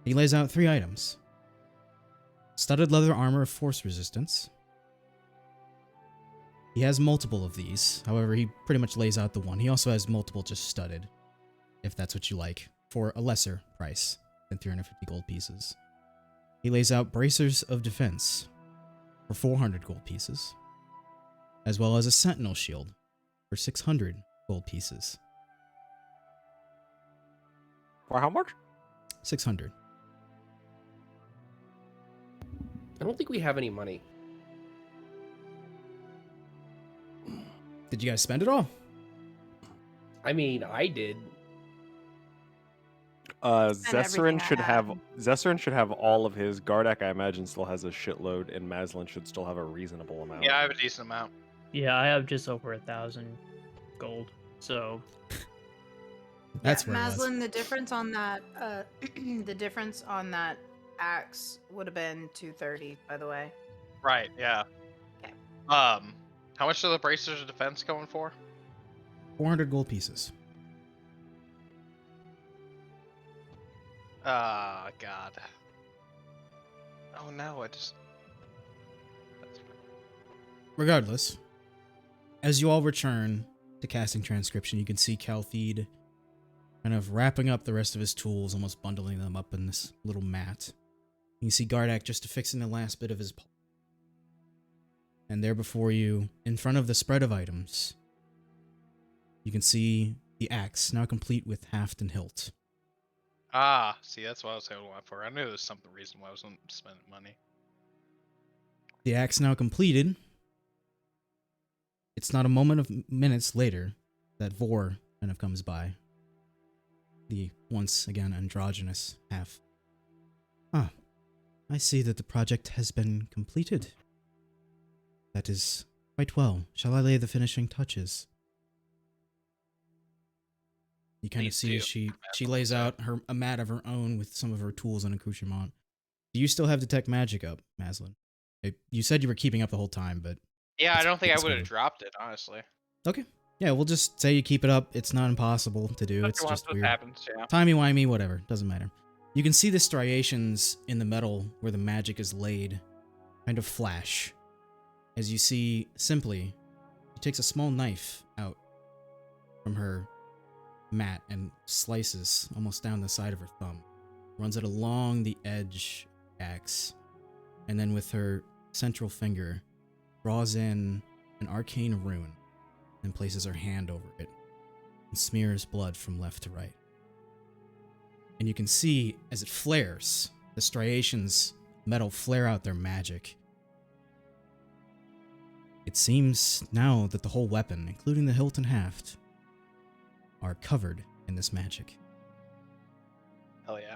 he lays out 3 items. Studded leather armor of force resistance. He has multiple of these. However, he pretty much lays out the one. He also has multiple just studded, if that's what you like, for a lesser price than 350 gold pieces. He lays out bracers of defense for 400 gold pieces, as well as a sentinel shield for 600 gold pieces. For how much? 600. I don't think we have any money. Did you guys spend it all? I mean, I did. everything Zestrin should have all of his. Gardak, I imagine, still has a shitload, and Maslin should still have a reasonable amount. Yeah, I have a decent amount. Yeah, I have just over 1,000 gold. So That's where it was. Maslin, the difference on that the difference on that axe would have been 230, by the way. Right, yeah. Okay. How much are the bracers of defense going for? 400 gold pieces. Ah, God. Oh no, I just... That's fine. Regardless, as you all return to casting transcription, you can see Kalthid kind of wrapping up the rest of his tools, almost bundling them up in this little mat. You see Gardak just affixing the last bit of his paw. And there before you, in front of the spread of items, you can see the axe, now complete with haft and hilt. Ah, see, that's what I was going for. I knew there was some reason why I wasn't spending money. The axe now completed. It's not a moment of minutes later that Vor kind of comes by. The once again androgynous half. Ah, I see that the project has been completed. That is quite well. Shall I lay the finishing touches? You kind of Please see do. as she lays out a mat of her own with some of her tools and accoutrement. Do you still have detect magic up, Maslin? You said you were keeping up the whole time, but Yeah, I it's don't think I would have covered. dropped it, honestly. Okay. Yeah, we'll just say you keep it up. It's not impossible to do. It's just what weird. happens, yeah. Timey-wimey, whatever. Doesn't matter. You can see the striations in the metal where the magic is laid kind of flash. As you see, simply, she takes a small knife out from her mat and slices almost down the side of her thumb. Runs it along the edge of the axe. And then with her central finger, draws in an arcane rune and places her hand over it and smears blood from left to right. And you can see as it flares, the striations metal flare out their magic. It seems now that the whole weapon, including the hilt and haft, are covered in this magic. Hell yeah.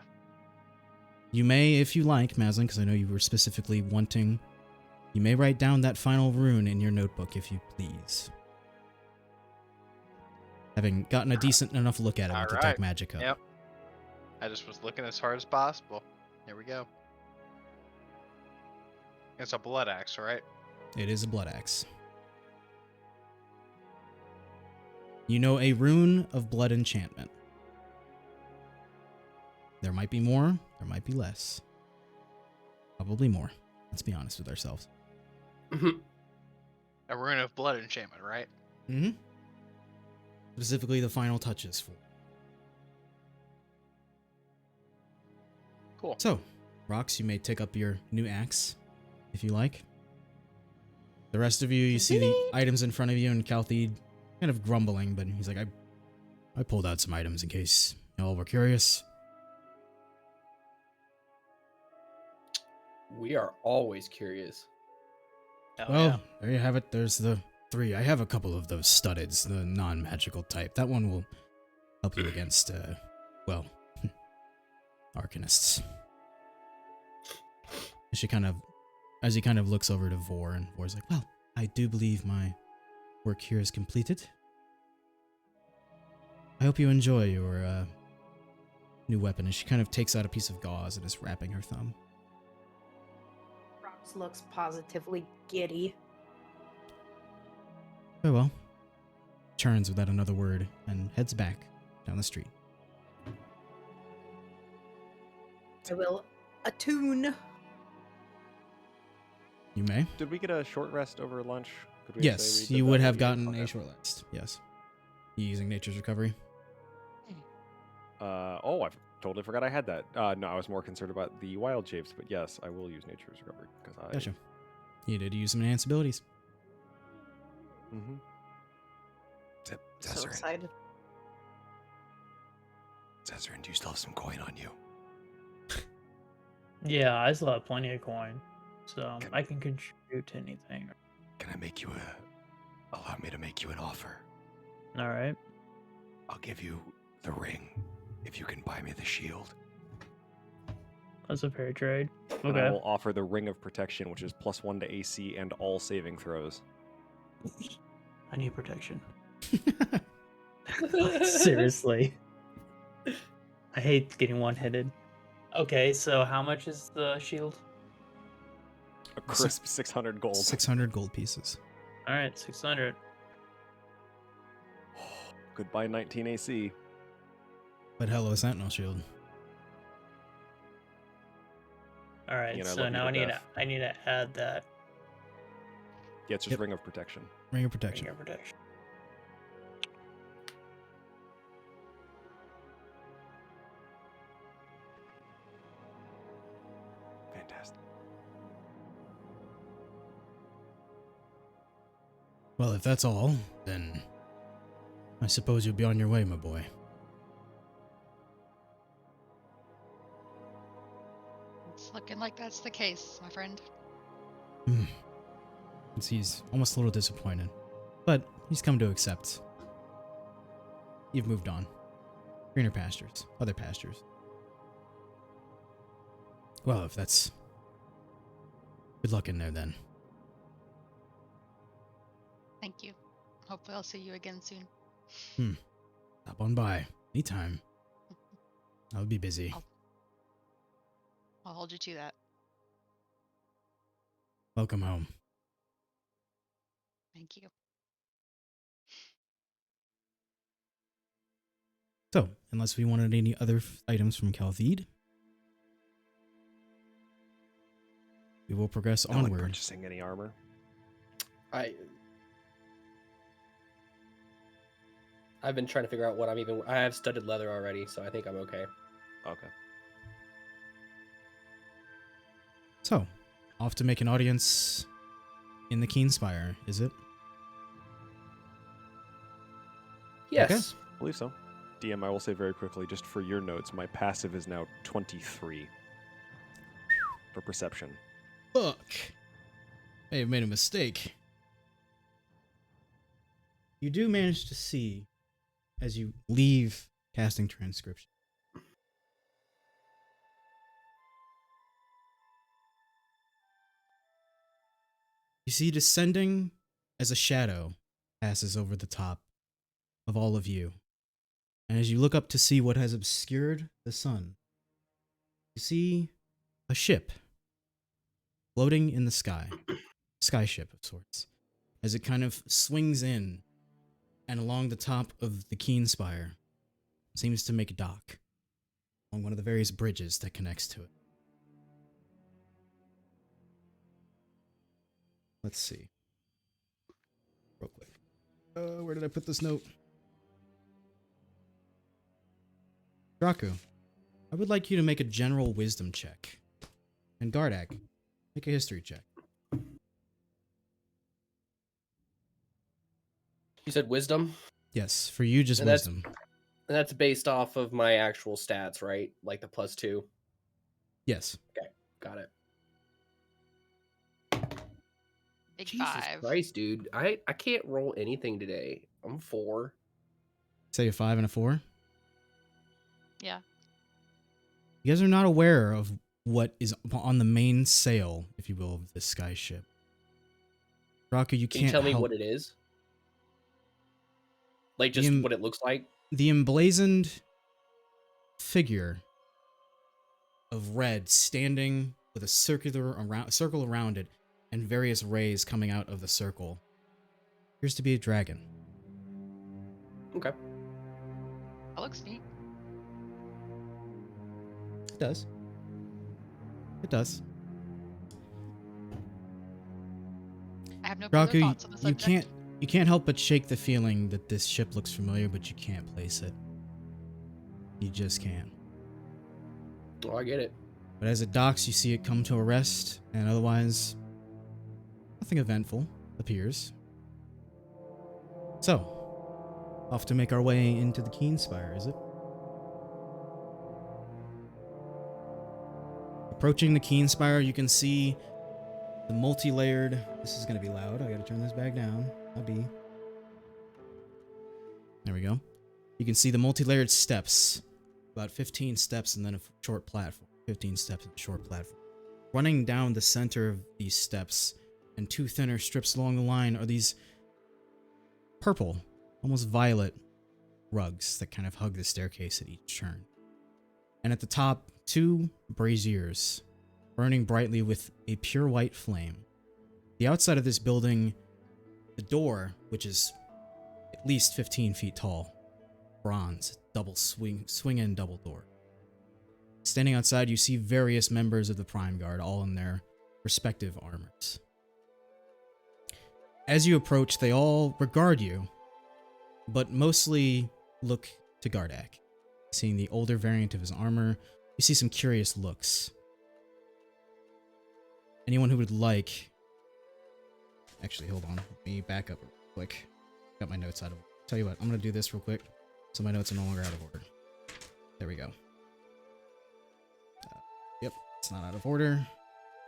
You may, if you like, Maslin, because I know you were specifically wanting, you may write down that final rune in your notebook if you please. Having gotten a decent enough look at it with Detect Magic up. Yep. I just was looking as hard as possible. Here we go. It's a blood axe, right? It is a blood axe. You know a rune of blood enchantment. There might be more, there might be less. Probably more. Let's be honest with ourselves. A rune of blood enchantment, right? Mm-hmm. Specifically the final touches for. Cool. So, Rox, you may take up your new axe, if you like. The rest of you, you see the items in front of you, and Kalthid kind of grumbling, but he's like, I pulled out some items in case y'all were curious. We are always curious. Well, there you have it. There's the 3. I have a couple of those studdeds, the non-magical type. That one will help you against, well, arcanists. As he kind of looks over to Vor, and Vor's like, well, I do believe my work here is completed. I hope you enjoy your, new weapon. And she kind of takes out a piece of gauze and is wrapping her thumb. Rox looks positively giddy. Very well. Turns without another word and heads back down the street. I will attune. You may. Did we get a short rest over lunch? Could we say Yes, we did you that? would have Yeah, gotten okay. a short rest. Yes. You using Nature's Recovery? Oh, I totally forgot I had that. No, I was more concerned about the wild shapes, but yes, I will use Nature's Recovery because I. Gotcha. You did use some enhanced abilities. Mm-hmm. So excited. Zezerin, do you still have some coin on you? Yeah, I still have plenty of coin, so I can contribute to anything. Can I make you allow me to make you an offer? All right. I'll give you the ring if you can buy me the shield. That's a fair trade. And I Okay. will offer the Ring of Protection, which is +1 to AC and all saving throws. I need protection. Seriously. I hate getting one-hitted. Okay, so how much is the shield? A crisp 600 gold. 600 gold pieces. All right, 600. Goodbye 19 AC. But hello, Sentinel Shield. All right, You know, so love you now to death. I need to add that Yeah, it's just Yep. Ring of Protection. Ring of Protection. finger protection. Well, if that's all, then I suppose you'll be on your way, my boy. It's looking like that's the case, my friend. He's almost a little disappointed, but he's come to accept. You've moved on. Greener pastures, other pastures. Well, if that's... Good luck in there, then. Thank you. Hopefully I'll see you again soon. Stop on by. Anytime. I'll be busy. I'll hold you to that. Welcome home. Thank you. So, unless we wanted any other items from Calthede, we will progress No one onward. purchasing any armor. I've been trying to figure out what I have studded leather already, so I think I'm okay. Okay. So, off to make an audience in the Keenspire, is it? Yes. Okay. I believe so. DM, I will say very quickly, just for your notes, my passive is now 23 for perception. Fuck. May have made a mistake. You do manage to see, as you leave casting transcription, you see descending as a shadow passes over the top of all of you. And as you look up to see what has obscured the sun, you see a ship floating in the sky. Sky ship of sorts. As it kind of swings in and along the top of the Keenspire seems to make a dock along one of the various bridges that connects to it. Let's see. Real quick. Where did I put this note? Draku, I would like you to make a general wisdom check. And Gardak, make a history check. You said wisdom? Yes, for you, just And that's- wisdom. And that's based off of my actual stats, right? Like the +2. Yes. Got it. Big Jesus 5. Christ, dude. I can't roll anything today. I'm 4. Say a 5 and a 4. Yeah. You guys are not aware of what is on the main sail, if you will, of this sky ship. Draku, you Can can't you tell me help. what it is? Like just what it looks like? The emblazoned figure of red standing with a circle around it and various rays coming out of the circle appears to be a dragon. Okay. That looks neat. It does. It does. I have no further Draku, thoughts on the subject. you can't help but shake the feeling that this ship looks familiar, but you can't place it. You just can't. Oh, I get it. But as it docks, you see it come to a rest, and otherwise, nothing eventful appears. So, off to make our way into the Keenspire, is it? Approaching the Keenspire, you can see the multi-layered... This is going to be loud. I gotta turn this back down. There we go. You can see the multi-layered steps. About 15 steps and then a short platform. 15 steps and a short platform. Running down the center of these steps and two thinner strips along the line are these purple, almost violet rugs that kind of hug the staircase at each turn. And at the top, two braziers burning brightly with a pure white flame. The outside of this building, the door, which is at least 15 feet tall, bronze, double swing-in double door. Standing outside, you see various members of the Prime Guard, all in their respective armors. As you approach, they all regard you, but mostly look to Gardak. Seeing the older variant of his armor, you see some curious looks. Anyone who would like... Actually, hold on. Let me back up. quick. Got my notes out of order. Tell you what, I'm gonna do this real quick, so my notes are no longer out of order. There we go. Yep, it's not out of order.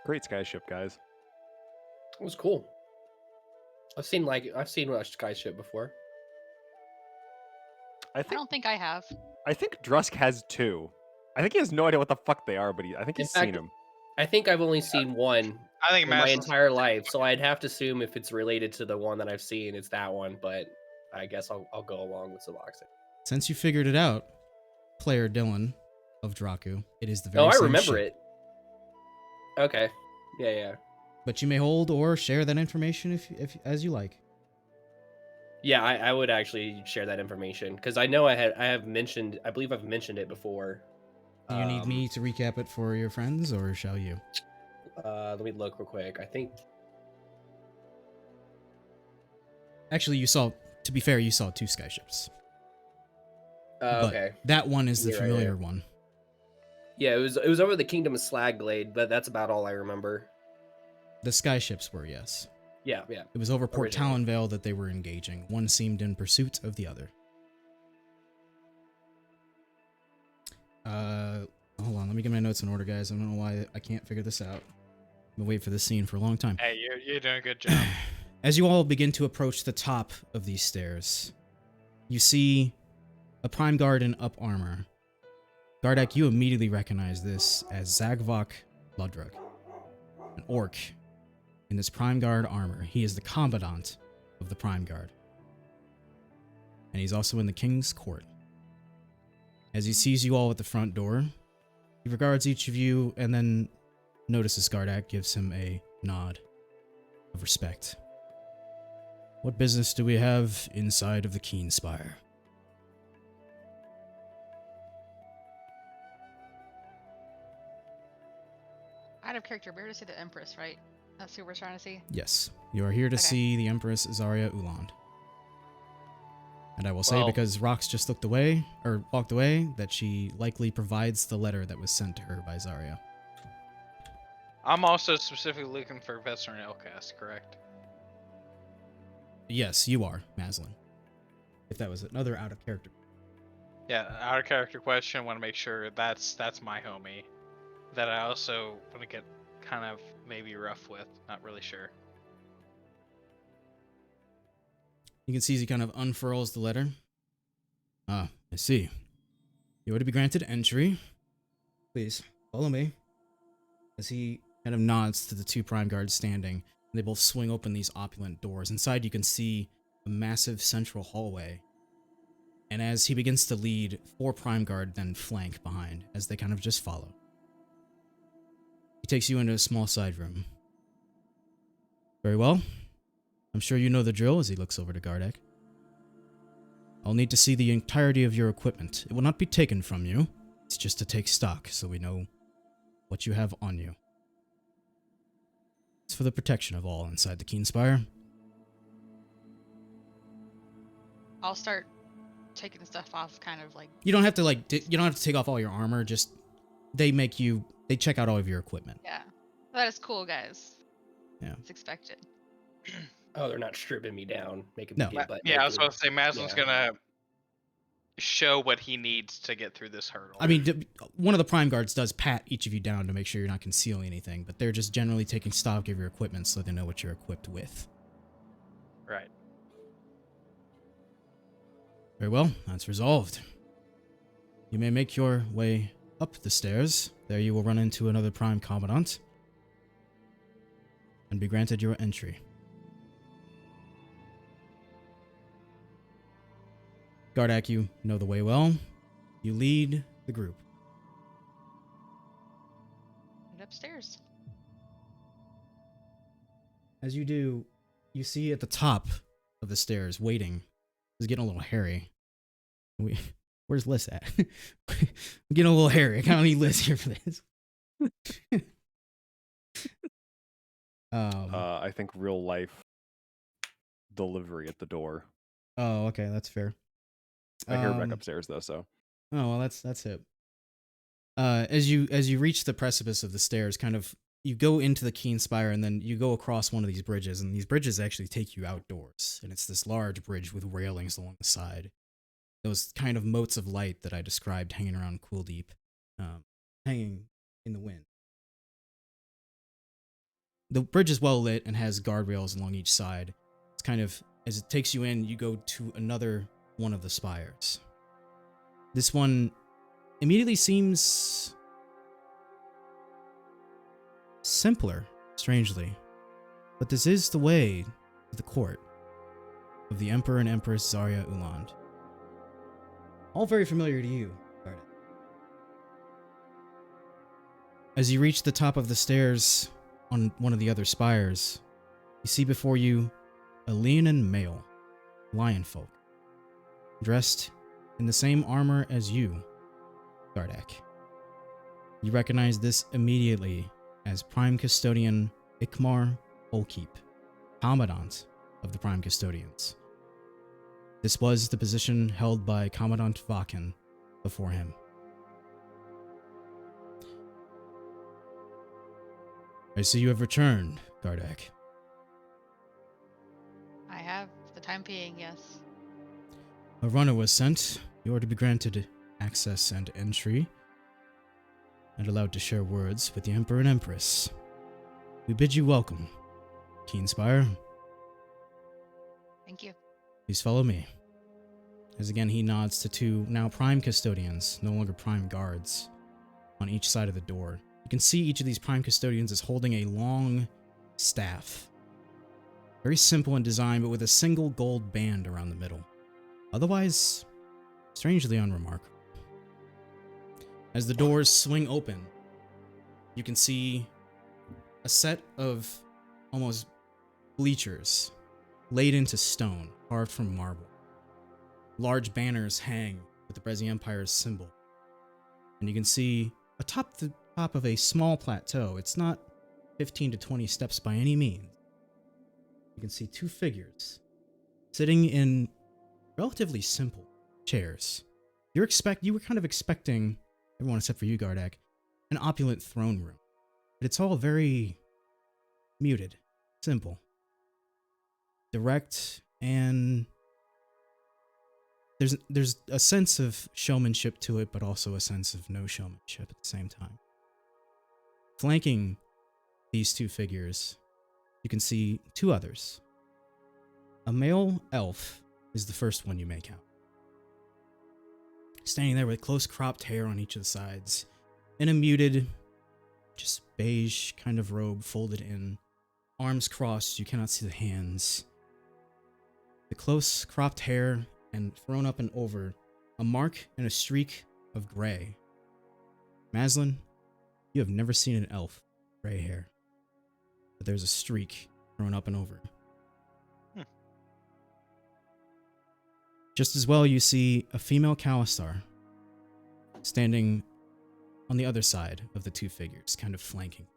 Great skyship, guys. It was cool. I've seen a skyship before. I don't think I have. I think Drusk has 2. I think he has no idea what the fuck they are, but I think In he's fact, seen them. I think I've only seen one I think in my Madison's entire life, so I'd have to assume if it's related to the one that I've seen, it's that one. But I guess I'll go along with Suboxy. Since you figured it out, player Dylan of Draku, it is the very Oh, I same remember ship. it. Okay. Yeah. But you may hold or share that information if as you like. Yeah, I would actually share that information because I know I believe I've mentioned it before. Do you need me to recap it for your friends, or shall you? Let me look real quick. I think. Actually, to be fair, you saw 2 skyships. But Okay. that one is the You're right, familiar yeah. one. Yeah, it was over the Kingdom of Slagblade, but that's about all I remember. The skyships were, yes. Yeah. It was over Port Originally. Talonvale that they were engaging. One seemed in pursuit of the other. Hold on, let me get my notes in order, guys. I don't know why I can't figure this out. I've been waiting for this scene for a long time. Hey, you're doing a good job. As you all begin to approach the top of these stairs, you see a Prime Guard in up armor. Gardak, you immediately recognize this as Zagvok Ludruk, an orc in this Prime Guard armor. He is the commandant of the Prime Guard. And he's also in the King's Court. As he sees you all at the front door, he regards each of you and then notices Gardak gives him a nod of respect. What business do we have inside of the Keenspire? Out of character, we're to see the Empress, right? That's who we're trying to see. Yes, you are here to Okay. see the Empress Zarya Uland. And I will say, Well- because Rox just walked away, that she likely provides the letter that was sent to her by Zarya. I'm also specifically looking for Veteran Elcast, correct? Yes, you are, Maslin. If that was another out of character. Yeah, out of character question. Want to make sure that's my homie. That I also want to get kind of maybe rough with. Not really sure. You can see as he kind of unfurls the letter. Ah, I see. You are to be granted entry. Please, follow me. As he kind of nods to the 2 Prime Guards standing, they both swing open these opulent doors. Inside you can see a massive central hallway. And as he begins to lead, 4 Prime Guard then flank behind, as they kind of just follow. He takes you into a small side room. Very well. I'm sure you know the drill as he looks over to Gardak. I'll need to see the entirety of your equipment. It will not be taken from you. It's just to take stock so we know what you have on you. It's for the protection of all inside the Keenspire. I'll start taking stuff off, kind of like. You don't have to you don't have to take off all your armor, just they check out all of your equipment. Yeah. That is cool, guys. Yeah. It's expected. Oh, they're not stripping me down, making No. me get butt Yeah, I was naked. about to say Maslin's Yeah. gonna show what he needs to get through this hurdle. I mean, one of the Prime Guards does pat each of you down to make sure you're not concealing anything, but they're just generally taking stock of your equipment so they know what you're equipped with. Right. Very well, that's resolved. You may make your way up the stairs. There you will run into another Prime Commandant and be granted your entry. Gardak, you know the way well. You lead the group. And upstairs. As you do, you see at the top of the stairs, waiting. It's getting a little hairy. Where's Liz at? I'm getting a little hairy. I kind of need Liz here for this. I think real life delivery at the door. Oh, okay, that's fair. I hear back upstairs though, so. Oh well, that's it. As you reach the precipice of the stairs, kind of you go into the Keen Spire, and then you go across one of these bridges, and these bridges actually take you outdoors. And it's this large bridge with railings along the side. Those kind of motes of light that I described hanging around Quilldeep, hanging in the wind. The bridge is well lit and has guardrails along each side. It's kind of, as it takes you in, you go to another one of the spires. This one immediately seems simpler, strangely. But this is the way to the court of the Emperor and Empress Zarya Uland. All very familiar to you, Garda. As you reach the top of the stairs on one of the other spires, you see before you a leonine male, lionfolk, dressed in the same armor as you, Gardak. You recognize this immediately as Prime Custodian Ikmar Olkeep, Commandant of the Prime Custodians. This was the position held by Commandant Vakin before him. I see you have returned, Gardak. I have, for the time being, yes. A runner was sent. You are to be granted access and entry, and allowed to share words with the Emperor and Empress. We bid you welcome, Keenspire. Thank you. Please follow me. As again he nods to two now Prime Custodians, no longer Prime Guards, on each side of the door. You can see each of these Prime Custodians is holding a long staff. Very simple in design, but with a single gold band around the middle. Otherwise, strangely unremarkable. As the doors swing open, you can see a set of almost bleachers laid into stone, carved from marble. Large banners hang with the Breszi Empire's symbol. And you can see atop the top of a small plateau, it's not 15 to 20 steps by any means. You can see two figures sitting in relatively simple chairs. You were kind of expecting, everyone except for you, Gardak, an opulent throne room. But it's all very muted, simple, direct, and there's a sense of showmanship to it, but also a sense of no showmanship at the same time. Flanking these two figures, you can see two others. A male elf is the first one you make out. Standing there with close cropped hair on each of the sides, in a muted, just beige kind of robe folded in, arms crossed, you cannot see the hands. The close cropped hair and thrown up and over, a mark and a streak of gray. Maslin, you have never seen an elf with gray hair, but there's a streak thrown up and over. Just as well, you see a female Kalistar standing on the other side of the two figures, kind of flanking.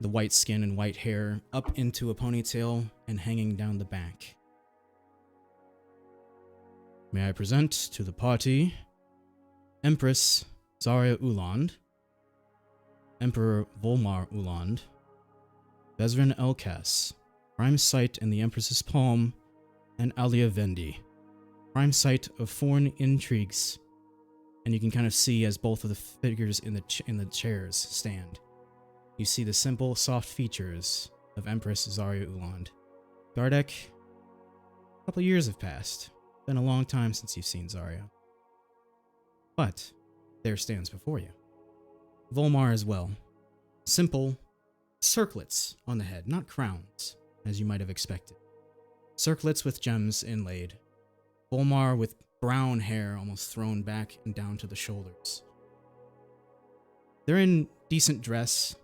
The white skin and white hair up into a ponytail and hanging down the back. May I present to the party Empress Zarya Uland, Emperor Volmar Uland, Bezran Elkas, prime site in the Empress's palm, and Alia Vendi, prime site of foreign intrigues. And you can kind of see as both of the figures in the chairs stand. You see the simple, soft features of Empress Zarya Uland. Gardak, a couple years have passed. Been a long time since you've seen Zarya. But there stands before you Volmar as well. Simple circlets on the head, not crowns, as you might have expected. Circlets with gems inlaid. Volmar with brown hair almost thrown back and down to the shoulders. They're in decent dress,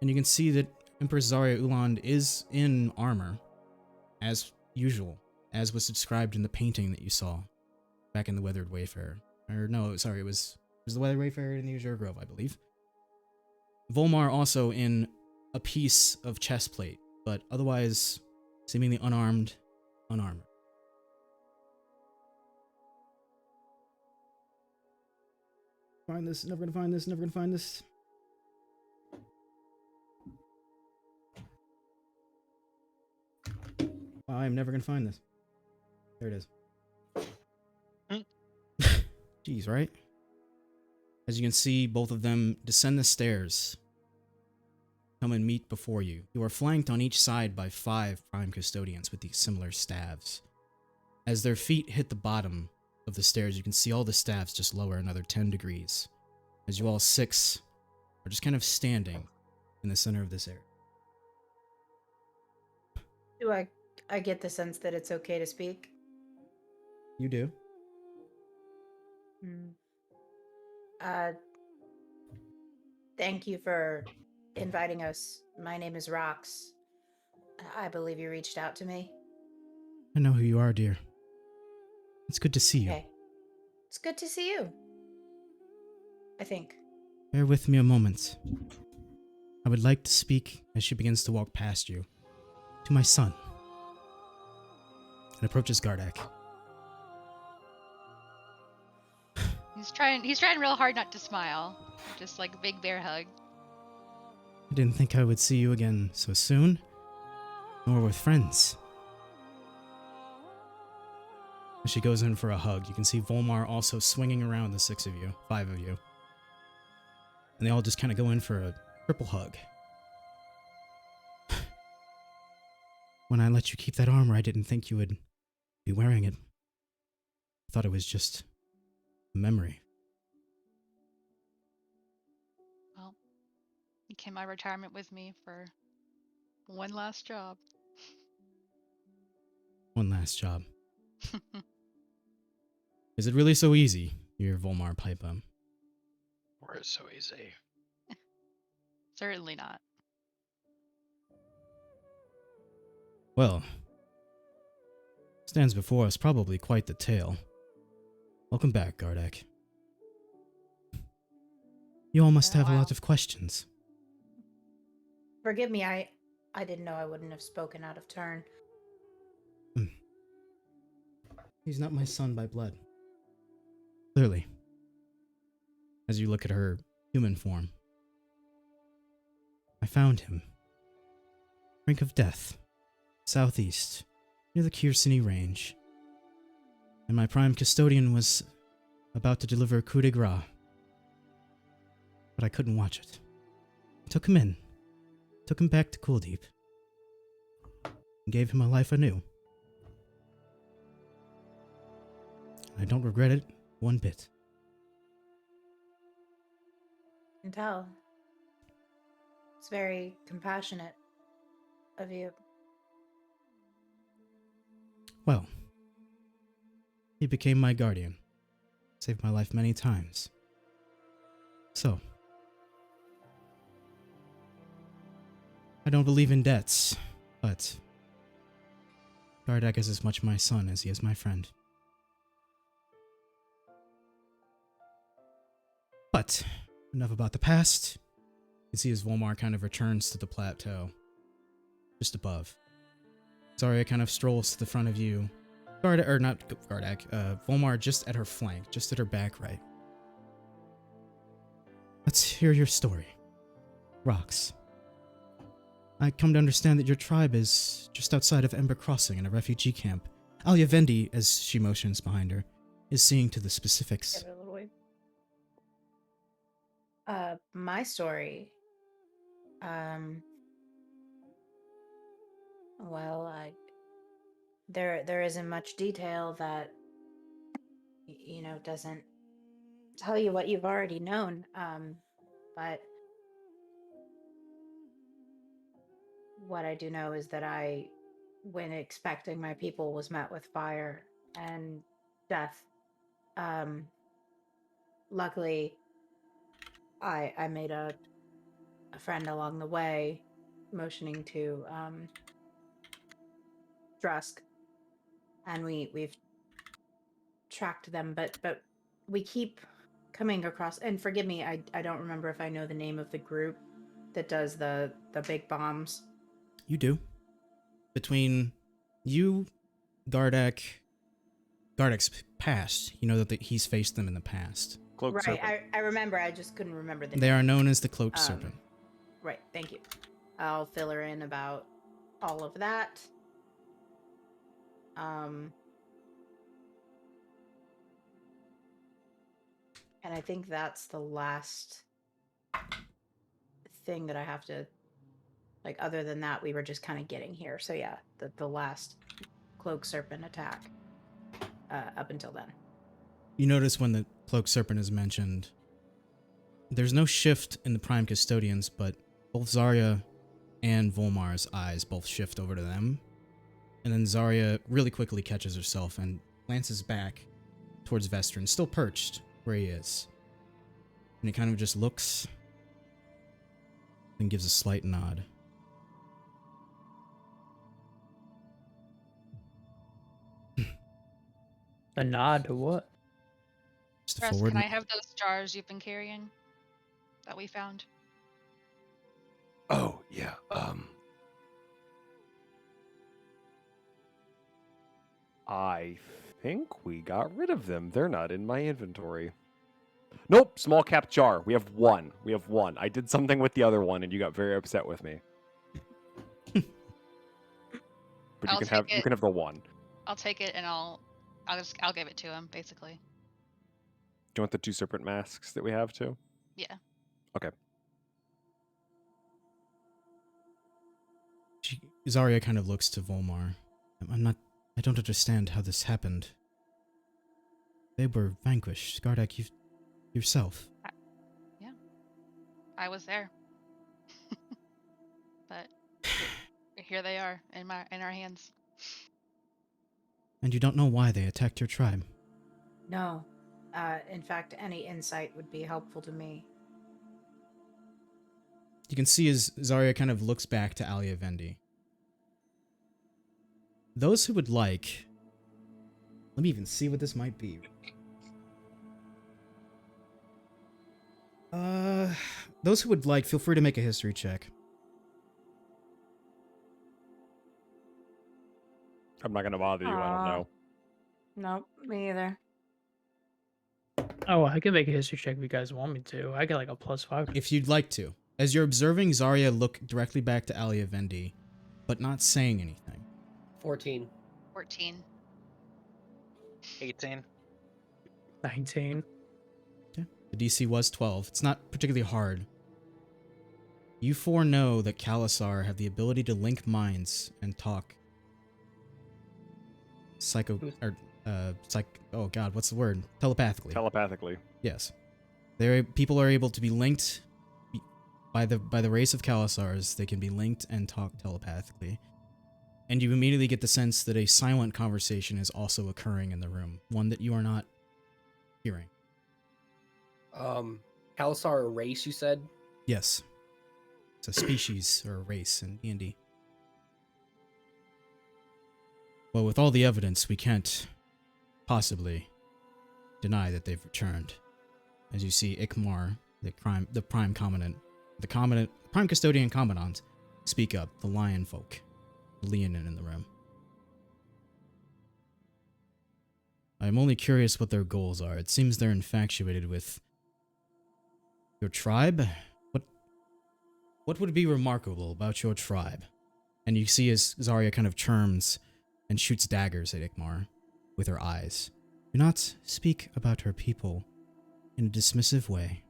and you can see that Empress Zarya Uland is in armor, as usual, as was described in the painting that you saw back in the Weathered Wayfarer. Or no, sorry, it was the Weathered Wayfarer in the Azure Grove, I believe. Volmar also in a piece of chest plate, but otherwise seemingly unarmed, unarmored. Find this, never gonna find this, never gonna find this. I am never gonna find this. There it is. Jeez, right? As you can see, both of them descend the stairs. Come and meet before you. You are flanked on each side by 5 prime custodians with these similar staves. As their feet hit the bottom of the stairs, you can see all the staves just lower another 10 degrees. As you all 6 are just kind of standing in the center of this area. Do I get the sense that it's okay to speak? You do. Hmm. Thank you for inviting us. My name is Rox. I believe you reached out to me. I know who you are, dear. It's good to see you. Okay. It's good to see you. I think. Bear with me a moment. I would like to speak, as she begins to walk past you, to my son. And approaches Gardak. He's trying real hard not to smile. Just like a big bear hug. I didn't think I would see you again so soon, nor with friends. As she goes in for a hug, you can see Volmar also swinging around the 6 of you, 5 of you. And they all just kind of go in for a triple hug. When I let you keep that armor, I didn't think you would be wearing it. I thought it was just a memory. Well, he came out of retirement with me for one last job. One last job. Is it really so easy? You hear Volmar pipe up. Or it's so easy. Certainly not. Well, stands before us probably quite the tale. Welcome back, Gardak. You all must have a lot of questions. Forgive me, I didn't know I wouldn't have spoken out of turn. He's not my son by blood. Clearly. As you look at her human form. I found him. Brink of death. Southeast. Near the Kirsini Range. And my prime custodian was about to deliver a coup de grace. But I couldn't watch it. I took him in. Took him back to Quilldeep. And gave him a life anew. I don't regret it one bit. I can tell. It's very compassionate of you. Well, he became my guardian. Saved my life many times. So, I don't believe in debts, but Gardak is as much my son as he is my friend. But, enough about the past. You can see as Volmar kind of returns to the plateau. Just above. Zarya kind of strolls to the front of you. Volmar just at her flank, just at her back right. Let's hear your story. Rox. I come to understand that your tribe is just outside of Ember Crossing in a refugee camp. Alia Vendi, as she motions behind her, is seeing to the specifics. Give it a little wave. My story. Well, there isn't much detail that doesn't tell you what you've already known. But what I do know is that when expecting my people, was met with fire and death. Luckily, I made a friend along the way, motioning to Drusk, and we've tracked them, but we keep coming across. And forgive me, I don't remember if I know the name of the group that does the big bombs. You do. Between you, Gardak's past, you know that he's faced them in the past. Cloaked Right, Serpent. I remember. I just couldn't remember the They name. are known as the Cloaked Serpent. Right, thank you. I'll fill her in about all of that. And I think that's the last thing that I have to, like, other than that, we were just kind of getting here. So yeah, the last cloak serpent attack up until then. You notice when the cloak serpent is mentioned, there's no shift in the prime custodians, but both Zarya and Volmar's eyes both shift over to them. And then Zarya really quickly catches herself and glances back towards Vestrin, still perched where he is. And he kind of just looks and gives a slight nod. A nod to what? Just a Russ, forward. can I have those jars you've been carrying that we found? Oh, yeah. I think we got rid of them. They're not in my inventory. Nope, small cap jar. We have one. We have one. I did something with the other one, and you got very upset with me. But I'll you take can it. have the one. I'll take it and I'll give it to him, basically. Do you want the 2 serpent masks that we have too? Yeah. Okay. Zarya kind of looks to Volmar. I don't understand how this happened. They were vanquished. Gardak, you yourself. Yeah. I was there. But here they are in our hands. And you don't know why they attacked your tribe. No. In fact, any insight would be helpful to me. You can see as Zarya kind of looks back to Alia Vendi. Those who would like... Let me even see what this might be. Those who would like, feel free to make a history check. I'm not going to bother you. I don't know. Nope, me either. Oh, I can make a history check if you guys want me to. I get like a +5. If you'd like to. As you're observing Zarya look directly back to Alia Vendi, but not saying anything. 14. 14. 18. 19. Okay. The DC was 12. It's not particularly hard. You four know that Khalasar have the ability to link minds and talk. Oh god, what's the word? Telepathically. Telepathically. Yes. People are able to be linked by the race of Khalasars. They can be linked and talk telepathically. And you immediately get the sense that a silent conversation is also occurring in the room, one that you are not hearing. Khalasar a race, you said? Yes. It's a species or a race in D&D. Well, with all the evidence, we can't possibly deny that they've returned. As you see Ikmar, the prime commandant, the prime custodian commandant, speak up, the lion folk, the Leonin in the room. I am only curious what their goals are. It seems they're infatuated with your tribe. What would be remarkable about your tribe? And you see as Zarya kind of churns and shoots daggers at Ikmar with her eyes. Do not speak about her people in a dismissive way.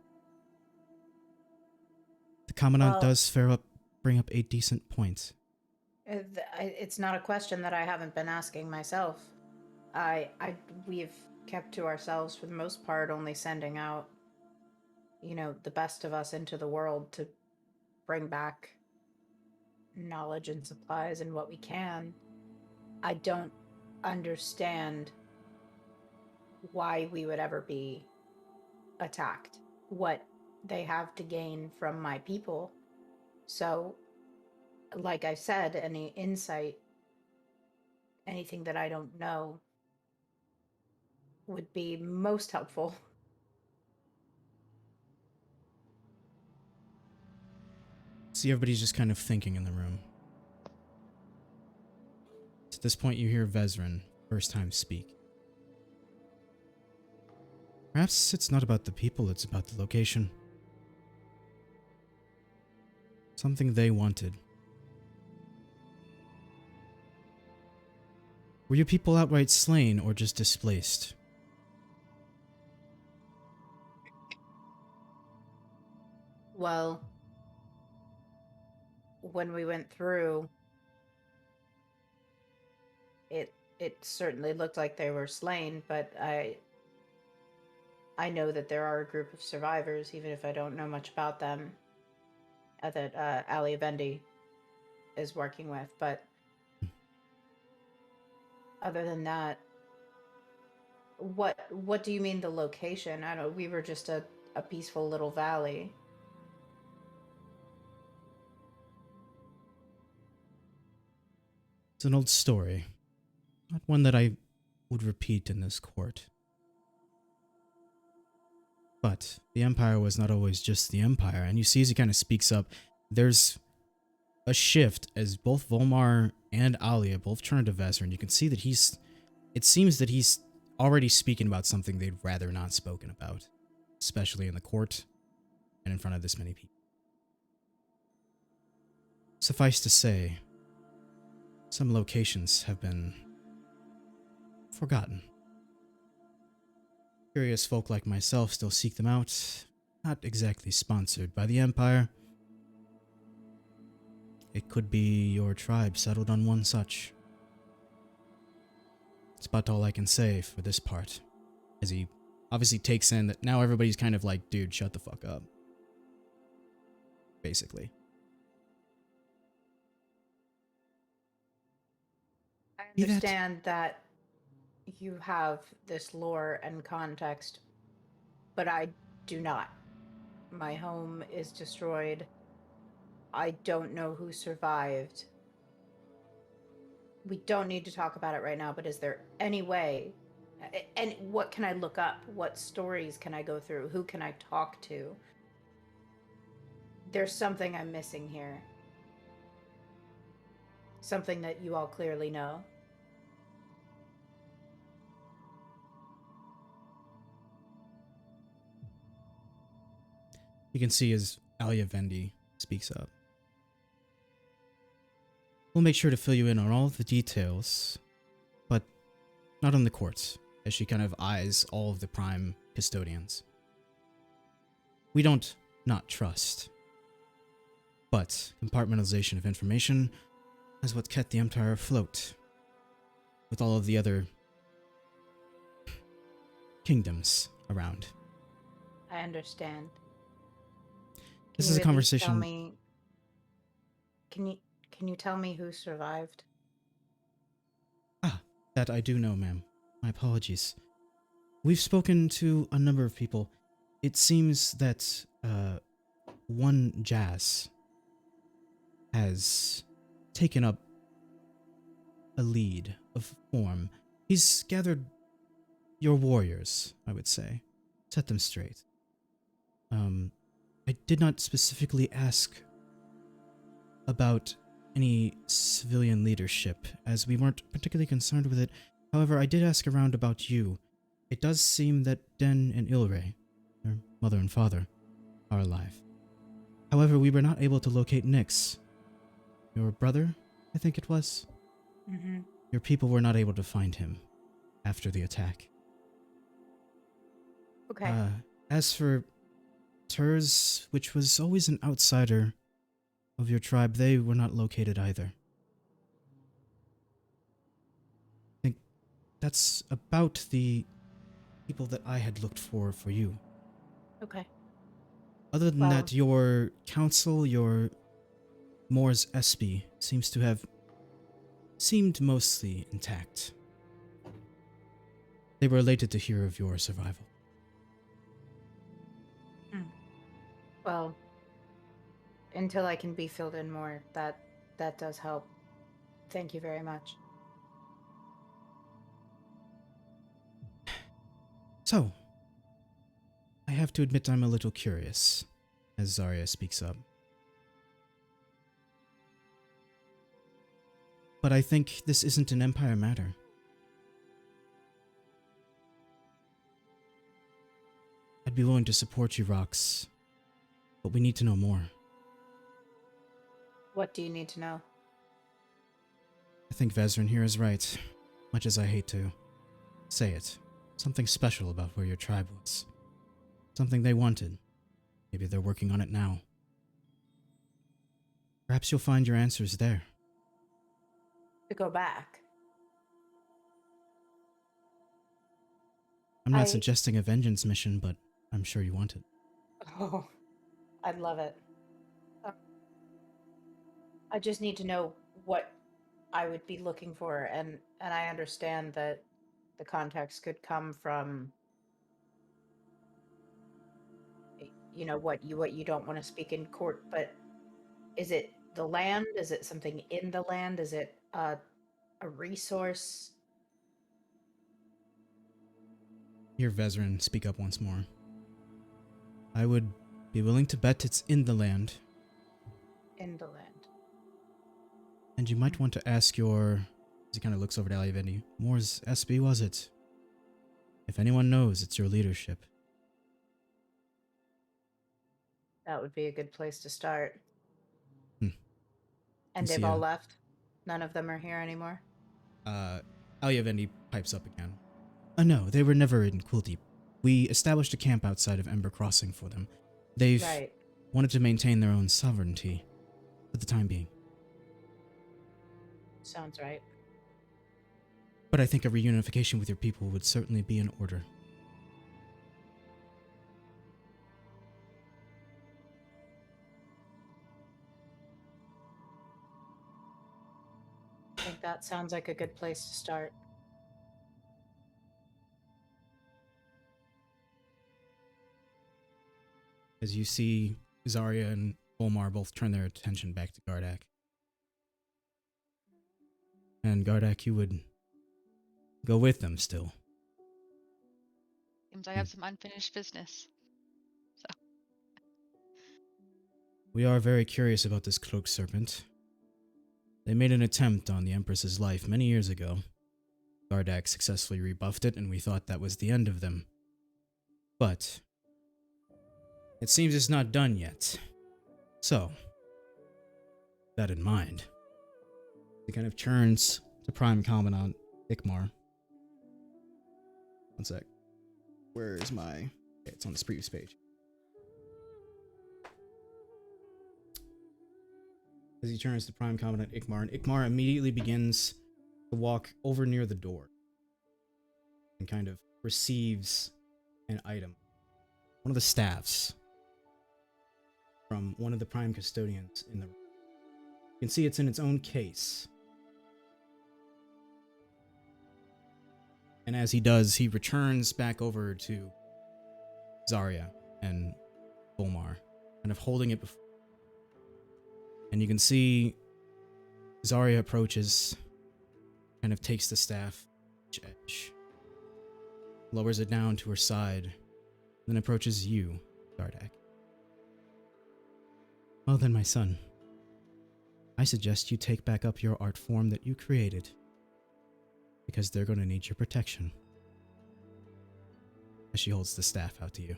The commandant does bring up a decent point. It's not a question that I haven't been asking myself. We've kept to ourselves for the most part, only sending out, the best of us into the world to bring back knowledge and supplies and what we can. I don't understand why we would ever be attacked, what they have to gain from my people. So, like I said, any insight, anything that I don't know would be most helpful. See, everybody's just kind of thinking in the room. At this point, you hear Vezrin first time speak. Perhaps it's not about the people, it's about the location. Something they wanted. Were your people outright slain or just displaced? Well, when we went through, it certainly looked like they were slain, but I know that there are a group of survivors, even if I don't know much about them, that Ali Vendi is working with. But other than that, what do you mean the location? I don't. We were just a peaceful little valley. It's an old story, not one that I would repeat in this court. But the Empire was not always just the Empire, and you see as he kind of speaks up, there's a shift as both Volmar and Alia both turn to Vezran, and you can see that it seems that he's already speaking about something they'd rather not spoken about, especially in the court and in front of this many people. Suffice to say, some locations have been forgotten. Curious folk like myself still seek them out, not exactly sponsored by the Empire. It could be your tribe settled on one such. It's about all I can say for this part, as he obviously takes in that now everybody's kind of like, dude, shut the fuck up. Basically. I understand that you have this lore and context, but I do not. My home is destroyed. I don't know who survived. We don't need to talk about it right now, but is there any way? And what can I look up? What stories can I go through? Who can I talk to? There's something I'm missing here. Something that you all clearly know. You can see as Alia Vendi speaks up. We'll make sure to fill you in on all of the details, but not on the courts, as she kind of eyes all of the prime custodians. We don't not trust, but compartmentalization of information is what kept the Empire afloat, with all of the other kingdoms around. I understand. This is a conversation. Can you tell me who survived? Ah, that I do know, ma'am. My apologies. We've spoken to a number of people. It seems that one Jazz has taken up a lead of form. He's gathered your warriors, I would say. Set them straight. I did not specifically ask about any civilian leadership, as we weren't particularly concerned with it. However, I did ask around about you. It does seem that Den and Ilre, their mother and father, are alive. However, we were not able to locate Nyx. Your brother, I think it was? Mm-hmm. Your people were not able to find him after the attack. Okay. As for Turs, which was always an outsider of your tribe, they were not located either. I think that's about the people that I had looked for you. Okay. Other than that, your council, your Mors Espy, seems to have seemed mostly intact. They were elated to hear of your survival. Well, until I can be filled in more, that does help. Thank you very much. So, I have to admit I'm a little curious, as Zarya speaks up. But I think this isn't an Empire matter. I'd be willing to support you, Rox, but we need to know more. What do you need to know? I think Vezran here is right. much as I hate to say it, something special about where your tribe was. Something they wanted. Maybe they're working on it now. Perhaps you'll find your answers there. To go back. I'm not I- suggesting a vengeance mission, but I'm sure you want it. Oh, I'd love it. I just need to know what I would be looking for, and I understand that the context could come from, what you don't want to speak in court, but is it the land? Is it something in the land? Is it a resource? Hear Vezran speak up once more. I would be willing to bet it's in the land, In the land. and you might want to ask your... As he kind of looks over to Alivendi. Moore's SB, was it? If anyone knows, it's your leadership. That would be a good place to start. Hmm. And See they've ya. all left? None of them are here anymore? Alivendi pipes up again. No, they were never in Quilldeep. We established a camp outside of Ember Crossing for them. They've Right. wanted to maintain their own sovereignty for the time being. Sounds right. But I think a reunification with your people would certainly be in order. I think that sounds like a good place to start. As you see Zarya and Volmar both turn their attention back to Gardak. And Gardak, you would go with them still. Seems I have some unfinished business. We are very curious about this cloaked serpent. They made an attempt on the Empress's life many years ago. Gardak successfully rebuffed it, and we thought that was the end of them. But it seems it's not done yet. So, that in mind, he kind of turns to Prime Commandant Ikmar. One sec. Where is my... Okay, it's on this previous page. As he turns to Prime Commandant Ikmar, and Ikmar immediately begins to walk over near the door and kind of receives an item. One of the staffs from one of the Prime Custodians in the room. You can see it's in its own case. And as he does, he returns back over to Zarya and Volmar, kind of holding it before. And you can see Zarya approaches, kind of takes the staff edge, lowers it down to her side, then approaches you, Gardak. Well then, my son, I suggest you take back up your art form that you created, because they're going to need your protection. As she holds the staff out to you.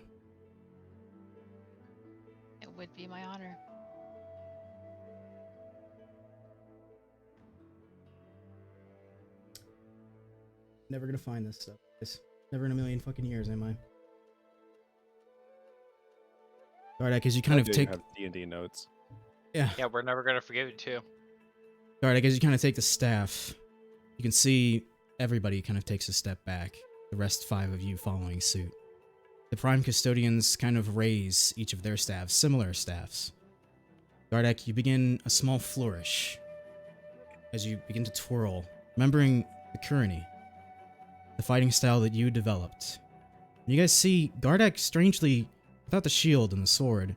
It would be my honor. Never gonna find this stuff. It's never in a million fucking years, am I? Gardak, as you kind of take... have D&D notes. Yeah. Yeah, we're never gonna forgive you too. Gardak, as you kind of take the staff, you can see everybody kind of takes a step back. The rest 5 of you following suit. The Prime Custodians kind of raise each of their staffs, similar staffs. Gardak, you begin a small flourish as you begin to twirl, remembering the Kurani, the fighting style that you developed. And you guys see Gardak, strangely, without the shield and the sword,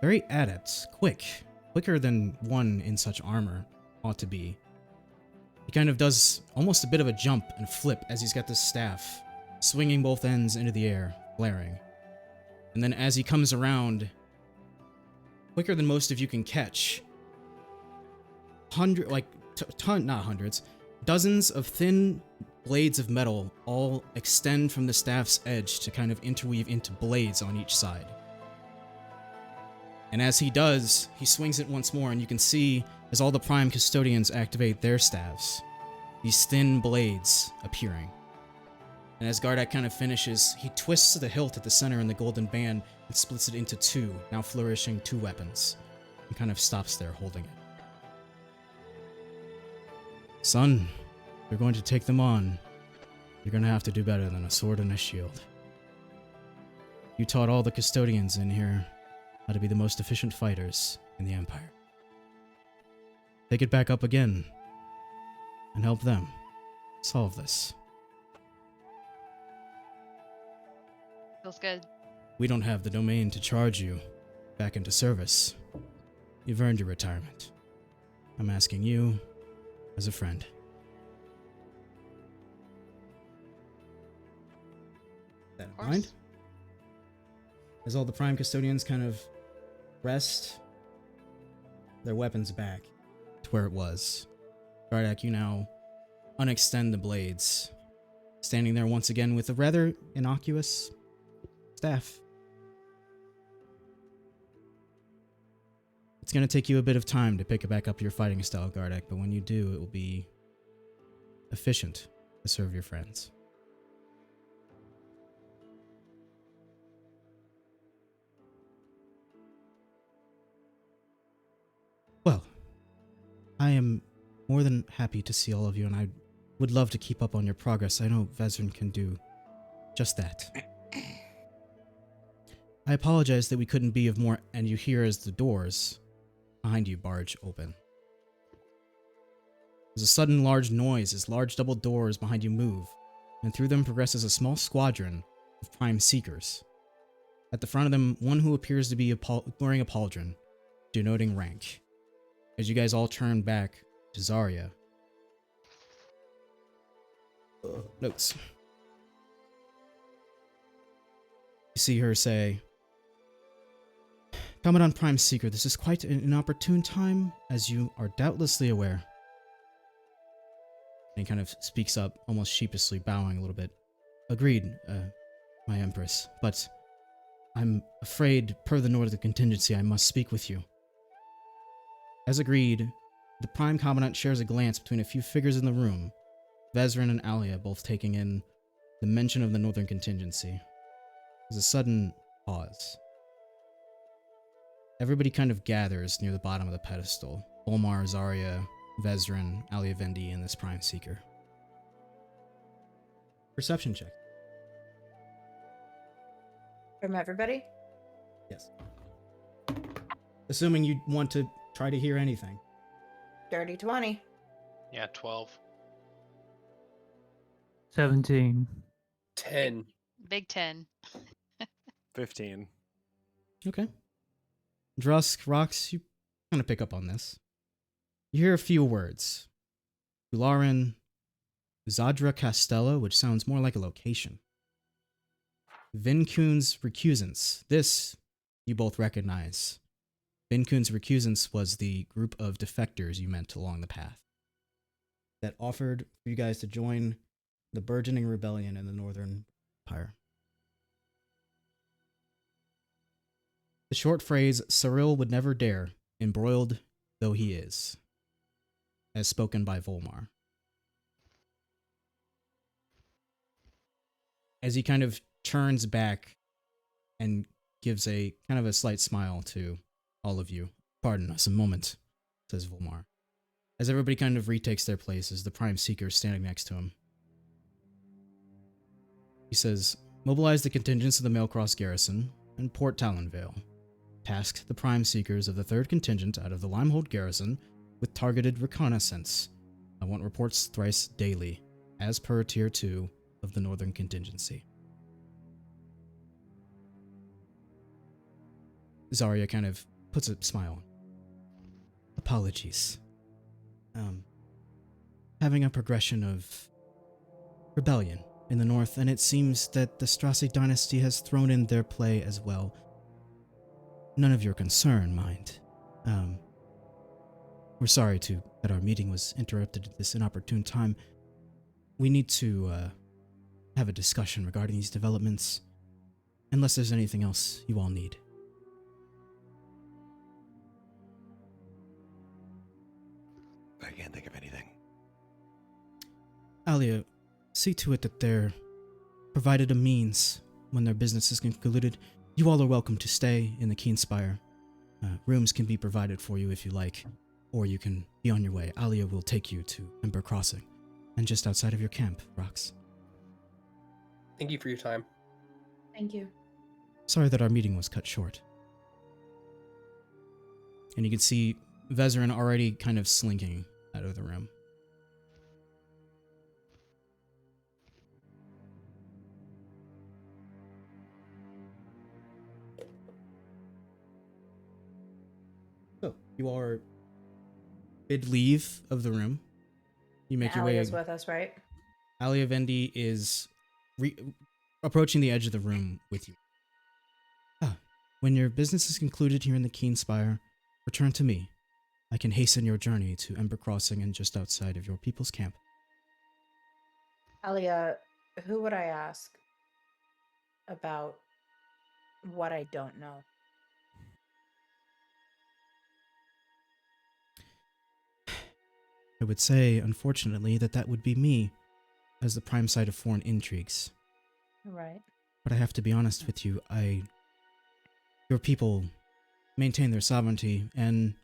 very adept, quicker than one in such armor ought to be. He kind of does almost a bit of a jump and flip as he's got this staff, swinging both ends into the air, flaring. And then as he comes around, quicker than most of you can catch, not hundreds, dozens of thin blades of metal all extend from the staff's edge to kind of interweave into blades on each side. And as he does, he swings it once more, and you can see as all the Prime Custodians activate their staves. these thin blades appearing. And as Gardak kind of finishes, he twists the hilt at the center in the golden band and splits it into two, now flourishing two weapons, and kind of stops there holding it. Son, if you're going to take them on, you're going to have to do better than a sword and a shield. You taught all the custodians in here how to be the most efficient fighters in the Empire. Take it back up again and help them solve this. Feels good. We don't have the domain to charge you back into service. You've earned your retirement. I'm asking you as a friend. That in mind, as all the Prime Custodians kind of rest their weapons back to where it was, Gardak, you now unextend the blades, standing there once again with a rather innocuous staff. It's going to take you a bit of time to pick back up your fighting style, Gardak, but when you do, it will be efficient to serve your friends. Well, I am more than happy to see all of you, and I would love to keep up on your progress. I know Vezrin can do just that. I apologize that we couldn't be of more, and you hear as the doors behind you barge open. There's a sudden large noise as large double doors behind you move, and through them progresses a small squadron of Prime Seekers. At the front of them, one who appears to be wearing a pauldron, denoting rank. As you guys all turn back to Zarya. Notes. You see her say, Commandant Prime Seeker, this is quite an inopportune time, as you are doubtlessly aware. And he kind of speaks up, almost sheepishly, bowing a little bit. Agreed, my Empress, but I'm afraid, per the Northern contingency, I must speak with you. As agreed, the Prime Commandant shares a glance between a few figures in the room, Vezrin and Alia both taking in the mention of the Northern contingency. There's a sudden pause. Everybody kind of gathers near the bottom of the pedestal. Volmar, Zarya, Vezrin, Alia Vendi, and this Prime Seeker. Perception check. From everybody? Yes. Assuming you want to try to hear anything. Dirty 20. Yeah, 12. 17. 10. Big 10. 15. Okay. Drusk, Rox, you kind of pick up on this. You hear a few words. Ularin, Zadra Castella, which sounds more like a location. Vinkun's Recusants. This you both recognize. Vinkun's Recusants was the group of defectors you met along the path that offered for you guys to join the burgeoning rebellion in the Northern Empire. The short phrase, Cyril would never dare, embroiled though he is, as spoken by Volmar. As he kind of turns back and gives a kind of a slight smile to all of you. Pardon us a moment, says Volmar. As everybody kind of retakes their places, the Prime Seeker standing next to him. He says, mobilize the contingents of the Mailcross Garrison and Port Talonvale. Tasked the Prime Seekers of the 3rd Contingent out of the Limehold Garrison with targeted reconnaissance. I want reports thrice daily, as per Tier 2 of the Northern Contingency. Zarya kind of puts a smile on. Apologies. Having a progression of rebellion in the north, and it seems that the Strassi dynasty has thrown in their play as well. None of your concern, mind. We're sorry that our meeting was interrupted at this inopportune time. We need to have a discussion regarding these developments, unless there's anything else you all need. I can't think of anything. Alia, see to it that they're provided a means when their business is concluded. You all are welcome to stay in the Keenspire. Rooms can be provided for you if you like, or you can be on your way. Alia will take you to Ember Crossing, and just outside of your camp, Rox. Thank you for your time. Thank you. Sorry that our meeting was cut short. And you can see Vezerin already kind of slinking out of the room. So, you are bid leave of the room. You make your way. Alia's with us, right? Alia Vendi is approaching the edge of the room with you. When your business is concluded here in the Keenspire, return to me. I can hasten your journey to Ember Crossing and just outside of your people's camp. Alia, who would I ask about what I don't know? I would say, unfortunately, that would be me, as the prime site of foreign intrigues. Right. But I have to be honest with you, your people maintain their sovereignty, and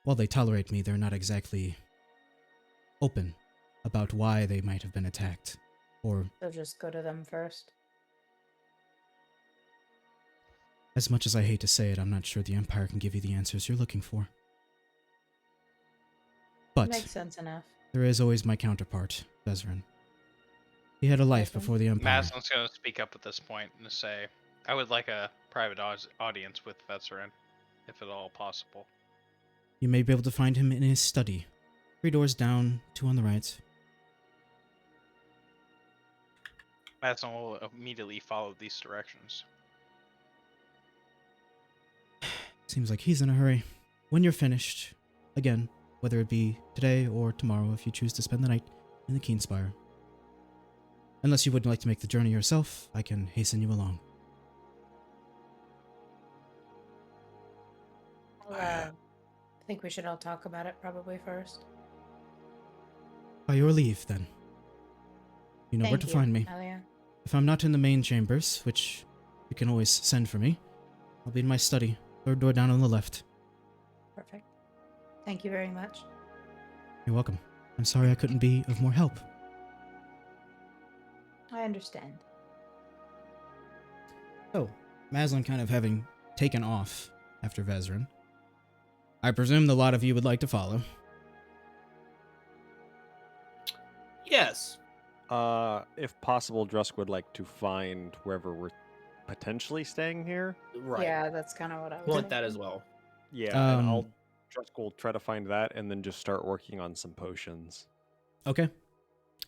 while they tolerate me, they're not exactly open about why they might have been attacked, or So just go to them first. as much as I hate to say it, I'm not sure the Empire can give you the answers you're looking for. But Makes sense enough. there is always my counterpart, Vezerin. He had a life Vezerin? before the Empire. Maslin's going to speak up at this point and say, I would like a private audience with Veteran, if at all possible. You may be able to find him in his study. 3 doors down, 2 on the right. Maslin will immediately follow these directions. Seems like he's in a hurry. When you're finished, again, whether it be today or tomorrow if you choose to spend the night in the Keenspire. Unless you would like to make the journey yourself, I can hasten you along. I think we should all talk about it probably first. By your leave, then. You know where Thank to you, find me. Alia. If I'm not in the main chambers, which you can always send for me, I'll be in my study, 3rd door down on the left. Perfect. Thank you very much. You're welcome. I'm sorry I couldn't be of more help. I understand. So, Maslin kind of having taken off after Vezerin. I presume the lot of you would like to follow. Yes. If possible, Drusk would like to find wherever we're potentially staying here. Right. Yeah, that's kind of what I was Want that thinking. as well. Yeah, and Drusk will try to find that and then just start working on some potions. Okay.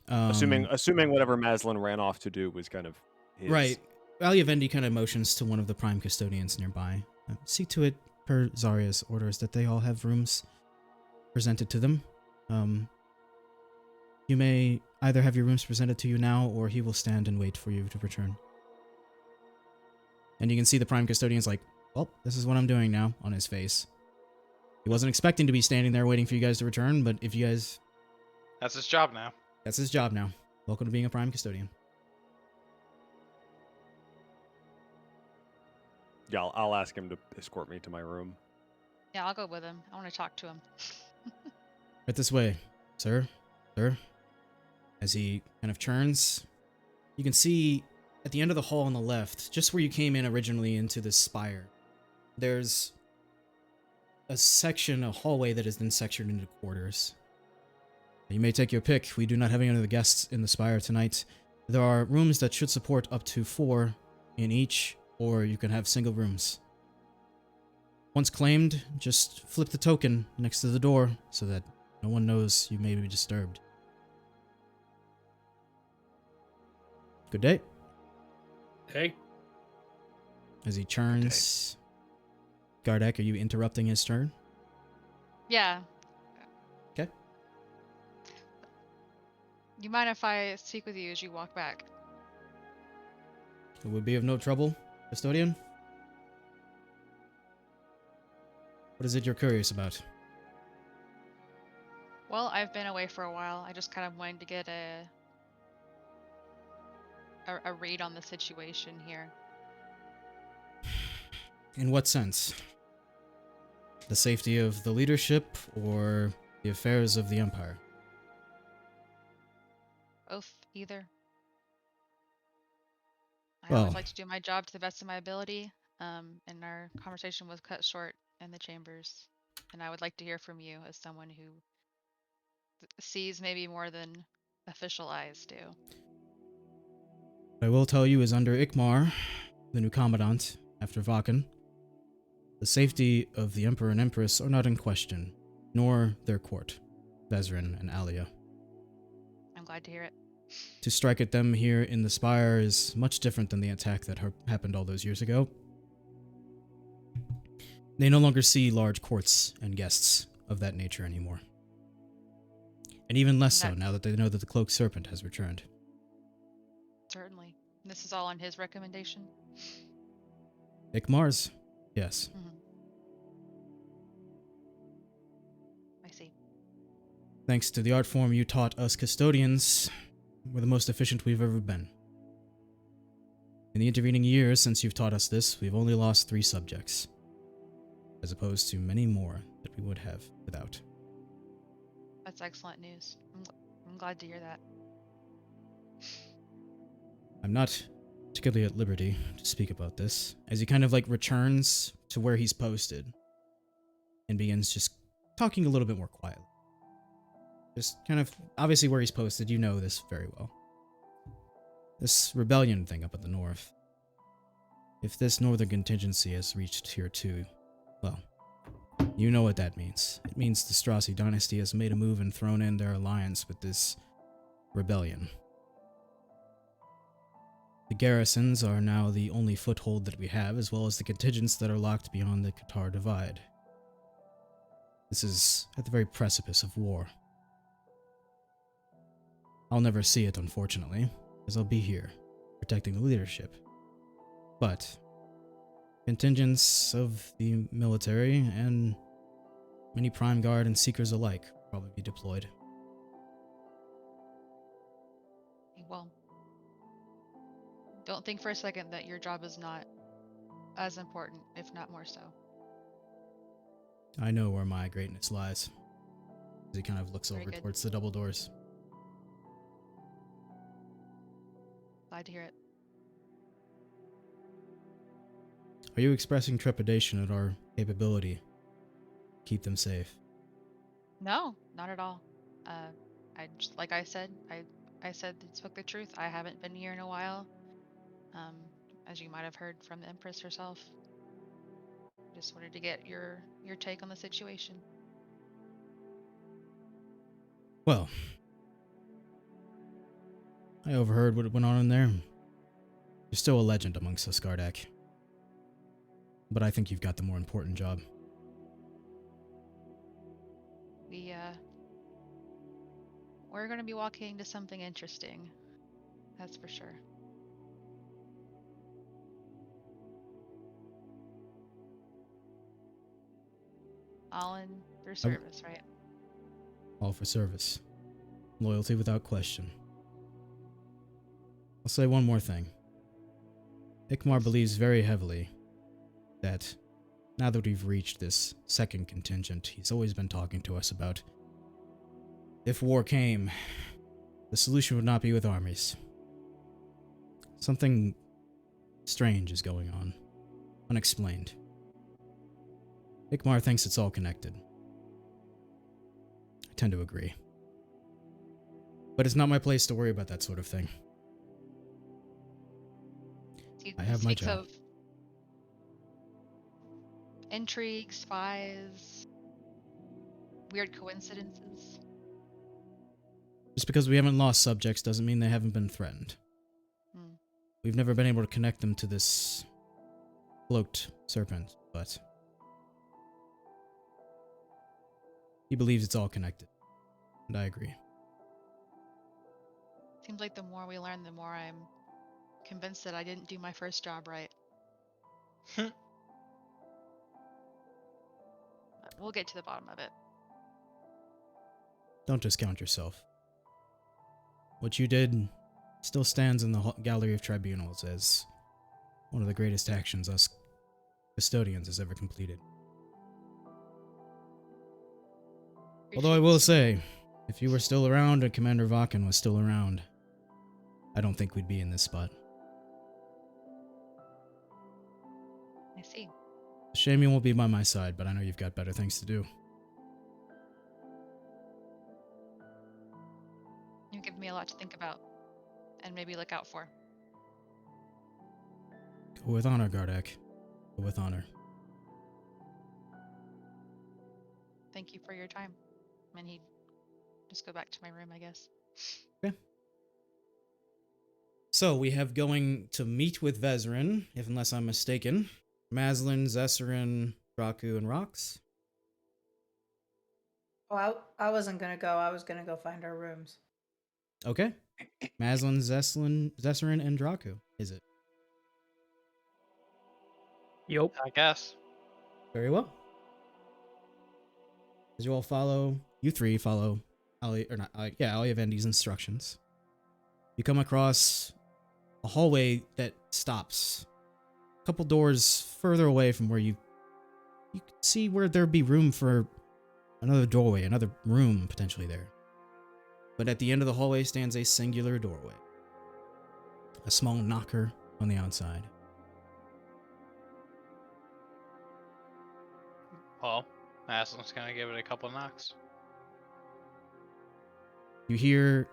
Assuming whatever Maslin ran off to do was kind of his. Right. Aliavendi kind of motions to one of the prime custodians nearby. See to it, per Zarya's orders, that they all have rooms presented to them. You may either have your rooms presented to you now, or he will stand and wait for you to return. And you can see the prime custodian's like, well, this is what I'm doing now, on his face. He wasn't expecting to be standing there waiting for you guys to return, but if you guys... That's his job now. That's his job now. Welcome to being a prime custodian. Yeah, I'll ask him to escort me to my room. Yeah, I'll go with him. I want to talk to him. Right this way, sir. Sir. As he kind of turns, you can see at the end of the hall on the left, just where you came in originally into this spire, there's a section, a hallway that is then sectioned into quarters. You may take your pick. We do not have any other guests in the spire tonight. There are rooms that should support up to 4 in each, or you can have single rooms. Once claimed, just flip the token next to the door so that no one knows you may be disturbed. Good day. Hey. As he turns, Gardek, are you interrupting his turn? Yeah. Okay. You mind if I speak with you as you walk back? It would be of no trouble, custodian. What is it you're curious about? Well, I've been away for a while. I just kind of wanted to get a read on the situation here. In what sense? The safety of the leadership or the affairs of the Empire? Both, either. I Well, always like to do my job to the best of my ability. And our conversation was cut short in the chambers. And I would like to hear from you as someone who sees maybe more than official eyes do. what I will tell you is under Ikmar, the new commandant, after Vakan, the safety of the Emperor and Empress are not in question, nor their court, Vezrin and Alia. I'm glad to hear it. To strike at them here in the Spire is much different than the attack that happened all those years ago. They no longer see large courts and guests of that nature anymore. And even less so now that they know that the Cloaked Serpent has returned. Certainly. This is all on his recommendation? Ikmar's? Yes. I see. Thanks to the art form you taught us custodians, we're the most efficient we've ever been. In the intervening years since you've taught us this, we've only lost 3 subjects, as opposed to many more that we would have without. That's excellent news. I'm glad to hear that. I'm not particularly at liberty to speak about this, as he kind of returns to where he's posted and begins just talking a little bit more quietly. Just kind of, obviously where he's posted, you know this very well. This rebellion thing up at the north. If this northern contingency has reached here too, well, you know what that means. It means the Strassi dynasty has made a move and thrown in their alliance with this rebellion. The garrisons are now the only foothold that we have, as well as the contingents that are locked beyond the Qatar Divide. This is at the very precipice of war. I'll never see it, unfortunately, as I'll be here, protecting the leadership. But contingents of the military and many Prime Guard and Seekers alike will probably be deployed. Well, don't think for a second that your job is not as important, if not more so. I know where my greatness lies. As he kind of looks Very over good. towards the double doors. Glad to hear it. Are you expressing trepidation at our capability to keep them safe? No, not at all. I just, like I said, I spoke the truth. I haven't been here in a while. As you might have heard from the Empress herself. Just wanted to get your take on the situation. Well, I overheard what went on in there. You're still a legend amongst us, Gardak. But I think you've got the more important job. We're going to be walking into something interesting. That's for sure. All in for service, right? All for service. Loyalty without question. I'll say one more thing. Ikmar believes very heavily that now that we've reached this second contingent he's always been talking to us about, if war came, the solution would not be with armies. Something strange is going on, unexplained. Ikmar thinks it's all connected. I tend to agree. But it's not my place to worry about that sort of thing. I have my job. Of intrigue, spies, weird coincidences. Just because we haven't lost subjects doesn't mean they haven't been threatened. We've never been able to connect them to this cloaked serpent, but he believes it's all connected. And I agree. Seems like the more we learn, the more I'm convinced that I didn't do my first job right. But we'll get to the bottom of it. don't discount yourself. What you did still stands in the gallery of tribunals as one of the greatest actions us custodians has ever completed. Although I will say, if you were still around and Commander Vakken was still around, I don't think we'd be in this spot. I see. Shame you won't be by my side, but I know you've got better things to do. You've given me a lot to think about and maybe look out for. Go with honor, Gardak. Go with honor. Thank you for your time. And he'd just go back to my room, I guess. Okay. So we have going to meet with Vezrin, unless I'm mistaken. Maslin, Zesserin, Raku, and Rox. Oh, I wasn't gonna go. I was gonna go find our rooms. Okay. Maslin, Zesserin, and Draku, is it? Yup. I guess. Very well. As you all follow, you three follow Ali Vendi's instructions. You come across a hallway that stops a couple doors further away from where you can see where there'd be room for another doorway, another room potentially there. But at the end of the hallway stands a singular doorway. A small knocker on the outside. Well, Aslan's gonna give it a couple knocks. You hear,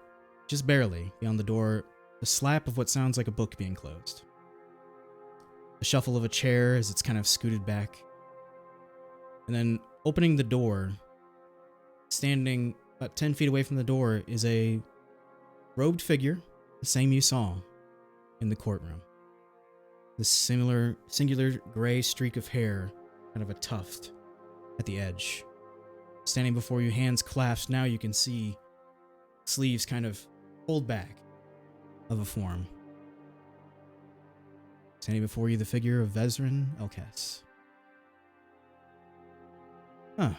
just barely, beyond the door, the slap of what sounds like a book being closed. The shuffle of a chair as it's kind of scooted back. And then, opening the door, standing about 10 feet away from the door, is a robed figure, the same you saw in the courtroom. This singular gray streak of hair, kind of a tuft at the edge. Standing before you, hands clasped, now you can see sleeves kind of pulled back of a form. Standing before you, the figure of Vezrin Elkas. Huh.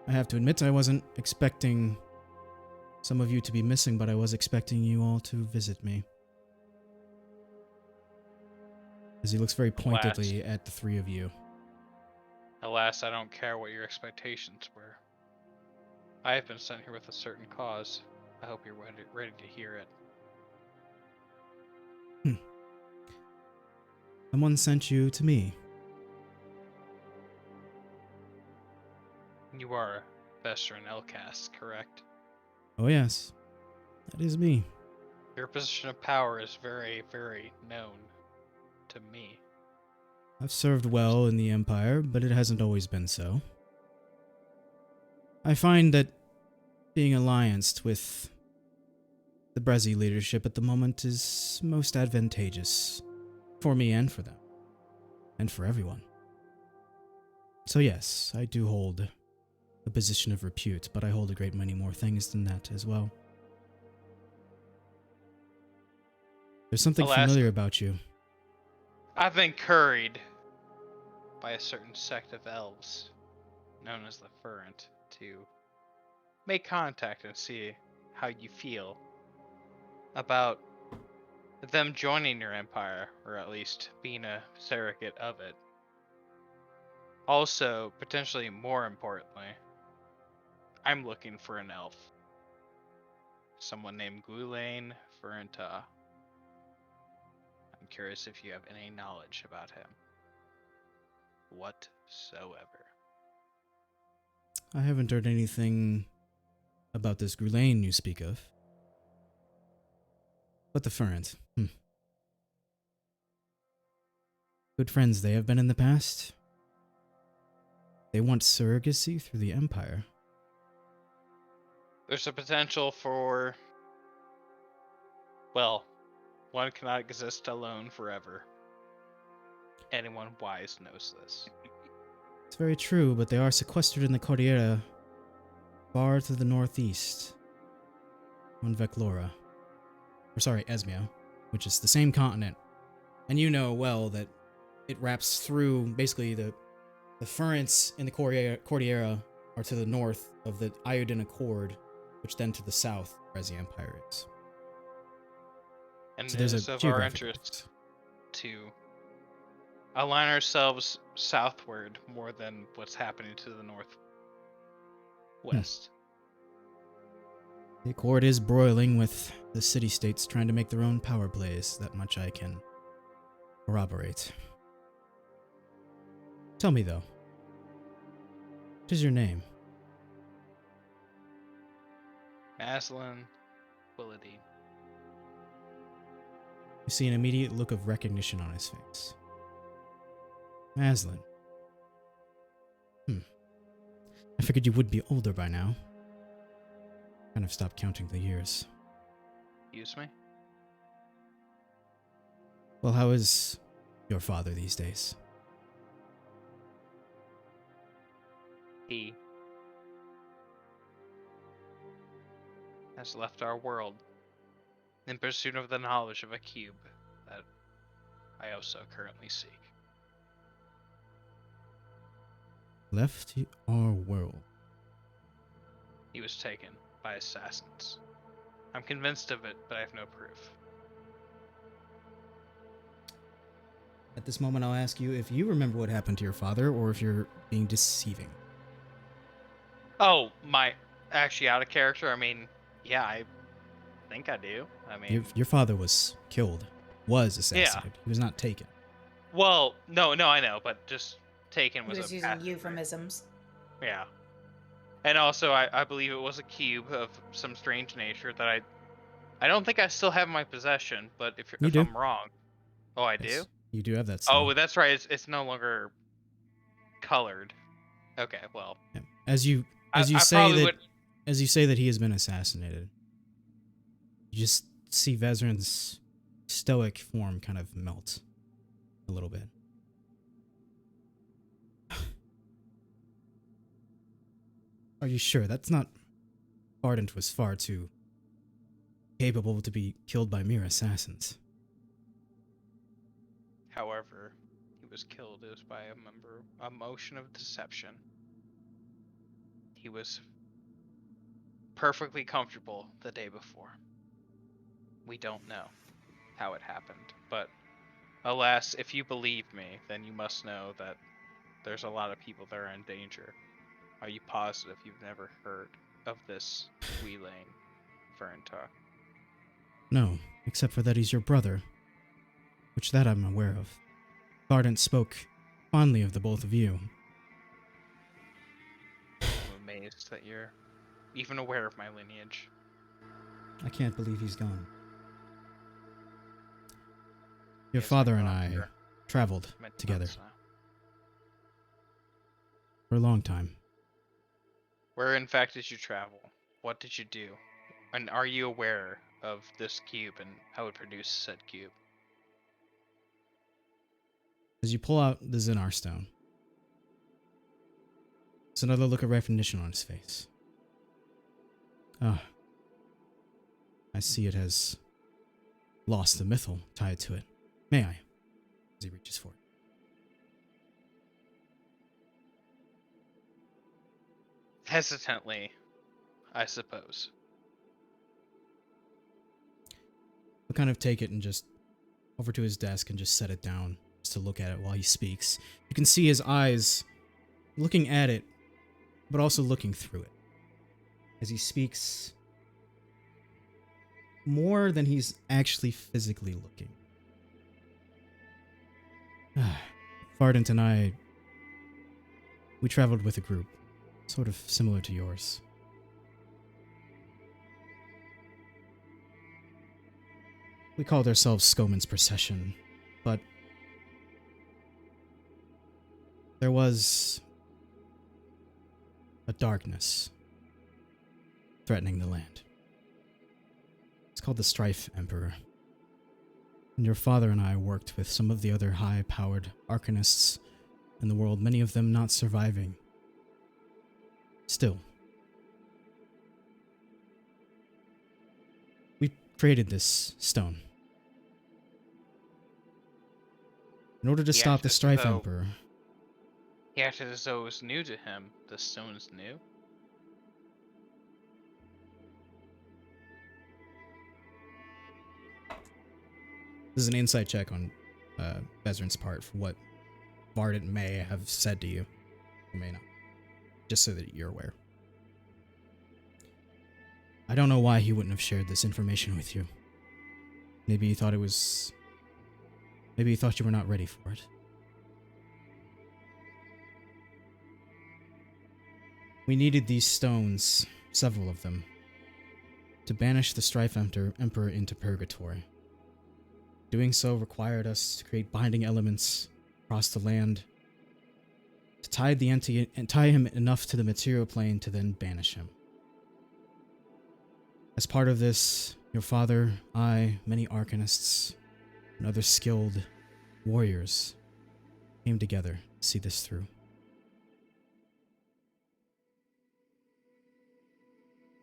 I have to admit I wasn't expecting some of you to be missing, but I was expecting you all to visit me. As he looks very pointedly at the three of you. Alas, I don't care what your expectations were. I have been sent here with a certain cause. I hope you're ready to hear it. Someone sent you to me. You are Veteran Elcast, correct? Oh yes, that is me. Your position of power is very, very known to me. I've served well in the Empire, but it hasn't always been so. I find that being allianced with the Breszi leadership at the moment is most advantageous for me and for them, and for everyone. So yes, I do hold a position of repute, but I hold a great many more things than that as well. There's something familiar about you. I've been curried by a certain sect of elves, known as the Ferrant, to make contact and see how you feel about them joining your empire, or at least being a surrogate of it. Also, potentially more importantly, I'm looking for an elf. Someone named Gulain Ferranta. I'm curious if you have any knowledge about him. Whatsoever. I haven't heard anything about this Gulain you speak of. But the Ferrant. Good friends they have been in the past. They want surrogacy through the Empire. There's a potential for... Well, one cannot exist alone forever. Anyone wise knows this. It's very true, but they are sequestered in the Cordillera, far to the northeast, on Veclora. Or sorry, Esmia, which is the same continent. And you know well that it wraps through, basically, the Ferrants in the Cordillera are to the north of the Iodine Accord, which then to the south, Breszi Empire is. And So it there's a is of our geographic interest difference. to align ourselves southward more than what's happening to the northwest. The Accord is broiling with the city-states trying to make their own power plays. That much I can corroborate. Tell me, though. What is your name? Maslin, Quilldeep. You see an immediate look of recognition on his face. Maslin. I figured you would be older by now. Kind of stopped counting the years. Excuse me? Well, how is your father these days? He has left our world in pursuit of the knowledge of a cube that I also currently seek. Left our world. He was taken by assassins. I'm convinced of it, but I have no proof. At this moment, I'll ask you if you remember what happened to your father, or if you're being deceiving. Oh, actually out of character? I mean, yeah, I think I do. I mean, Your father was killed. Was assassinated. He was not taken. well, no, I know, but just taken He was was a using passive, right? euphemisms. Yeah. And also, I believe it was a cube of some strange nature that I don't think I still have in my possession, but if You do. I'm wrong. Oh, I do? Yes, you do have that Oh, stone. that's right. It's no longer colored. Okay, well. Yeah. As you I say probably that would. as you say that he has been assassinated, you just see Vezran's stoic form kind of melt a little bit. Are you sure? That's not... Ardent was far too capable to be killed by mere assassins. However, he was killed is by a motion of deception. He was perfectly comfortable the day before. We don't know how it happened, but alas, if you believe me, then you must know that there's a lot of people that are in danger. Are you positive you've never heard of this Wheeling Ferntalk? No, except for that he's your brother. Which that I'm aware of. Ardent spoke fondly of the both of you. I'm amazed that you're even aware of my lineage. I can't believe he's gone. Your Yes, father my and I father. traveled Many together months now. for a long time. Where in fact did you travel? What did you do? And are you aware of this cube and how it produced said cube? As you pull out the Zinar stone, there's another look of recognition on his face. Ah. I see it has lost the mythal tied to it. May I? As he reaches for it. Hesitantly, I suppose. He'll kind of take it and just over to his desk and just set it down just to look at it while he speaks. You can see his eyes looking at it, but also looking through it. As he speaks more than he's actually physically looking. Fardent and I, we traveled with a group, sort of similar to yours. We called ourselves Skoman's Procession, but there was a darkness threatening the land. It's called the Strife Emperor. And your father and I worked with some of the other high-powered arcanists in the world, many of them not surviving. Still, we created this stone. In order to He stop the acted as Strife though- Emperor, He acted as though it was new to him. The stone's new. This is an insight check on Bezrin's part for what Vardan may have said to you. Or may not. Just so that you're aware. I don't know why he wouldn't have shared this information with you. Maybe he thought it was... Maybe he thought you were not ready for it. We needed these stones, several of them, to banish the Strife Emperor into Purgatory. Doing so required us to create binding elements across the land, to tie him enough to the material plane to then banish him. As part of this, your father, I, many arcanists, and other skilled warriors came together to see this through.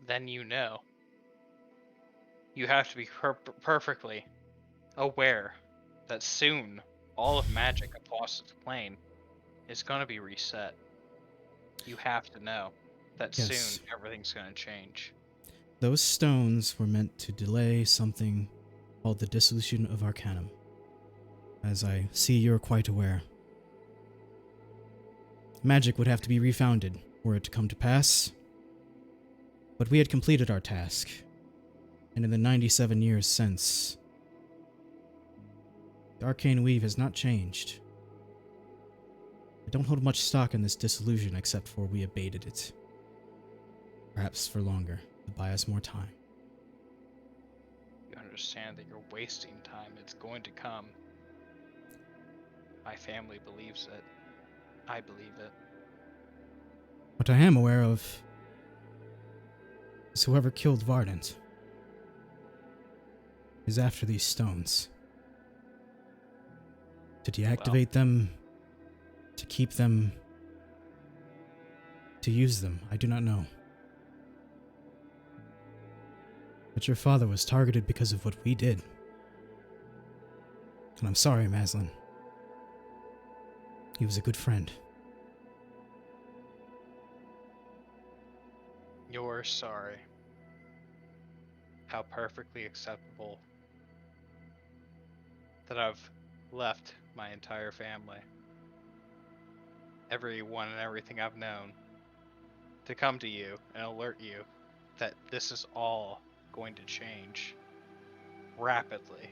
Then you know. You have to be perfectly aware that soon all of magic across the plane is going to be reset. You have to know that Yes. soon everything's going to change. Those stones were meant to delay something called the dissolution of Arcanum. As I see you're quite aware. Magic would have to be refounded were it to come to pass. But we had completed our task, and in the 97 years since, the arcane weave has not changed. I don't hold much stock in this disillusion except for we abated it. Perhaps for longer, to buy us more time. You understand that you're wasting time. It's going to come. My family believes it. I believe it. What I am aware of is whoever killed Vardant is after these stones. To deactivate them, to keep them, to use them, I do not know. But your father was targeted because of what we did. And I'm sorry, Maslin. He was a good friend. You're sorry. How perfectly acceptable that I've left my entire family, everyone and everything I've known, to come to you and alert you that this is all going to change rapidly.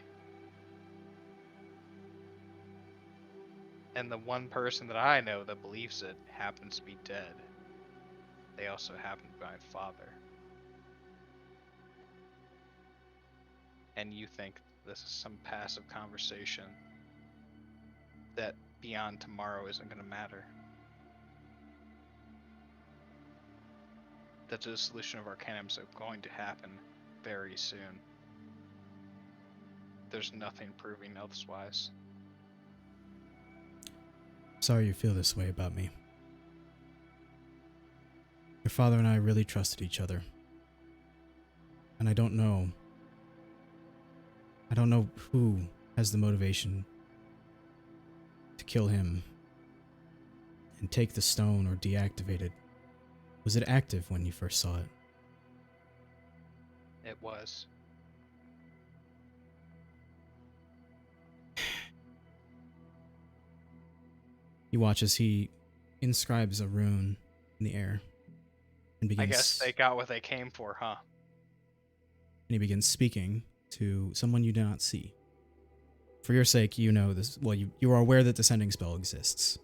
And the one person that I know that believes it happens to be dead. They also happen to be my father. And you think this is some passive conversation that beyond tomorrow isn't going to matter. That the dissolution of Arcanum is going to happen very soon. There's nothing proving otherwise. Sorry you feel this way about me. Your father and I really trusted each other. And I don't know who has the motivation to kill him and take the stone or deactivate it. Was it active when you first saw it? It was. You watch as he inscribes a rune in the air and begins. I guess they got what they came for, huh? And he begins speaking to someone you do not see. For your sake, you know this. Well, you are aware that the sending spell exists.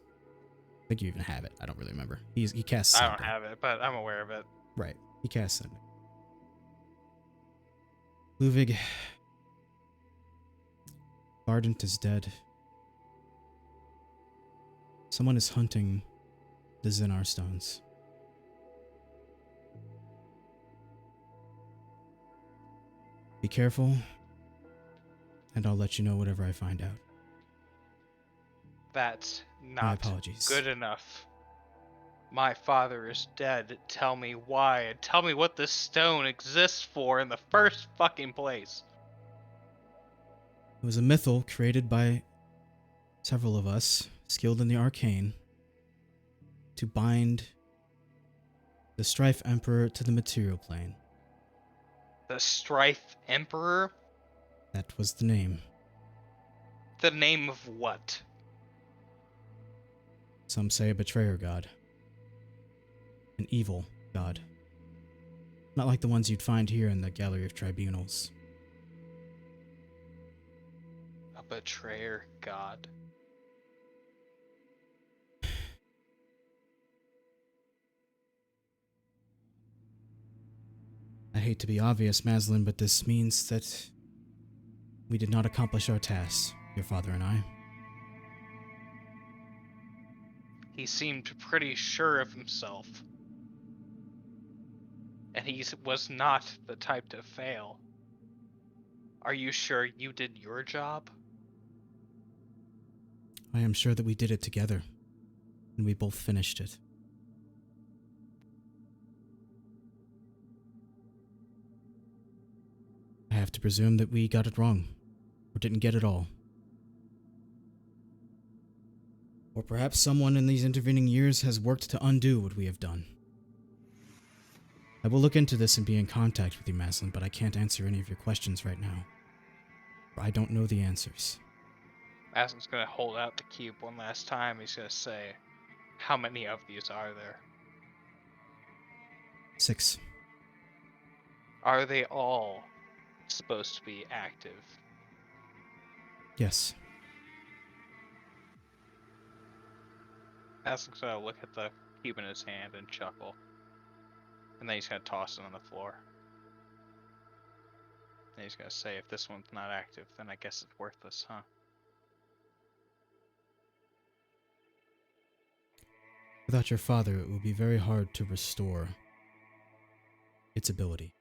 I think you even have it. I don't really remember. He casts I sending. don't have it, but I'm aware of it. Right. He casts sending. Ludwig, Ardent is dead. Someone is hunting the Zinar stones. Be careful, and I'll let you know whatever I find out. That's My not apologies. good enough. My father is dead. Tell me why, and tell me what this stone exists for in the first fucking place. It was a mythal created by several of us, skilled in the arcane, to bind the Strife Emperor to the material plane. The Strife Emperor? That was the name. The name of what? Some say a betrayer god. An evil god. Not like the ones you'd find here in the Gallery of Tribunals. A betrayer god. I hate to be obvious, Maslin, but this means that we did not accomplish our tasks, your father and I. He seemed pretty sure of himself. And he was not the type to fail. Are you sure you did your job? I am sure that we did it together, and we both finished it. I have to presume that we got it wrong, or didn't get it all. Or perhaps someone in these intervening years has worked to undo what we have done. I will look into this and be in contact with you, Maslin, but I can't answer any of your questions right now. For I don't know the answers. Maslin's gonna hold out the cube one last time. He's gonna say, how many of these are there? 6. Are they all supposed to be active? Yes. Maslin's gonna look at the cube in his hand and chuckle. And then he's gonna toss it on the floor. And he's gonna say, if this one's not active, then I guess it's worthless, huh? Without your father, it will be very hard to restore its ability.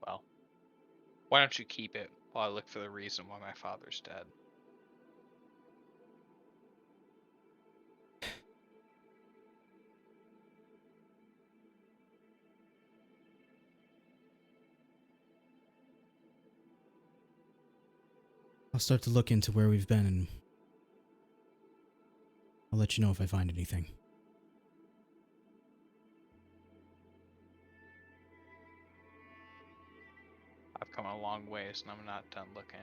Well, why don't you keep it while I look for the reason why my father's dead? I'll start to look into where we've been, and I'll let you know if I find anything. I've come a long ways and I'm not done looking.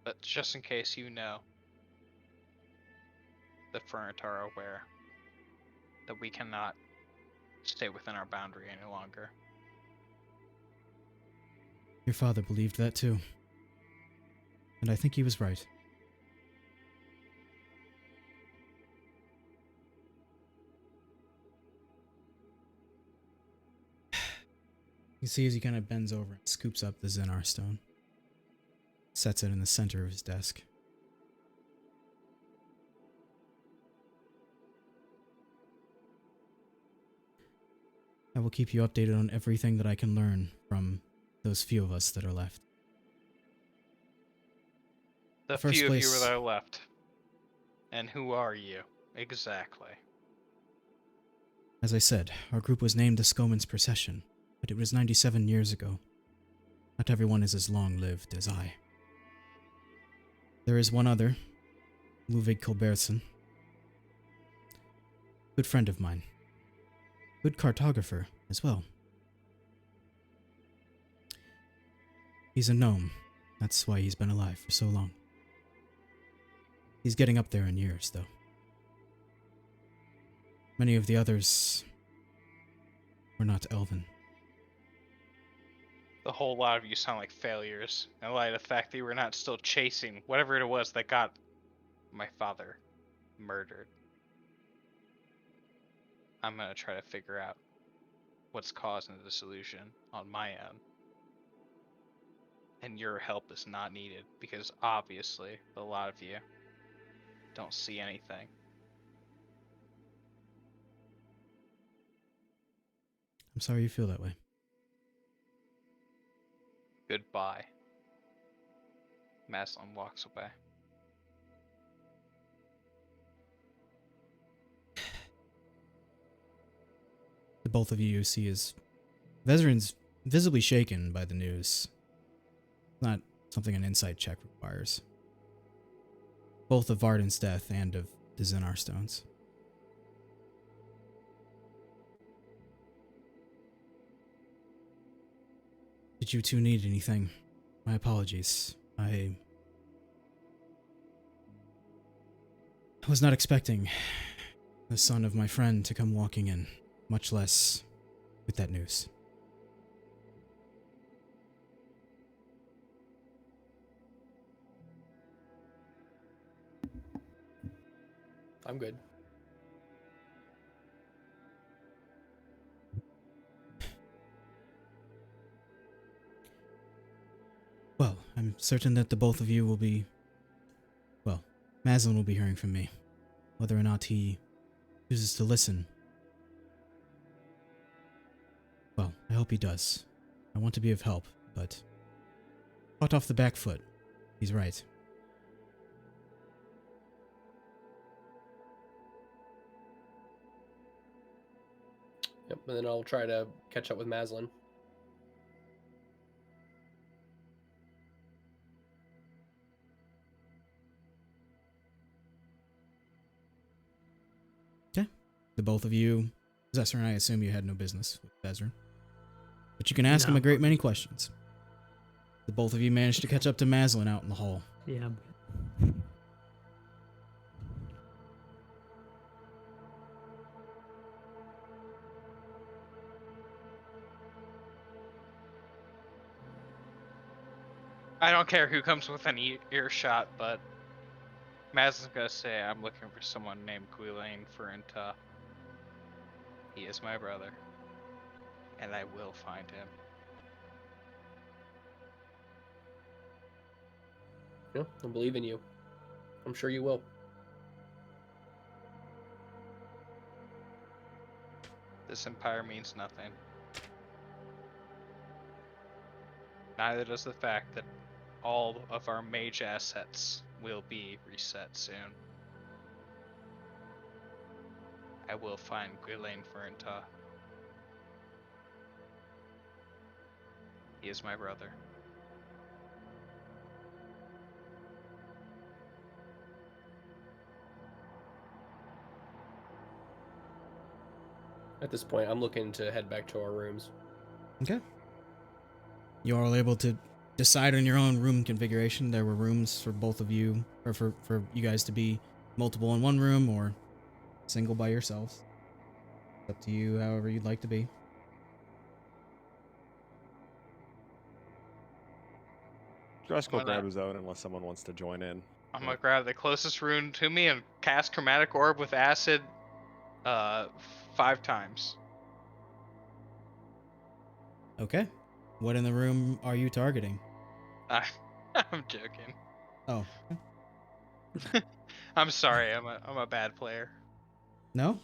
But just in case you know, the Furent are aware that we cannot stay within our boundary any longer. Your father believed that too. And I think he was right. You see as he kind of bends over and scoops up the Zenar stone. Sets it in the center of his desk. I will keep you updated on everything that I can learn from those few of us that are left. The First few place- of you that are left. And who are you? Exactly. As I said, our group was named the Skoman's Procession, but it was 97 years ago. Not everyone is as long-lived as I. There is one other, Ludwig Kilbertson. Good friend of mine. Good cartographer as well. He's a gnome. That's why he's been alive for so long. He's getting up there in years, though. Many of the others were not elven. The whole lot of you sound like failures, in light of the fact that you were not still chasing whatever it was that got my father murdered. I'm gonna try to figure out what's causing the disillusion on my own. And your help is not needed, because obviously a lot of you don't see anything. I'm sorry you feel that way. Goodbye. Maslin walks away. The both of you see as Vezrin's visibly shaken by the news. Not something an insight check requires. Both of Varden's death and of the Zenar stones. Did you two need anything? My apologies. I was not expecting the son of my friend to come walking in, much less with that news. I'm good. Well, I'm certain that the both of you will be... Well, Maslin will be hearing from me. Whether or not he chooses to listen. Well, I hope he does. I want to be of help, but... Caught off the back foot. He's right. Yep, and then I'll try to catch up with Maslin. Okay. The both of you... Zesser and I assume you had no business with Bezrin. But you can ask him a great many questions. The both of you managed to catch up to Maslin out in the hall. Yeah. I don't care who comes with an earshot, but Maz is gonna say I'm looking for someone named Quillane Ferenta. He is my brother, and I will find him. Yeah, I believe in you. I'm sure you will. This empire means nothing. Neither does the fact that all of our mage assets will be reset soon. I will find Quillane Ferenta. He is my brother. At this point, I'm looking to head back to our rooms. Okay. You are all able to decide on your own room configuration. There were rooms for both of you, or for you guys to be multiple in one room, or single by yourselves. It's up to you, however you'd like to be. Drusk will grab his own unless someone wants to join in. I'm gonna grab the closest rune to me and cast Chromatic Orb with acid 5 times. Okay. What in the room are you targeting? I'm joking. Oh. I'm sorry. I'm a bad player. No?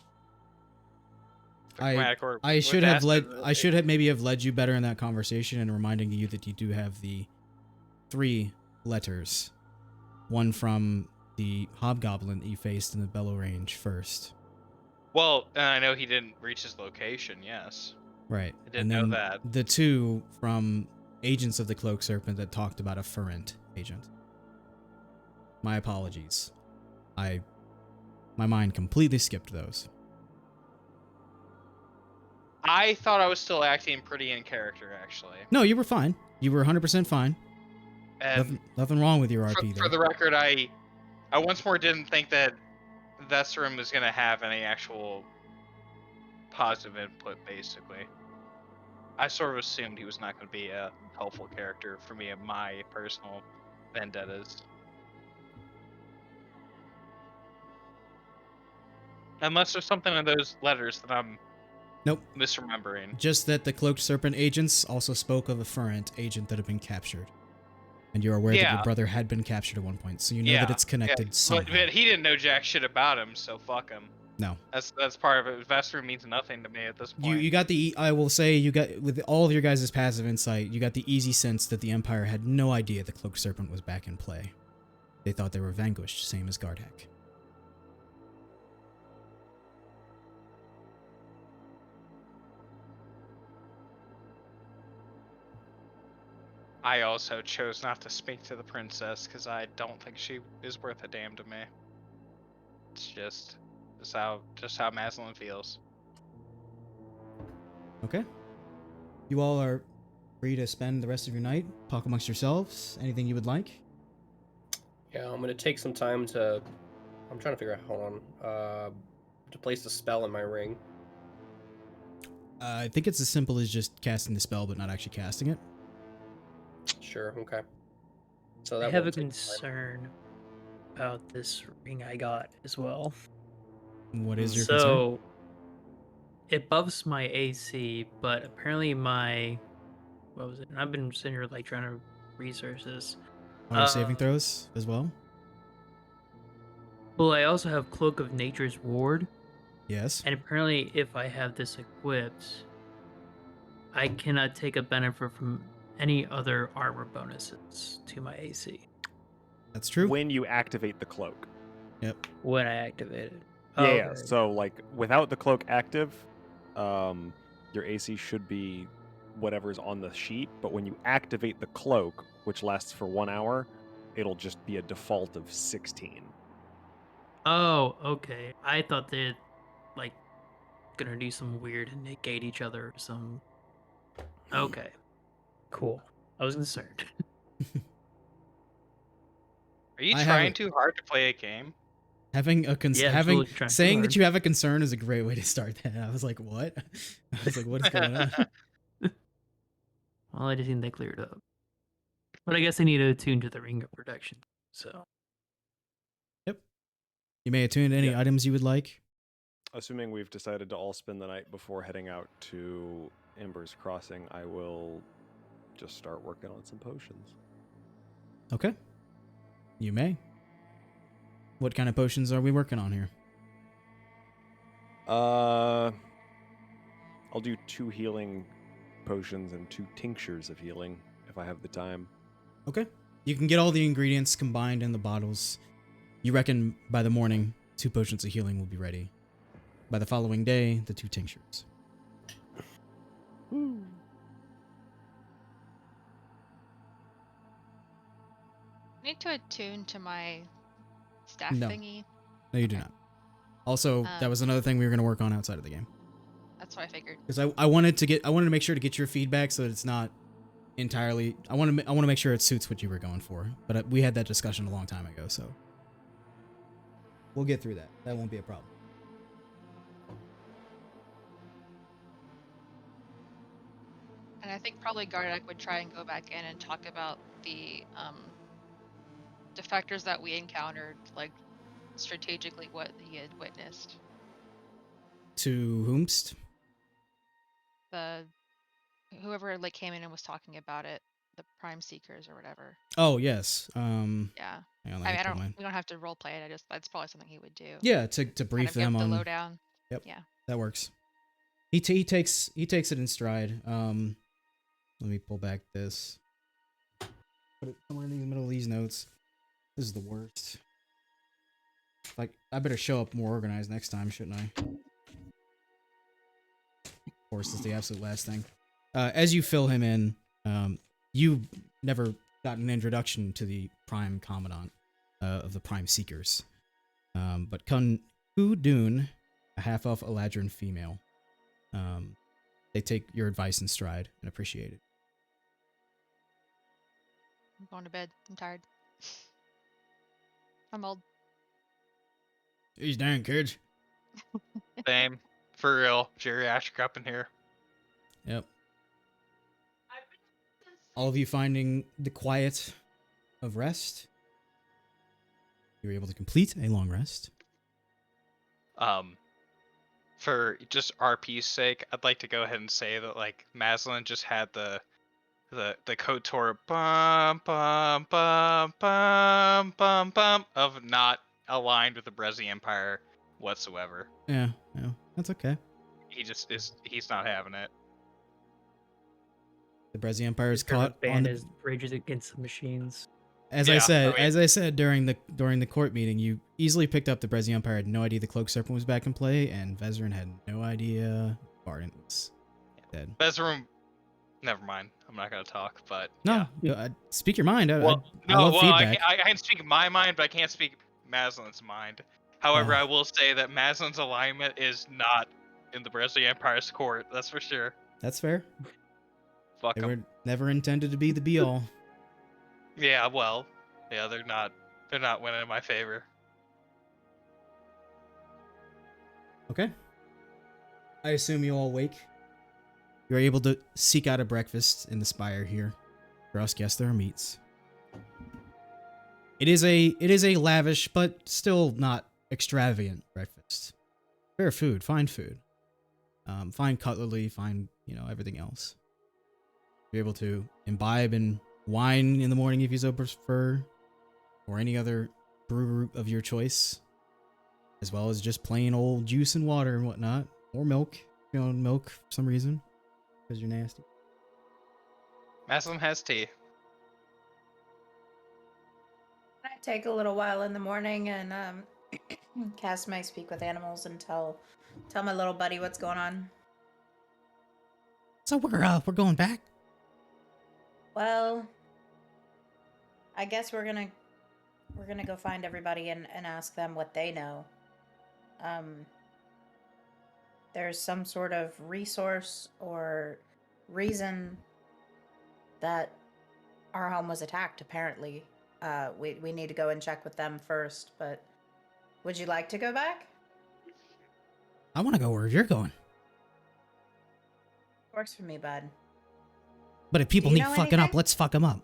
Chromatic Orb I with should have acid, I should have maybe have led you better in that conversation and reminding you that you do have the 3 letters. One from the hobgoblin that you faced in the Bellow Range first. Well, and I know he didn't reach his location, yes. Right. I didn't know that. The 2 from Agents of the Cloak Serpent that talked about a Ferent agent. My apologies. My mind completely skipped those. I thought I was still acting pretty in character, actually. No, you were fine. You were 100% fine. And Nothing wrong with your RP there. For the record, I once more didn't think that Vesserum was going to have any actual positive input, basically. I sort of assumed he was not going to be a helpful character for me in my personal vendettas. Unless there's something in those letters that I'm misremembering. Just that the Cloaked Serpent agents also spoke of a Ferent agent that had been captured. And you're aware that your brother had been captured at one point, so you know that it's connected somehow. But he didn't know jack shit about him, so fuck him. No. That's part of it. Vesserum means nothing to me at this point. You got the, I will say, you got, with all of your guys' passive insight, you got the easy sense that the Empire had no idea the Cloaked Serpent was back in play. They thought they were vanquished, same as Gardek. I also chose not to speak to the princess because I don't think she is worth a damn to me. It's just how Maslin feels. Okay. You all are free to spend the rest of your night, talk amongst yourselves. Anything you would like? Yeah, I'm gonna take some time to. I'm trying to figure out. Hold on. To place a spell in my ring. I think it's as simple as just casting the spell, but not actually casting it. Sure. Okay. So I that have a won't take time. concern about this ring I got as well. What is your concern? So it buffs my AC, but apparently my what was it? And I've been sitting here like trying to research this. Auto saving throws as well? Well, I also have Cloak of Nature's Ward, Yes. and apparently if I have this equipped, I cannot take a benefit from any other armor bonuses to my AC That's true. When you activate the cloak. Yep. when I activate it. Yeah, Oh, yeah. okay. So like without the cloak active, your AC should be whatever's on the sheet, but when you activate the cloak, which lasts for 1 hour, it'll just be a default of 16. Oh, okay. I thought they'd like gonna do some weird and negate each other or some. Okay, cool. I was concerned. Are you I have trying a- too hard to play a game? Having a Yeah, having absolutely trying too saying that hard. you have a concern is a great way to start that. I was like, what? I was like, what is going on? Well, I just think they cleared up. But I guess I need to attune to the ring of protection. So Yep. You may attune to any Yeah. items you would like. Assuming we've decided to all spend the night before heading out to Ember's Crossing, I will just start working on some potions. Okay. You may. What kind of potions are we working on here? I'll do 2 healing potions and 2 tinctures of healing if I have the time. Okay. You can get all the ingredients combined in the bottles. You reckon by the morning, 2 potions of healing will be ready. By the following day, the 2 tinctures. I need to attune to my staff No. thingy. No, you do Okay. not. Also, that was another thing we were going to work on outside of the game. That's what I figured. Because I wanted to make sure to get your feedback so that it's not entirely. I want to make sure it suits what you were going for. But we had that discussion a long time ago, so we'll get through that. That won't be a problem. And I think probably Gardak would try and go back in and talk about the defectors that we encountered, like strategically what he had witnessed. To whomst? The whoever like came in and was talking about it, the Prime Seekers or whatever. Oh yes. Yeah. Hang on, let me I pull don't. mine. We don't have to role play it. That's probably something he would do. Yeah, to brief kind of them give on the lowdown. Yep. Yeah. That works. He takes it in stride. Let me pull back this. Put it somewhere in the middle of these notes. This is the worst. Like, I better show up more organized next time, shouldn't I? Of course, it's the absolute last thing. As you fill him in, you never got an introduction to the Prime Commandant of the Prime Seekers. But Kun Dune, a half-elf Eladrin female, they take your advice in stride and appreciate it. I'm going to bed. I'm tired. I'm old. These dang kids. Same. For real. Geriatric up in here. Yep. All of you finding the quiet of rest. You were able to complete a long rest. For just RP's sake, I'd like to go ahead and say that like Maslin just had the KOTOR bum bum bum bum bum bum of not aligned with the Breszi Empire whatsoever. Yeah, that's okay. He's not having it. The Breszi Empire is He's gonna caught ban on his Rages Against the Machines. As Yeah, I said during the court meeting, you easily picked up the Breszi Empire had no idea the Cloak Serpent was back in play, and Vezrin had no idea Barden was dead. Bezrum, never mind. I'm not gonna talk, but No, yeah. speak your mind. I No, love well, feedback. I can speak my mind, but I can't speak Maslin's mind. However, Oh. I will say that Maslin's alignment is not in the Bresci Empire's court. That's for sure. That's fair. Fuck They 'em. were never intended to be the be all. Yeah, well, yeah, they're not winning in my favor. Okay. I assume you all wake. You're able to seek out a breakfast in the spire here. Drusk, yes, there are meats. It is a lavish but still not extravagant breakfast. Fair food, fine food. Fine cutlery, fine, everything else. You're able to imbibe in wine in the morning if you so prefer, or any other brew of your choice, as well as just plain old juice and water and whatnot, or milk. Milk for some reason, because you're nasty. Maslin has tea. I take a little while in the morning and cast my speak with animals and tell my little buddy what's going on. So we're going back. Well, I guess we're gonna go find everybody and ask them what they know. There's some sort of resource or reason that our home was attacked, apparently. We need to go and check with them first, but would you like to go back? I want to go where you're going. Works for me, bud. But if people Do you need know fucking up, anything? let's fuck them up.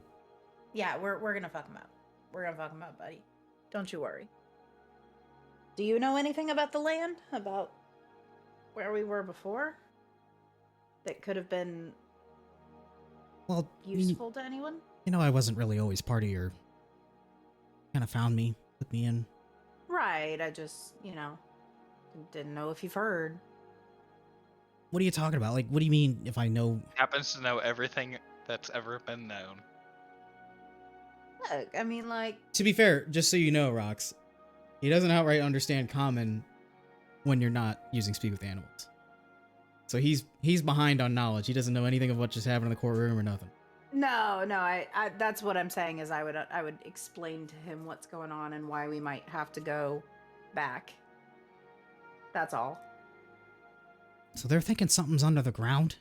Yeah, we're gonna fuck them up. We're gonna fuck them up, buddy. Don't you worry. Do you know anything about the land? About where we were before? That could have been Well, useful to anyone? I wasn't really always part of your... Kind of found me, put me in. Right, I just, didn't know if you've heard. What are you talking about? Like, what do you mean if I know... Happens to know everything that's ever been known. Look, I mean, like... To be fair, just so you know, Rox, he doesn't outright understand common when you're not using speak with animals. So he's behind on knowledge. He doesn't know anything of what just happened in the courtroom or nothing. No, I that's what I'm saying is I would explain to him what's going on and why we might have to go back. That's all. So they're thinking something's under the ground?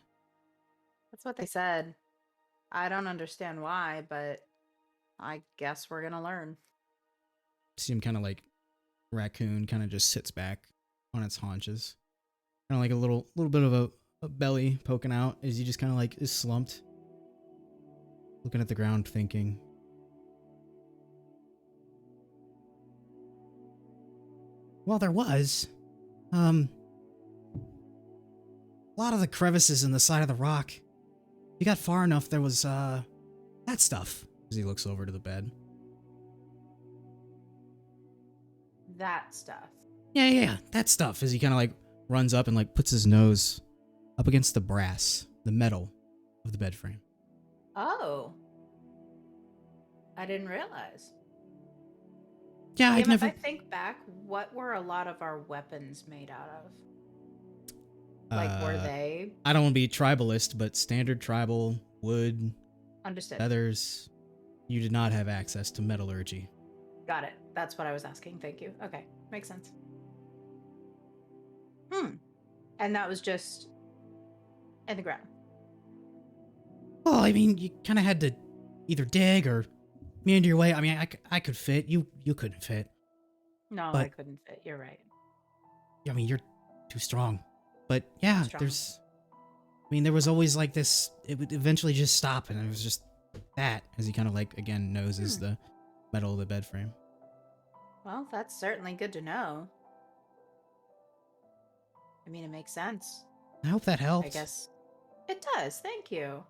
That's what they said. I don't understand why, but I guess we're gonna learn. See him kind of like raccoon kind of just sits back on its haunches. Kind of like a little bit of a belly poking out as he just kind of like is slumped. Looking at the ground thinking. Well, there was. A lot of the crevices in the side of the rock. You got far enough, there was, that stuff. As he looks over to the bed. That stuff. Yeah, that stuff. As he kind of like runs up and like puts his nose up against the brass, the metal of the bed frame. Oh. I didn't realize. Yeah, I'd If never... I think back, what were a lot of our weapons made out of? Like, were they? I don't want to be tribalist, but standard tribal, wood, Understood. feathers. You did not have access to metallurgy. Got it. That's what I was asking. Thank you. Okay. Makes sense. And that was just in the ground. Well, I mean, you kind of had to either dig or meander your way. I mean, I could fit. You couldn't fit. No, But- I couldn't fit. You're right. I mean, you're too strong. But yeah, Strong. there was always like this, it would eventually just stop, and it was just that, as he kind of like, again, noses the metal of the bed frame. Well, that's certainly good to know. I mean, it makes sense. I hope that helps. I guess it does. Thank you.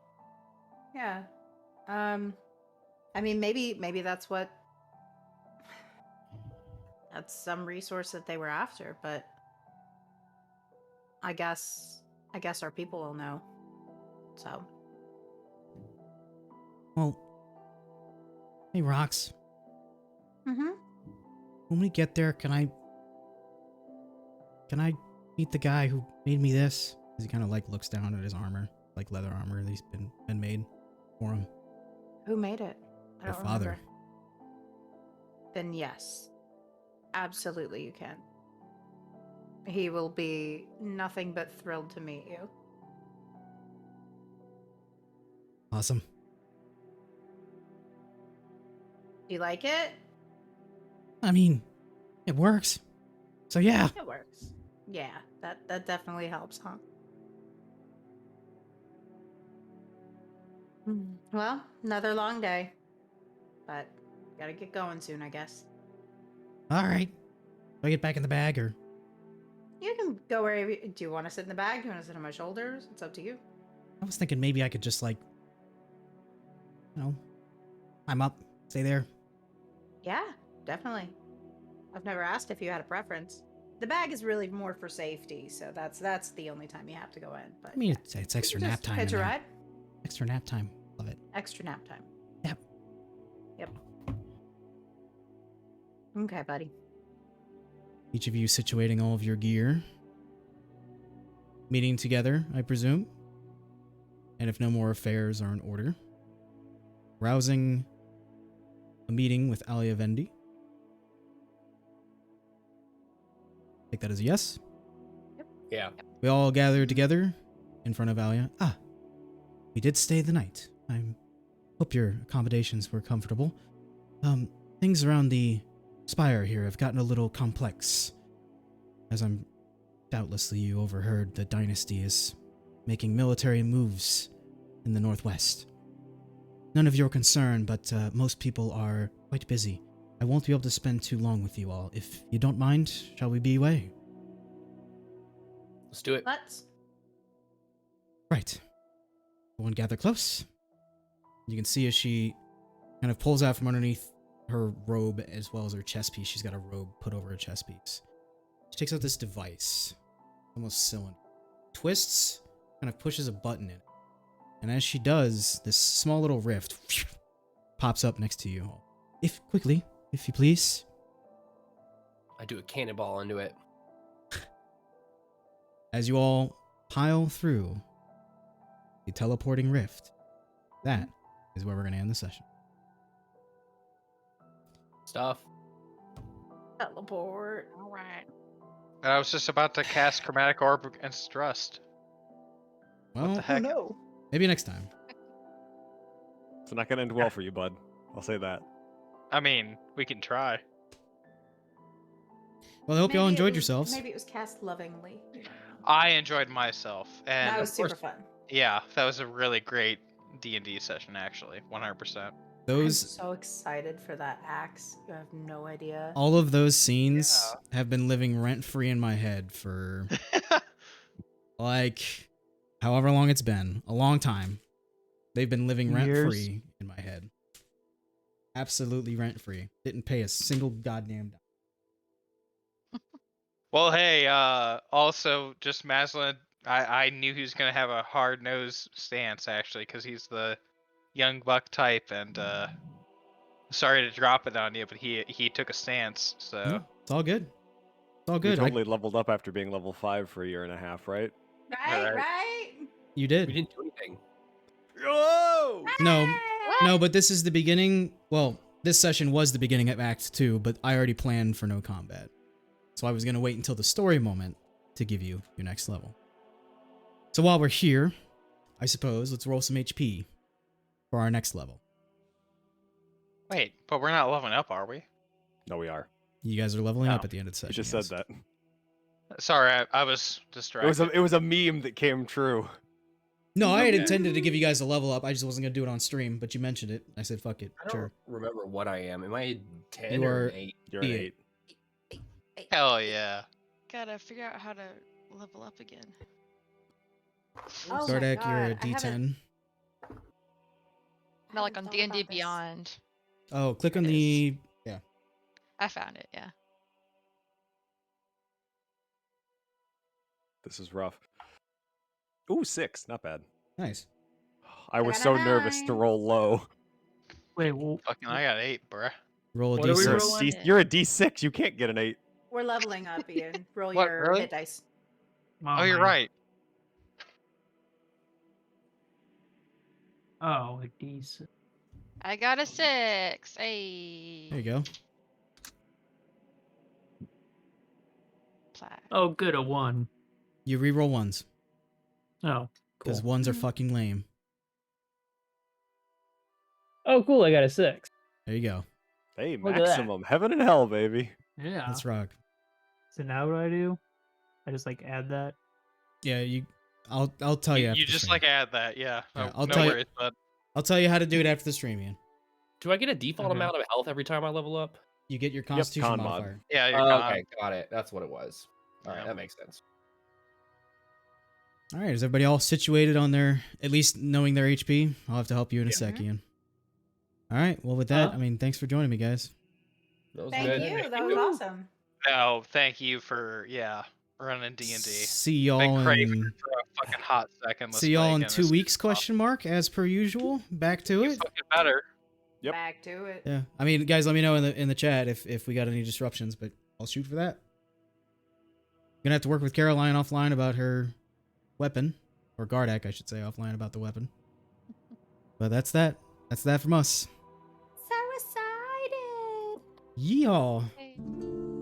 Yeah. I mean, maybe that's some resource that they were after, but I guess our people will know. So, Well, hey, Rox, mm-hmm. when we get there, can I meet the guy who made me this? As he kind of like looks down at his armor, like leather armor that's been made for him. Who made it? I Your don't father. remember. Then yes, absolutely you can. He will be nothing but thrilled to meet you. Awesome. Do you like it? I mean, it works. So yeah. It works. Yeah, that definitely helps, huh? Well, another long day. But gotta get going soon, I guess. All right. Do I get back in the bag or? You can go wherever. Do you want to sit in the bag? Do you want to sit on my shoulders? It's up to you. I was thinking maybe I could just like, I'm up, stay there. Yeah, definitely. I've never asked if you had a preference. The bag is really more for safety, so that's the only time you have to go in. But I mean, it's extra nap time. Hitch a in there. ride. Extra nap time. Love it. Extra nap time. Yep. Yep. Okay, buddy. Each of you situating all of your gear. Meeting together, I presume. And if no more affairs are in order. Rousing a meeting with Alia Vendi. Take that as a yes. Yeah. We all gathered together in front of Alia. We did stay the night. I hope your accommodations were comfortable. Things around the spire here have gotten a little complex. As doubtlessly you overheard, the dynasty is making military moves in the northwest. None of your concern, but most people are quite busy. I won't be able to spend too long with you all. If you don't mind, shall we be away? Let's do it. Let's. Right. Everyone gather close. You can see as she kind of pulls out from underneath her robe as well as her chest piece. She's got a robe put over her chest piece. She takes out this device, almost cylinder. Twists, kind of pushes a button in it. And as she does, this small little rift pops up next to you. Quickly, if you please. I do a cannonball into it. As you all pile through the teleporting rift, that is where we're going to end the session. Stuff. Teleport. All right. And I was just about to cast Chromatic Orb against Rust. Well, the heck? No. maybe next time. It's not gonna end well for you, bud. I'll say that. I mean, we can try. Well, I hope you all Maybe it enjoyed was- yourselves. Maybe it was cast lovingly. I enjoyed myself, and That was of course, super fun. yeah, that was a really great D&D session, actually, 100%. I'm Those so excited for that axe. You have no idea. all of those scenes have been living rent free in my head for like however long it's been, a long time. They've been living rent free in my head. Absolutely rent free. Didn't pay a single goddamn dime. Well, hey, also, just Maslin, I knew he was going to have a hard-nosed stance, actually, because he's the young buck type, and sorry to drop it on you, but he took a stance, so... No, it's all good. It's all You good. totally leveled up after being level 5 for a year and a half, right? Right, Alright. right. You We did. didn't do anything. Oh! No, but this is the beginning. Well, this session was the beginning of Act 2, but I already planned for no combat. So I was going to wait until the story moment to give you your next level. So while we're here, I suppose, let's roll some HP for our next level. Wait, but we're not leveling up, are we? No, we are. You guys are leveling No, up at the end of the You session. just yes. said that. Sorry, I was distracted. It was a meme that came true. No, I had Okay. intended to give you guys a level up. I just wasn't going to do it on stream, but you mentioned it. I said, fuck it. I don't Sure. remember what I am. Am I 10 You or are- an 8? You're an Yeah. 8. Hell yeah. Gotta figure out how to level up again. Oh my Gardek, you're a God, I haven't- D10. Not like haven't on thought D&D about this. Beyond. Oh, click on There it the... I found it, yeah. This is rough. Ooh, 6. Not bad. Nice. I was so nervous to 9. roll low. Wait, well, Fucking, I got 8, bruh. Roll a What are we D6. You're a, rolling? you're a D6. You can't get an 8. We're leveling up, Ian. Roll What, your really? hit dice. Oh, you're my- right. Oh, like these. I got a 6. Hey. There you go. Plat. Oh, good, a 1. You re-roll ones, Oh, because cool. ones are fucking lame. Oh, cool! I got a 6. There you go. Hey, Look at that. maximum. Heaven and hell, baby. Yeah. Let's rock. So now what do I do? I just like add that. Yeah, I'll tell you. You After the just stream. like add that, yeah. Yeah, Oh, I'll no tell you- worries, bud. I'll tell you how to do it after the stream, Ian. Do I get a default Okay. amount of health every time I level up? You get your Constitution con mod. modifier. Yeah, you're Oh, con. okay, got it. That's what it was. All right, Yeah. that makes sense. All right, is everybody all situated on their, at least knowing their HP? I'll have to help you in a sec, Ian. All right, well, with that, I mean, thanks for joining me, guys. That was Thank good. you. That was awesome. No, thank you for running D&D. See y'all Been craving in, it for a fucking hot second. Let's see y'all play in again. 2 This weeks, is question mark, as per usual. Back to it. fucking better. Yep. Back to it. Yeah, I mean, guys, let me know in the chat if we got any disruptions, but I'll shoot for that. Gonna have to work with Caroline offline about her weapon, or Gardak, I should say, offline about the weapon. But that's that. That's that from us. So excited. Yeehaw. Okay.